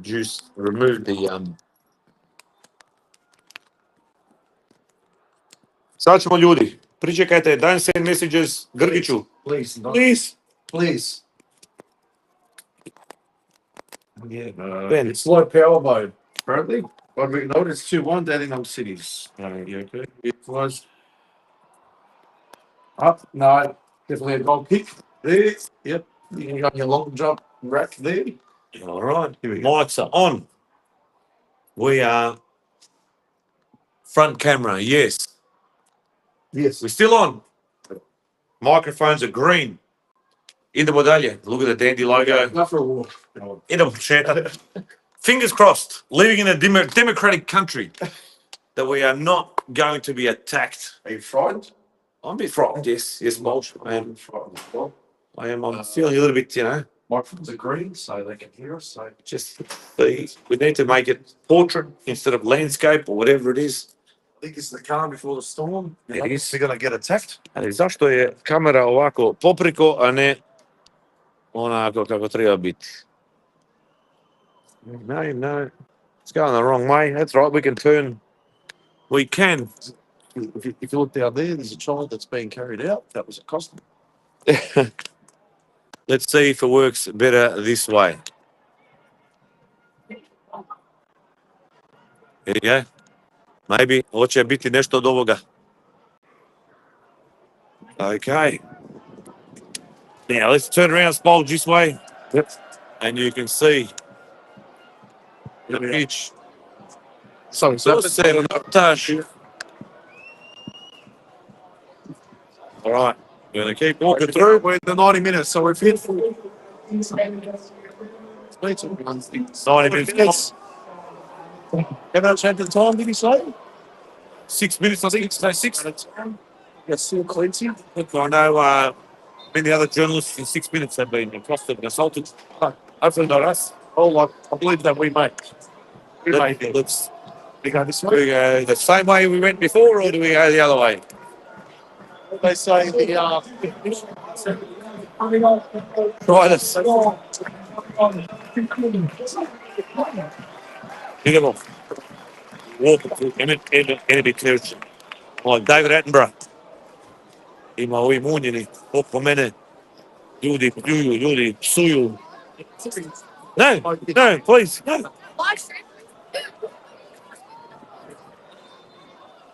S1: just remove the Sad ćemo ljudi. Pričekajte, don't send messages Grgiću.
S2: Please, no.
S1: Please.
S2: Please.
S1: Yeah.
S2: Ben, it's low power mode, apparently. But we noticed 2-1 down in those cities.
S1: You okay?
S2: It was up. No, definitely a goal kick there. Yep. You got your long jump rack there.
S1: All right.
S2: Here we go.
S1: Mics are on. We are front camera, yes.
S2: Yes.
S1: We're still on. Microphones are green. Idemo dalje. Look at the dandy logo.
S2: Go for a walk. No.
S1: Idemo šetat. Fingers crossed. Living in a democratic country that we are not going to be attacked.
S2: Are you frightened?
S1: I'm a bit frightened, yes. Yes, Mulch. I am.
S2: Frightened as well.
S1: I'm feeling a little bit,
S2: Microphones are green, so they can hear us. So
S1: just we need to make it portrait instead of landscape or whatever it is.
S2: I think it's the calm before the storm.
S1: It is.
S2: We're going to get attacked.
S1: Ali zašto je kamera ovako popriko, a ne onako kako treba biti? No. It's going the wrong way. That's right. We can turn. We can.
S2: If you look down there, there's a child that's being carried out. That was a costume.
S1: Let's see if it works better this way. Here you go. Maybe. Hoće biti nešto od ovoga. Okay. Now let's turn around, Spolge, this way.
S2: Yep.
S1: And you can see the pitch.
S2: So
S1: All right. We're going to keep walking through.
S2: We're in the 90 minutes, so we've hit 90
S1: minutes.
S2: How much had the time, did he say?
S1: 6 minutes, I think. No, 6.
S2: Yes, still cleansing.
S1: Look, I know many other journalists in 6 minutes have been accosted and assaulted. Hopefully not us.
S2: Oh, I believe that we may.
S1: Let's
S2: We go this
S1: do
S2: way.
S1: we go the same way we went before, or do we go the other way?
S2: They say the
S1: Try this. Digamo. Walk through enemy territory. Like David Attenborough. Ima ovi munjeni oko mene. Ljudi pljuju, ljudi psuju. No, please, no.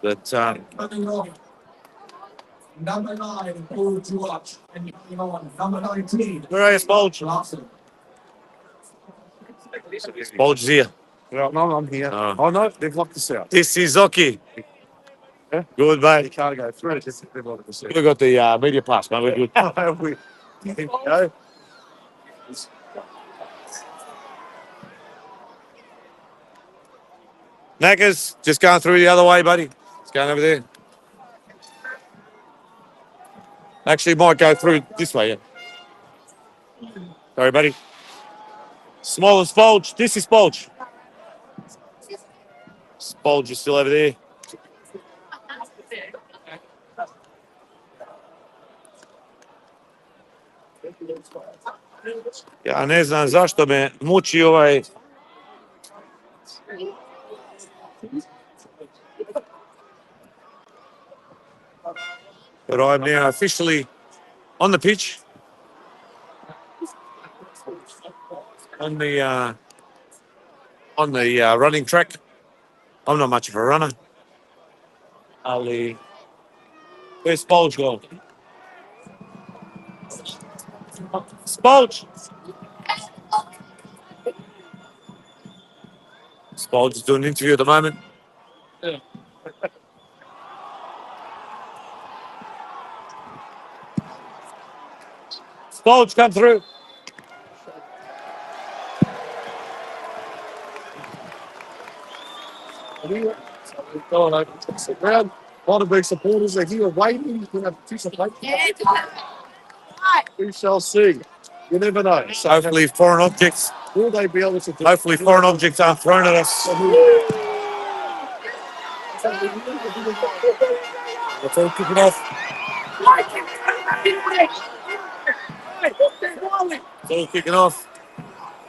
S1: But
S5: Number 9, Paul George, and you on number 19.
S1: where are you, Spolge? Spolge's here.
S2: Well, no, I'm here.
S1: Oh.
S2: No, they've locked us out.
S1: This is Oki.
S2: Yeah?
S1: Good,
S2: You
S1: mate.
S2: can't go through it. They've locked us out.
S1: We got the media pass, mate. We're good.
S2: Here we go.
S1: Knackers, just going through the other way, buddy. It's going over there. Actually, might go through this way, yeah. Sorry, buddy. Smaller Spolge. This is Spolge. Spolge is still over there. Ja ne znam zašto me muči ovaj... But I'm now officially on the pitch. On the running track. I'm not much of a runner. Ali, where's Spolge going? Spolge! Spolge is doing an interview at the moment.
S2: Yeah.
S1: Spolge, come through.
S2: Going over to the ground.
S8: A lot of big supporters are here waiting. You can participate. We shall see. You never know. So
S3: Hopefully, foreign objects.
S8: will they be able to do
S3: Hopefully, foreign objects aren't thrown at us. Let's all kick it off. It's all kicking off.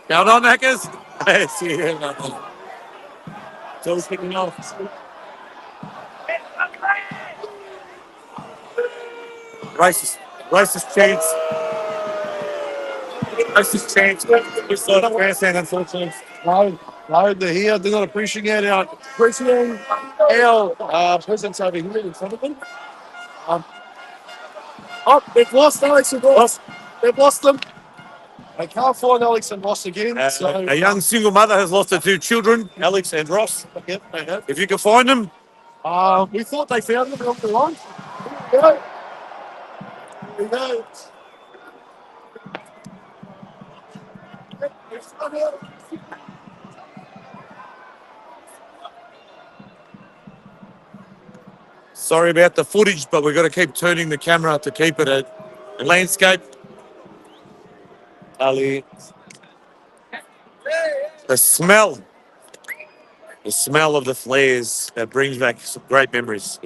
S3: Count on, Hackers. See you. It's all kicking off. Racist chants. Racist chants. We saw the grandstand, unfortunately.
S8: No, they're here. They're not appreciating our presence over here in front of them. They've lost Alex and Ross. They've lost them. They can't find Alex and Ross again.
S3: A young single mother has lost her 2 children, Alex and Ross.
S8: Yep, they have.
S3: If you can find them,
S8: We thought they found them off the line. Here we go. Here we go.
S3: sorry about the footage, but we've got to keep turning the camera to keep it a landscape. Ali. The smell of the flares, that brings back some great memories.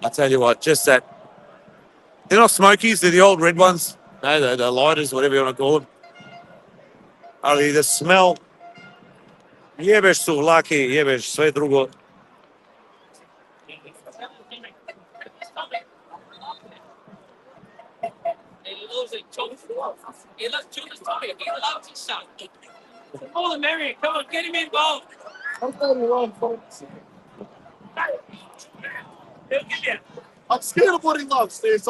S3: I tell you what, just that. They're not smokies, they're the old red ones. No, the lighters, whatever you want to call them. Ali, the smell. Jebeš su laki, jebeš sve drugo.
S8: I'm scared of what he loves, Steve.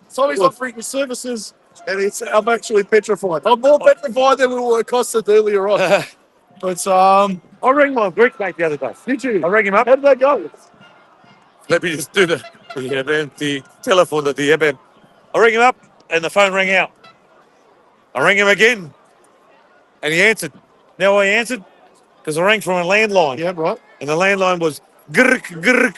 S8: So he's offering me services, and I'm actually petrified. I'm more petrified than we were accosted earlier on. But
S3: I rang my Greek mate the other day.
S8: did you?
S3: I rang him up.
S8: How did that go?
S3: Let me just do the telephone that the event. I rang him up and the phone rang out. I rang him again and he answered. Now why he answered? Because I rang from a landline.
S8: Yeah, right.
S3: And the landline was grk, grk.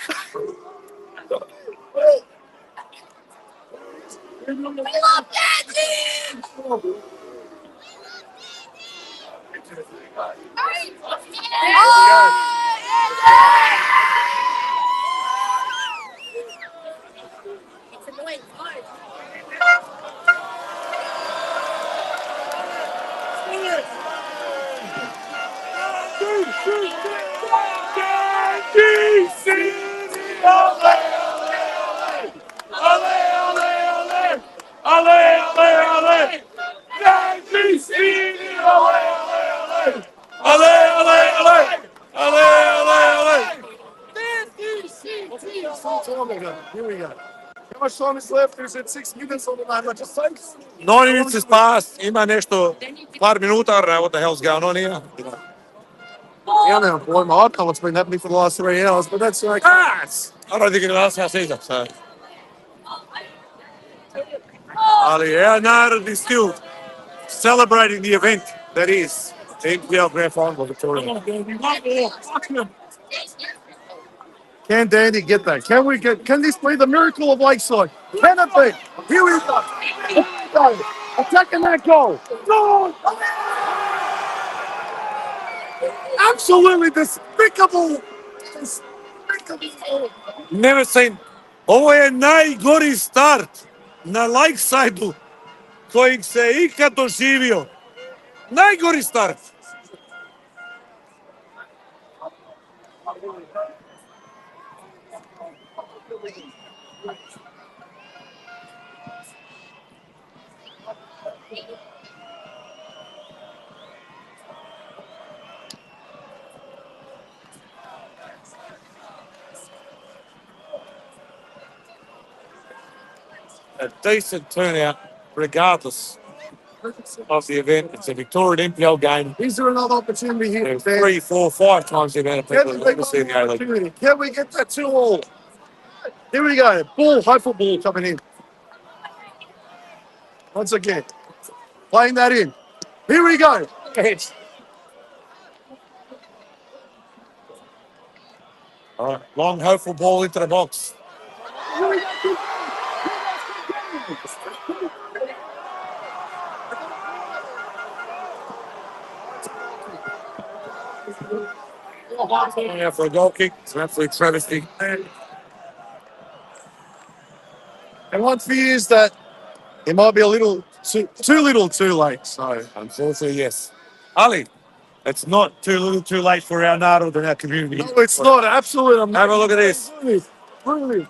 S8: Here we go. How much time is left? There's 6 minutes on the line. Like just say.
S3: 9 minutes has passed. Ima nešto, par minuta. I don't know what the hell's going on here.
S8: Yeah, now, boy, my eye colour's been happening for the last 3 hours, but that's okay.
S3: I don't think it'll last house either. So, Ali, our narrative is still celebrating the event that is the NPL Grand Final Victoria.
S8: Can Dandy get that? Can this be the miracle of Lakeside? Can it be? Here we go. Here we go. Attacking that goal. Goal! Absolutely despicable. Despicable.
S3: Never seen. Ovo je najgori start na Lakeside-u kojeg se ikad doživio. Najgori start. A decent turnout, regardless of the event. It's a Victorian NPL game.
S8: Is there another opportunity here?
S3: There's 3, 4, 5 times the amount of people that ever see the A-League.
S8: Can we get that 2-all? Here we go. Ball, hopeful ball coming in. Once again, playing that in. Here we go.
S3: All right, long, hopeful ball into the box. Yeah, for a goal kick. It's an absolute travesty.
S8: And one fear is that it might be a little too little too late. So
S3: Unfortunately, yes. Ali, it's not too little too late for our Nado and our community.
S8: no, it's not absolute.
S3: Have a look at this.
S8: Really,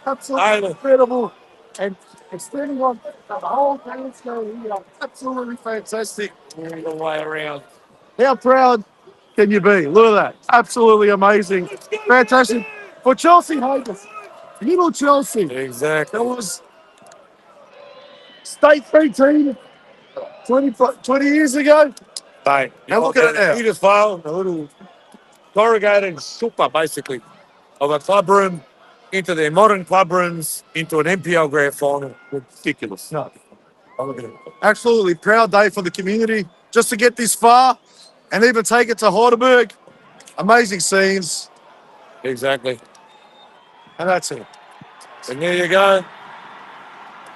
S8: absolutely incredible. And extending on the whole dance show here. Absolutely fantastic.
S3: All the way around.
S8: How proud can you be? Look at that. Absolutely amazing. Fantastic. For Chelsea Haters, little Chelsea.
S3: Exactly.
S8: That was state 3 team 20 years ago.
S3: Mate,
S8: And look at it now.
S3: You just found a little corrugated super, basically, of a club room into their modern club rooms into an NPL grand final. Ridiculous.
S8: No. Absolutely proud day for the community just to get this far and even take it to Heidelberg. Amazing scenes.
S3: Exactly.
S8: And that's it.
S3: And there you go.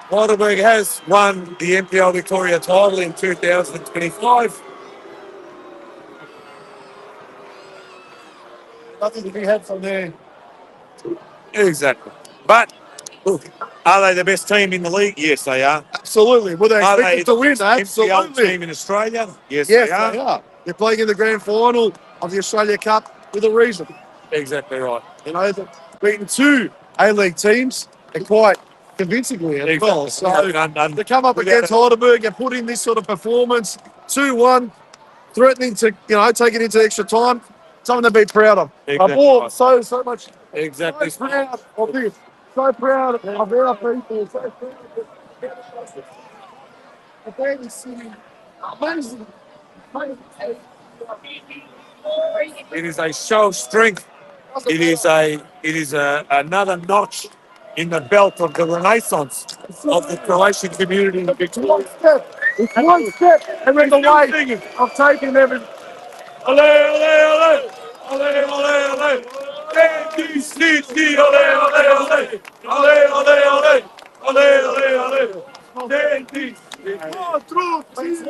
S3: Heidelberg has won the NPL Victoria title in 2025.
S8: Nothing to be had from there.
S3: Exactly. But, look, are they the best team in the league? Yes, they are.
S8: Absolutely. Well, they
S3: Are
S8: expected
S3: they
S8: to win.
S3: the NPL
S8: Absolutely.
S3: team in Australia? Yes,
S8: Yes,
S3: they are.
S8: They're playing in the grand final of the Australia Cup with a reason.
S3: Exactly right.
S8: You know, they've beaten 2 A-League teams and quite convincingly as well. So to come up against Heidelberg and put in this sort of performance, 2-1, threatening to, take it into extra time, something to be proud of.
S3: Exactly.
S8: So much.
S3: Exactly.
S8: So proud of this. So proud of our people. So proud of Danny City. Amazing.
S3: It is a show of strength. It is another notch in the belt of the renaissance of the Croatian community in Victoria.
S8: It's one step and we're the way of taking everything.
S3: Ole, ole, ole! Ole, ole, ole! NPCC, ole, ole, ole! Ole, ole, ole! Ole, ole, ole! NPCC.
S8: It's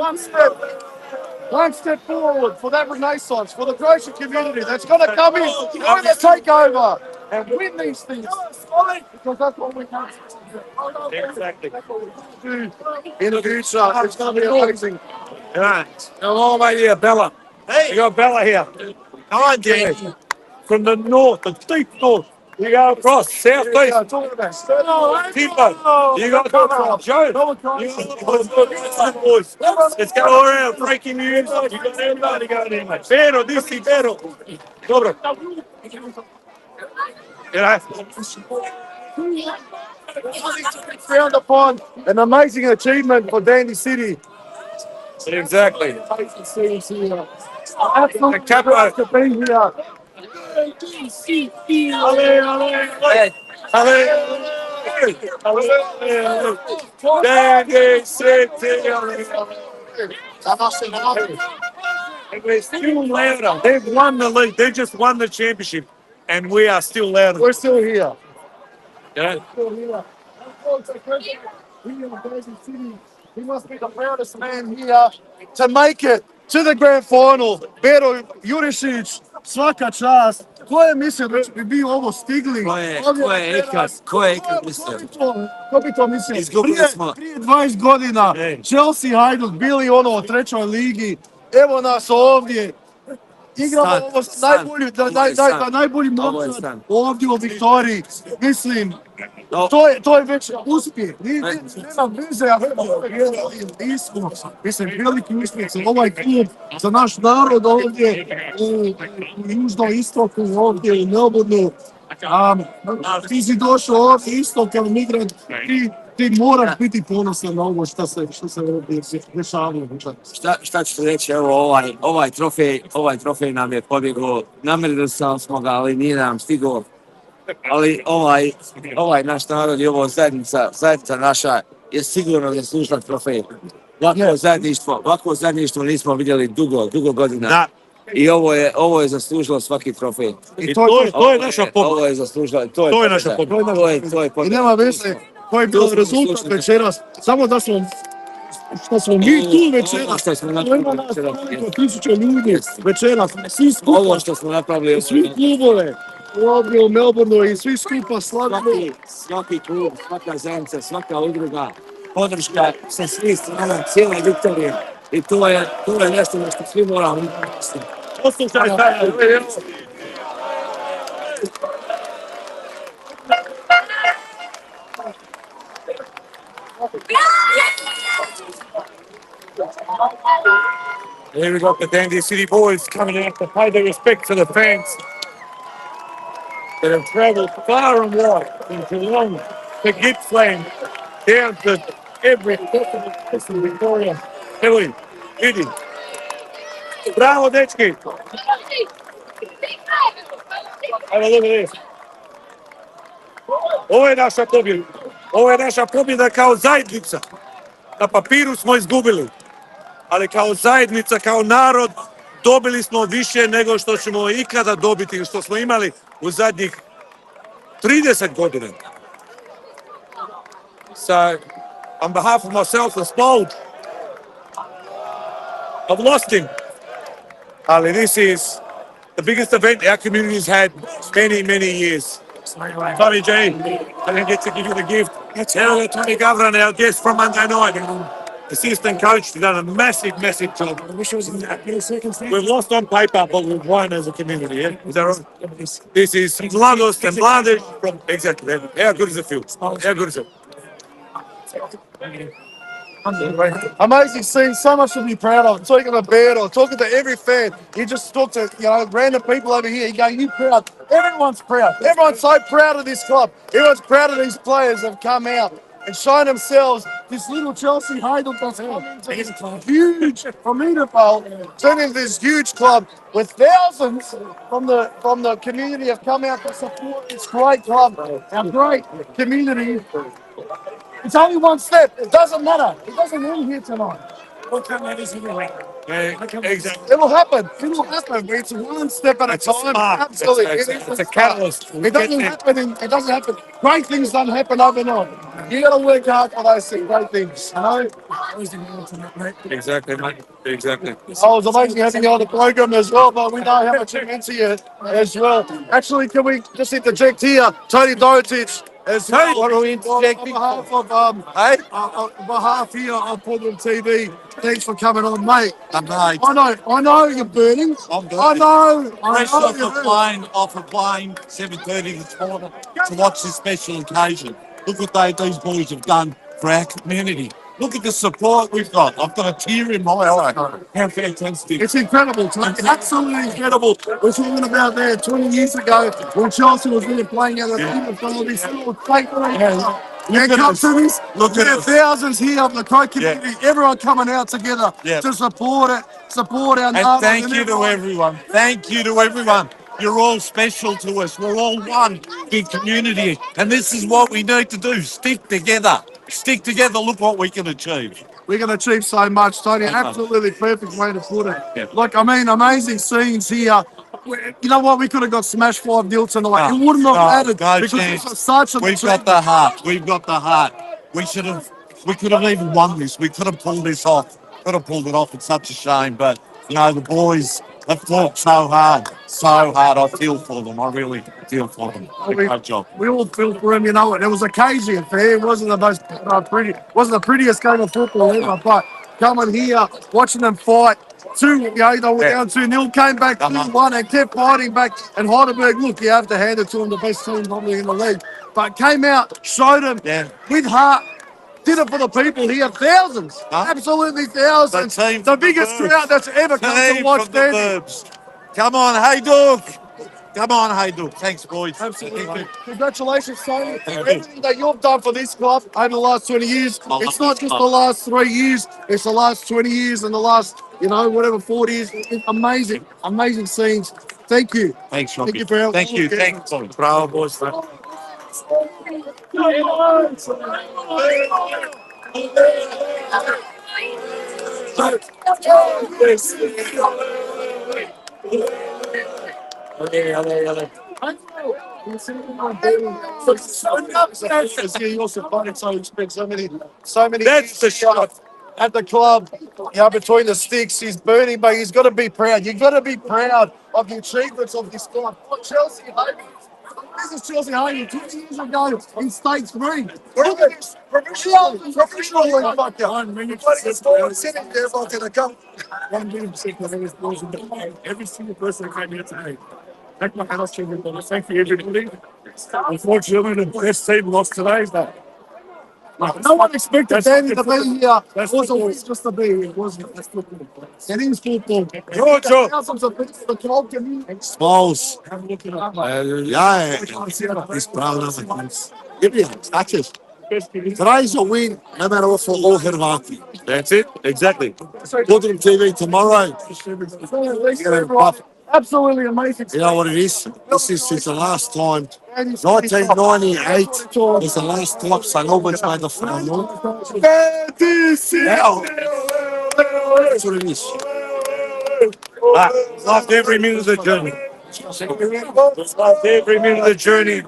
S8: one step forward for that renaissance, for the Croatian community that's going to come in, going to take over and win these things. Because that's what we can do.
S3: Exactly.
S8: In the future, it's going to be amazing.
S3: Right. Hello, my dear Bella. Hey. You got Bella here.
S8: Hi,
S3: Yeah. From the north, the deep north. You go across, south, east. Timbo. You got from Joe. You got boys. Let's go around, breaking news. You got everybody going in, mate. Pero, disi, pero. Dobro.
S8: Frowned upon an amazing achievement for Dandy City.
S3: Exactly.
S8: Absolutely proud to be here.
S3: Dandy City. And we're still louder. They've won the league. They just won the championship. And we are still louder.
S8: We're still here.
S3: Yeah.
S8: Still here. He must be the proudest man here to make it to the grand final. Pero Jurišić, svaka čast. Ko je mislio da bi bio ovo stigli?
S7: Ko je ikad mislio?
S8: Ko bi to mislio?
S7: Izgubili smo.
S8: Prije 20 godina Chelsea Hajduk bili u 3. ligi. Evo nas ovdje. Igramo ovo najbolji momčad ovdje u Viktoriji. Mislim, to je već uspjeh. Nema veze, nismo. Mislim, veliki uspjeh za ovaj klub, za naš narod ovdje u južnom istoku, ovdje u Melbourneu. Ti si došao ovdje isto kao migrant, ti moraš biti ponosan na ovo što se ovdje dešavalo.
S7: Šta ću reći, evo ovaj trofej nam je pobjegao, namerili smo ga, ali nije nam stigao. Ali ovaj naš narod i ovo zajednica naša je sigurno zaslužila trofej. Ovako zajedništvo nismo vidjeli dugo godina.
S12: I ovo je zaslužilo svaki trofej.
S3: I to je naša pobjeda.
S12: Ovo je zaslužilo,
S3: To je naša pobjeda.
S12: To je
S8: I
S12: pobjeda.
S8: nema veze koji je bio rezultat večeras, samo da smo što smo mi tu večeras,
S12: što smo
S8: ima
S12: napravili
S8: nas
S12: večeras,
S8: koliko tisuća ljudi večeras, svi skupa,
S12: Ovo što smo napravili,
S8: svi klubove ovdje u Melbourneu i svi skupa slavimo.
S12: svaki klub, svaka zajednica, svaka udruga, podrška sa svih strana, cijela Viktorije. I to je nešto na što svi moramo učiti.
S3: Poslušaj, here we got the Dandy City boys coming out to pay their respect to the fans that have travelled far and wide from Geelong to Gippsland, down to every possible place in Victoria. Evo, vidi. Bravo, dečki. Evo, look at this. Ovo je naša pobjeda. Ovo je naša pobjeda kao zajednica. Na papiru smo izgubili, ali kao zajednica, kao narod, dobili smo više nego što ćemo ikada dobiti, što smo imali u zadnjih 30 godina. So, on behalf of myself and Spold, I've lost him. Ali this is the biggest event our community's had many, many years. Tommy G, I didn't get to give you the gift. Now Tommy Governor, our guest from Monday night. Assistant coach, you've done a massive, massive job. I wish it was in that circumstance. We've lost on paper, but we've won as a community, yeah? Is that right? This is Mladost and Mladež. Exactly. How good does it feel? How good is it?
S8: Amazing scene, so much to be proud of. Talking to Beard, talking to every fan. You just talk to random people over here. You go, you proud? Everyone's proud. Everyone's so proud of this club. Everyone's proud of these players that have come out and shown themselves. This little Chelsea Haydel that's come into this huge formidable, turned into this huge club with thousands from the community have come out to support this great club, our great community. It's only one step. It doesn't matter. It doesn't end here tonight.
S3: Exactly.
S8: It will happen. It will happen. It's one step at a time. Absolutely.
S3: It's a catalyst.
S8: It doesn't happen. It doesn't happen. Great things don't happen overnight. You got to work hard for those great things. You know.
S3: Exactly, mate. Exactly.
S8: Oh, it's amazing having you on the program as well, but we know how much it meant to you as well. Actually, can we just interject here? Tony Dorotic. As well, what are we interjecting? On behalf of on behalf here of PodroomTV, thanks for coming on, mate.
S13: Mate.
S8: I know you're burning.
S13: I'm burning.
S8: I know
S13: Fresh off
S8: you're
S13: a plane, 7:30 this morning to watch this special occasion. Look what these boys have done for our community. Look at the support we've got. I've got a tear in my eye. How fantastic.
S8: It's incredible, Tony. Absolutely incredible. We're talking about there 20 years ago when Chelsea was really playing out of this little fake Look at thousands here of the Crow community, everyone coming out together to support it, support our
S13: And thank you to everyone. Thank you to everyone. You're all special to us. We're all one big community. And this is what we need to do. Stick together. Stick together. Look what we can achieve.
S8: We can achieve so much, Tony. Absolutely perfect way to put it.
S13: Yeah.
S8: Like, I mean, amazing scenes here. You know what? We could have got smashed 5-0 tonight. It wouldn't have mattered because
S13: chance.
S8: it's such a
S13: We've got the heart. We've got the heart. We could have even won this. We could have pulled this off. Could have pulled it off. It's such a shame. But, you know, the boys have fought so hard. So hard. I feel for them. I really feel for them. Great job.
S8: We all feel for him, you know. It was occasion fair. It wasn't the most wasn't the prettiest game of football ever, but coming here, watching them fight. They were down 2-0, came back 2-1 and kept fighting back. And Heidelberg, look, you have to hand it to them, the best team probably in the league. But came out, showed them with heart, did it for the people here. Thousands, absolutely thousands. The biggest crowd that's ever come to watch them.
S13: Come on, hey, Duke. Come on, hey, Duke. Thanks, boys.
S8: Absolutely. Congratulations, Tony. Everything that you've done for this club over the last 20 years. It's not just the last 3 years. It's the last 20 years and the last, 40 years. It's amazing. Amazing scenes. Thank you.
S13: Thanks, Robbie.
S8: Thank you for helping.
S13: Thank you. Thanks, boys. Bravo, boys.
S8: He also fighting so he spent so many years at the club, between the sticks. He's burning, but he's got to be proud. You've got to be proud of the achievements of this club. Chelsea, this is Chelsea Hayden 20 years ago in State 3. Look at this professional league like that. Sitting there like in a cup.
S5: 1 million percent of those boys in the game. Every single person that came here today. Take my hat off to everybody. Thank you, everybody. Unfortunately, the best team lost today, but
S8: no one expected Danny to be here.
S5: That's
S8: It was a
S5: football.
S8: wish just to be. It wasn't. That's football. It is football. Thousands of people, the club community.
S13: Smalls.
S5: Have a look at it.
S13: Yeah, he's proud of it. Give me touches. Today's a win, no matter what, for all Hrvati.
S3: That's it. Exactly.
S13: PodroomTV tomorrow. You're gonna puff.
S8: Absolutely amazing.
S13: You know what it is? This is since the last time. 1998 is the last time St. Albans made the final. That's what it is.
S3: Loved every minute of the journey. Loved every minute of the journey.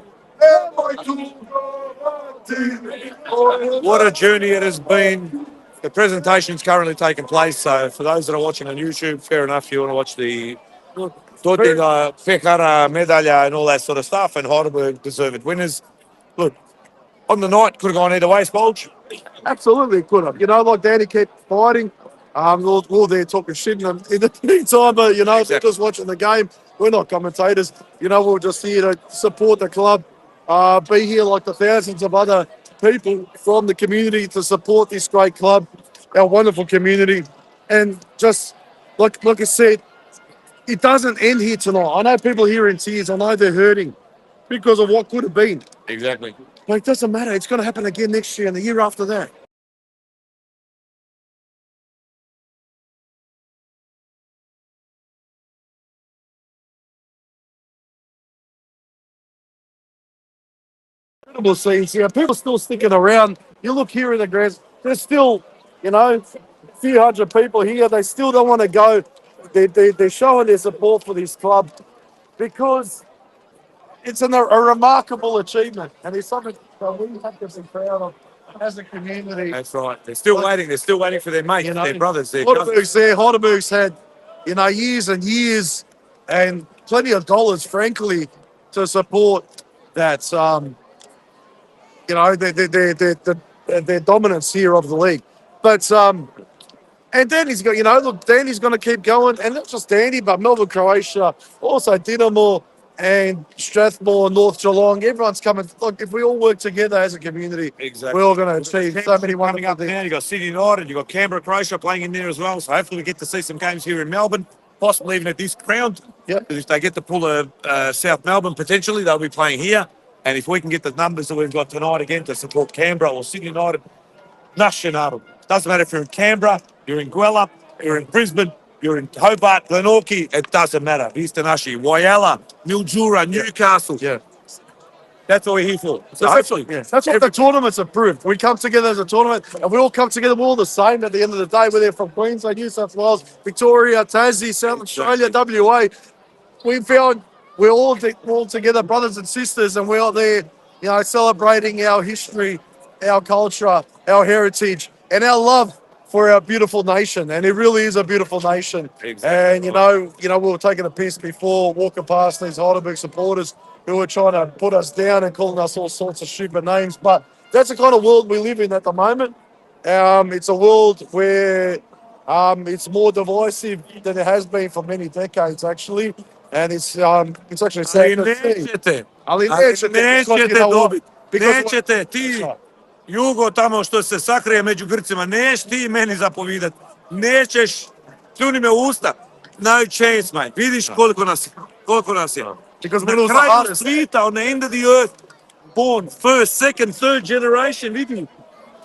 S3: What a journey it has been. The presentation's currently taking place, so for those that are watching on YouTube, fair enough, you want to watch the Dodina, Pekara, Medalja and all that sort of stuff, and Heidelberg deserved winners. Look, on the night, could have gone either way, Spolge.
S8: Absolutely could have. Like Danny kept fighting. We're there talking shit in the meantime, but we're just watching the game. We're not commentators. We're just here to support the club. Be here like the thousands of other people from the community to support this great club, our wonderful community. And just like I said, it doesn't end here tonight. I know people here in tears. I know they're hurting because of what could have been.
S3: Exactly.
S8: But it doesn't matter. It's going to happen again next year and the year after that. Incredible scenes here. People still sticking around. You look here in the grass. There's still, a few hundred people here. They still don't want to go. They're showing their support for this club because it's a remarkable achievement, and it's something that we have to be proud of as a community.
S3: That's right. They're still waiting. They're still waiting for their mates, their brothers, their cousins.
S8: Heidelberg's there. Heidelberg's had, years and years and plenty of dollars, frankly, to support that. Their dominance here of the league. But and Danny's got, Danny's going to keep going, and not just Danny, but Melbourne, Croatia, also Dinamo and Strathmore, North Geelong. Everyone's coming. Look, if we all work together as a community, we're all going to achieve so many wonderful things.
S3: Now you got Sydney United, you got Canberra, Croatia playing in there as well. So hopefully we get to see some games here in Melbourne, possibly even at this ground.
S8: Yep.
S3: Because if they get to pull South Melbourne, potentially they'll be playing here. And if we can get the numbers that we've got tonight again to support Canberra or Sydney United, national. Doesn't matter if you're in Canberra, you're in Guelph, you're in Brisbane, you're in Hobart, Glenorchy, it doesn't matter. Eastern Ushi, Whyalla, Mildura, Newcastle.
S8: Yeah.
S3: That's what we're here for. So hopefully.
S8: That's what the tournaments have proved. We come together as a tournament and we all come together. We're all the same at the end of the day. We're there from Queensland, New South Wales, Victoria, Tassie, South Australia, WA. We found we're all together, brothers and sisters, and we're all there, celebrating our history, our culture, our heritage, and our love for our beautiful nation. And it really is a beautiful nation.
S3: Exactly.
S8: And, we were taking a piss before, walking past these Heidelberg supporters who were trying to put us down and calling us all sorts of stupid names. But that's the kind of world we live in at the moment. It's a world where it's more divisive than it has been for many decades, actually. And it's actually sad to see.
S3: Nećete ti, Jugo tamo što se sakrije među Grcima, neš ti meni zapovidat, nećeš, pljuni me u usta, no chance, mate. Vidiš koliko nas je. Na kraju svita, on the end of the earth, born first, second, third generation, vidi,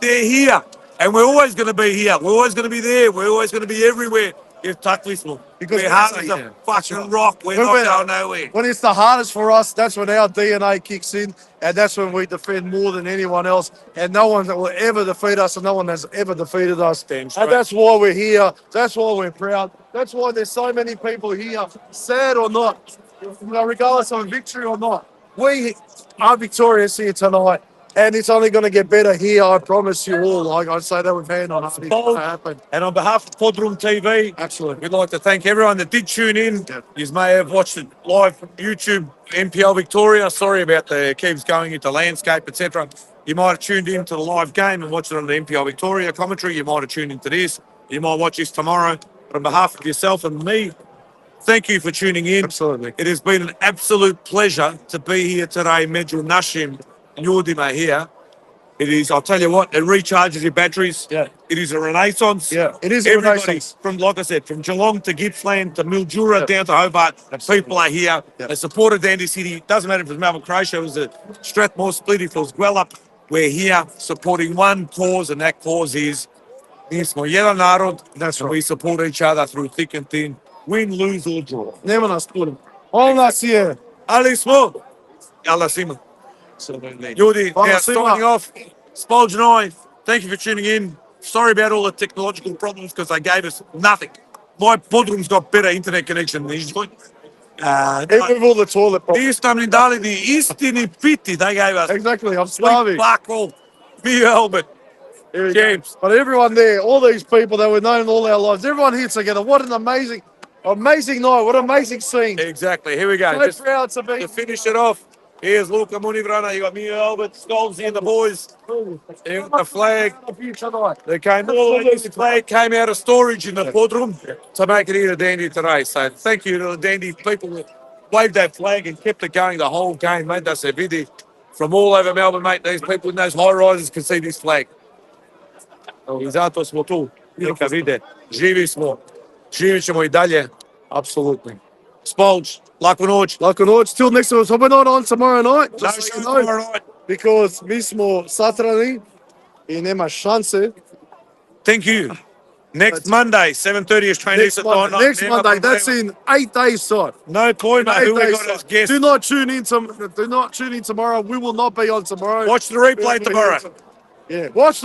S3: they're here. And we're always going to be here. We're always going to be there. We're always going to be everywhere.
S1: Jer takli smo.
S2: Because
S1: We're hard as a fucking rock. We're
S2: When
S1: not
S2: we're-
S1: going nowhere.
S2: When it's the hardest for us, that's when our DNA kicks in, and that's when we defend more than anyone else. And no one that will ever defeat us, and no one has ever defeated us. And that's why we're here. That's why we're proud. That's why there's so many people here, sad or not, regardless of victory or not. We are victorious here tonight, and it's only going to get better here. I promise you all. Like I say that with hand on heart. It's going to happen.
S1: And on behalf of Podroom TV,
S2: Absolutely.
S1: we'd like to thank everyone that did tune in. You may have watched it live from YouTube, NPL Victoria. Sorry about the keeps going into landscape, etc. You might have tuned in to the live game and watched it on the NPL Victoria commentary. You might have tuned into this. You might watch this tomorrow. But on behalf of yourself and me, thank you for tuning in.
S2: Absolutely.
S1: It has been an absolute pleasure to be here today. Medjugorje Nashim Njurdima here. It is, I'll tell you what, it recharges your batteries.
S2: Yeah.
S1: It is a renaissance.
S2: Yeah, it is a
S1: Everybody,
S2: renaissance.
S1: from, like I said, from Geelong to Gippsland to Mildura
S2: Yeah.
S1: down to Hobart, people are here.
S2: Yeah.
S1: They supported Dandy City. It doesn't matter if it's Melbourne Croatia, it was a Strathmore Split, if it was Guelph. We're here supporting one cause, and that cause is Nismo Jedan Narod.
S2: That's
S1: And
S2: right.
S1: we support each other through thick and thin, win, lose, or draw.
S2: Nema nas puno. On nas je.
S1: Ali smo. Allah Sima. Ljudi,
S2: Hvala
S1: now
S2: svima.
S1: signing off. Spolge and I, thank you for tuning in. Sorry about all the technological problems because they gave us nothing. My Podroom's got better internet connection than usually.
S2: Even with all the toilet problems.
S1: Isto nam ni dali ni istini piti they gave us.
S2: Exactly, I'm
S1: Sweet
S2: starving.
S1: buckle, Mio Albert,
S2: Here we go.
S1: James.
S2: But everyone there, all these people that we've known all our lives, everyone here together. What an amazing night. What an amazing scene.
S1: Exactly, here we go.
S2: So
S1: Just
S2: proud to be.
S1: to finish it off, here's Luca Munivrana, you got Mio Albert, Skolzy and the boys. You got the flag. They came all the way, this flag came out of storage in the Podroom to make it here to Dandy today. So thank you to the Dandy people that waved that flag and kept it going the whole game, mate. That's a video from all over Melbourne, mate. These people in those high rises can see this flag. I zato smo tu. Neka vide. Živi smo. Živit ćemo I dalje. Apsolutely. Spolge, laku noć.
S2: Laku noć. Till next time. So we're not on tomorrow night.
S1: No
S2: Just so
S1: show
S2: you know,
S1: tomorrow night.
S2: because mi smo satrani I nema šanse.
S1: Thank you. Next Monday, 7:30 is training.
S2: Next Monday. That's in 8 days' time.
S1: No point, mate. Who we got as guests?
S2: Do not tune in. Do not tune in tomorrow. We will not be on tomorrow.
S1: Watch the replay tomorrow.
S2: Yeah, watch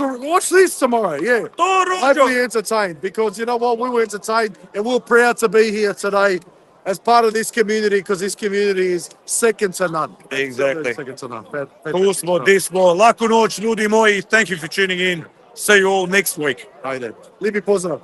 S2: this tomorrow. Yeah,
S1: Todo
S2: hopefully entertained, because you know what, we were entertained and we're proud to be here today as part of this community, because this community is second to none.
S1: Exactly.
S2: Second to none.
S1: Tu smo, di smo. Laku noć, ljudi moji. Thank you for tuning in. See you all next week.
S2: Ajde. Lijepi pozdrav.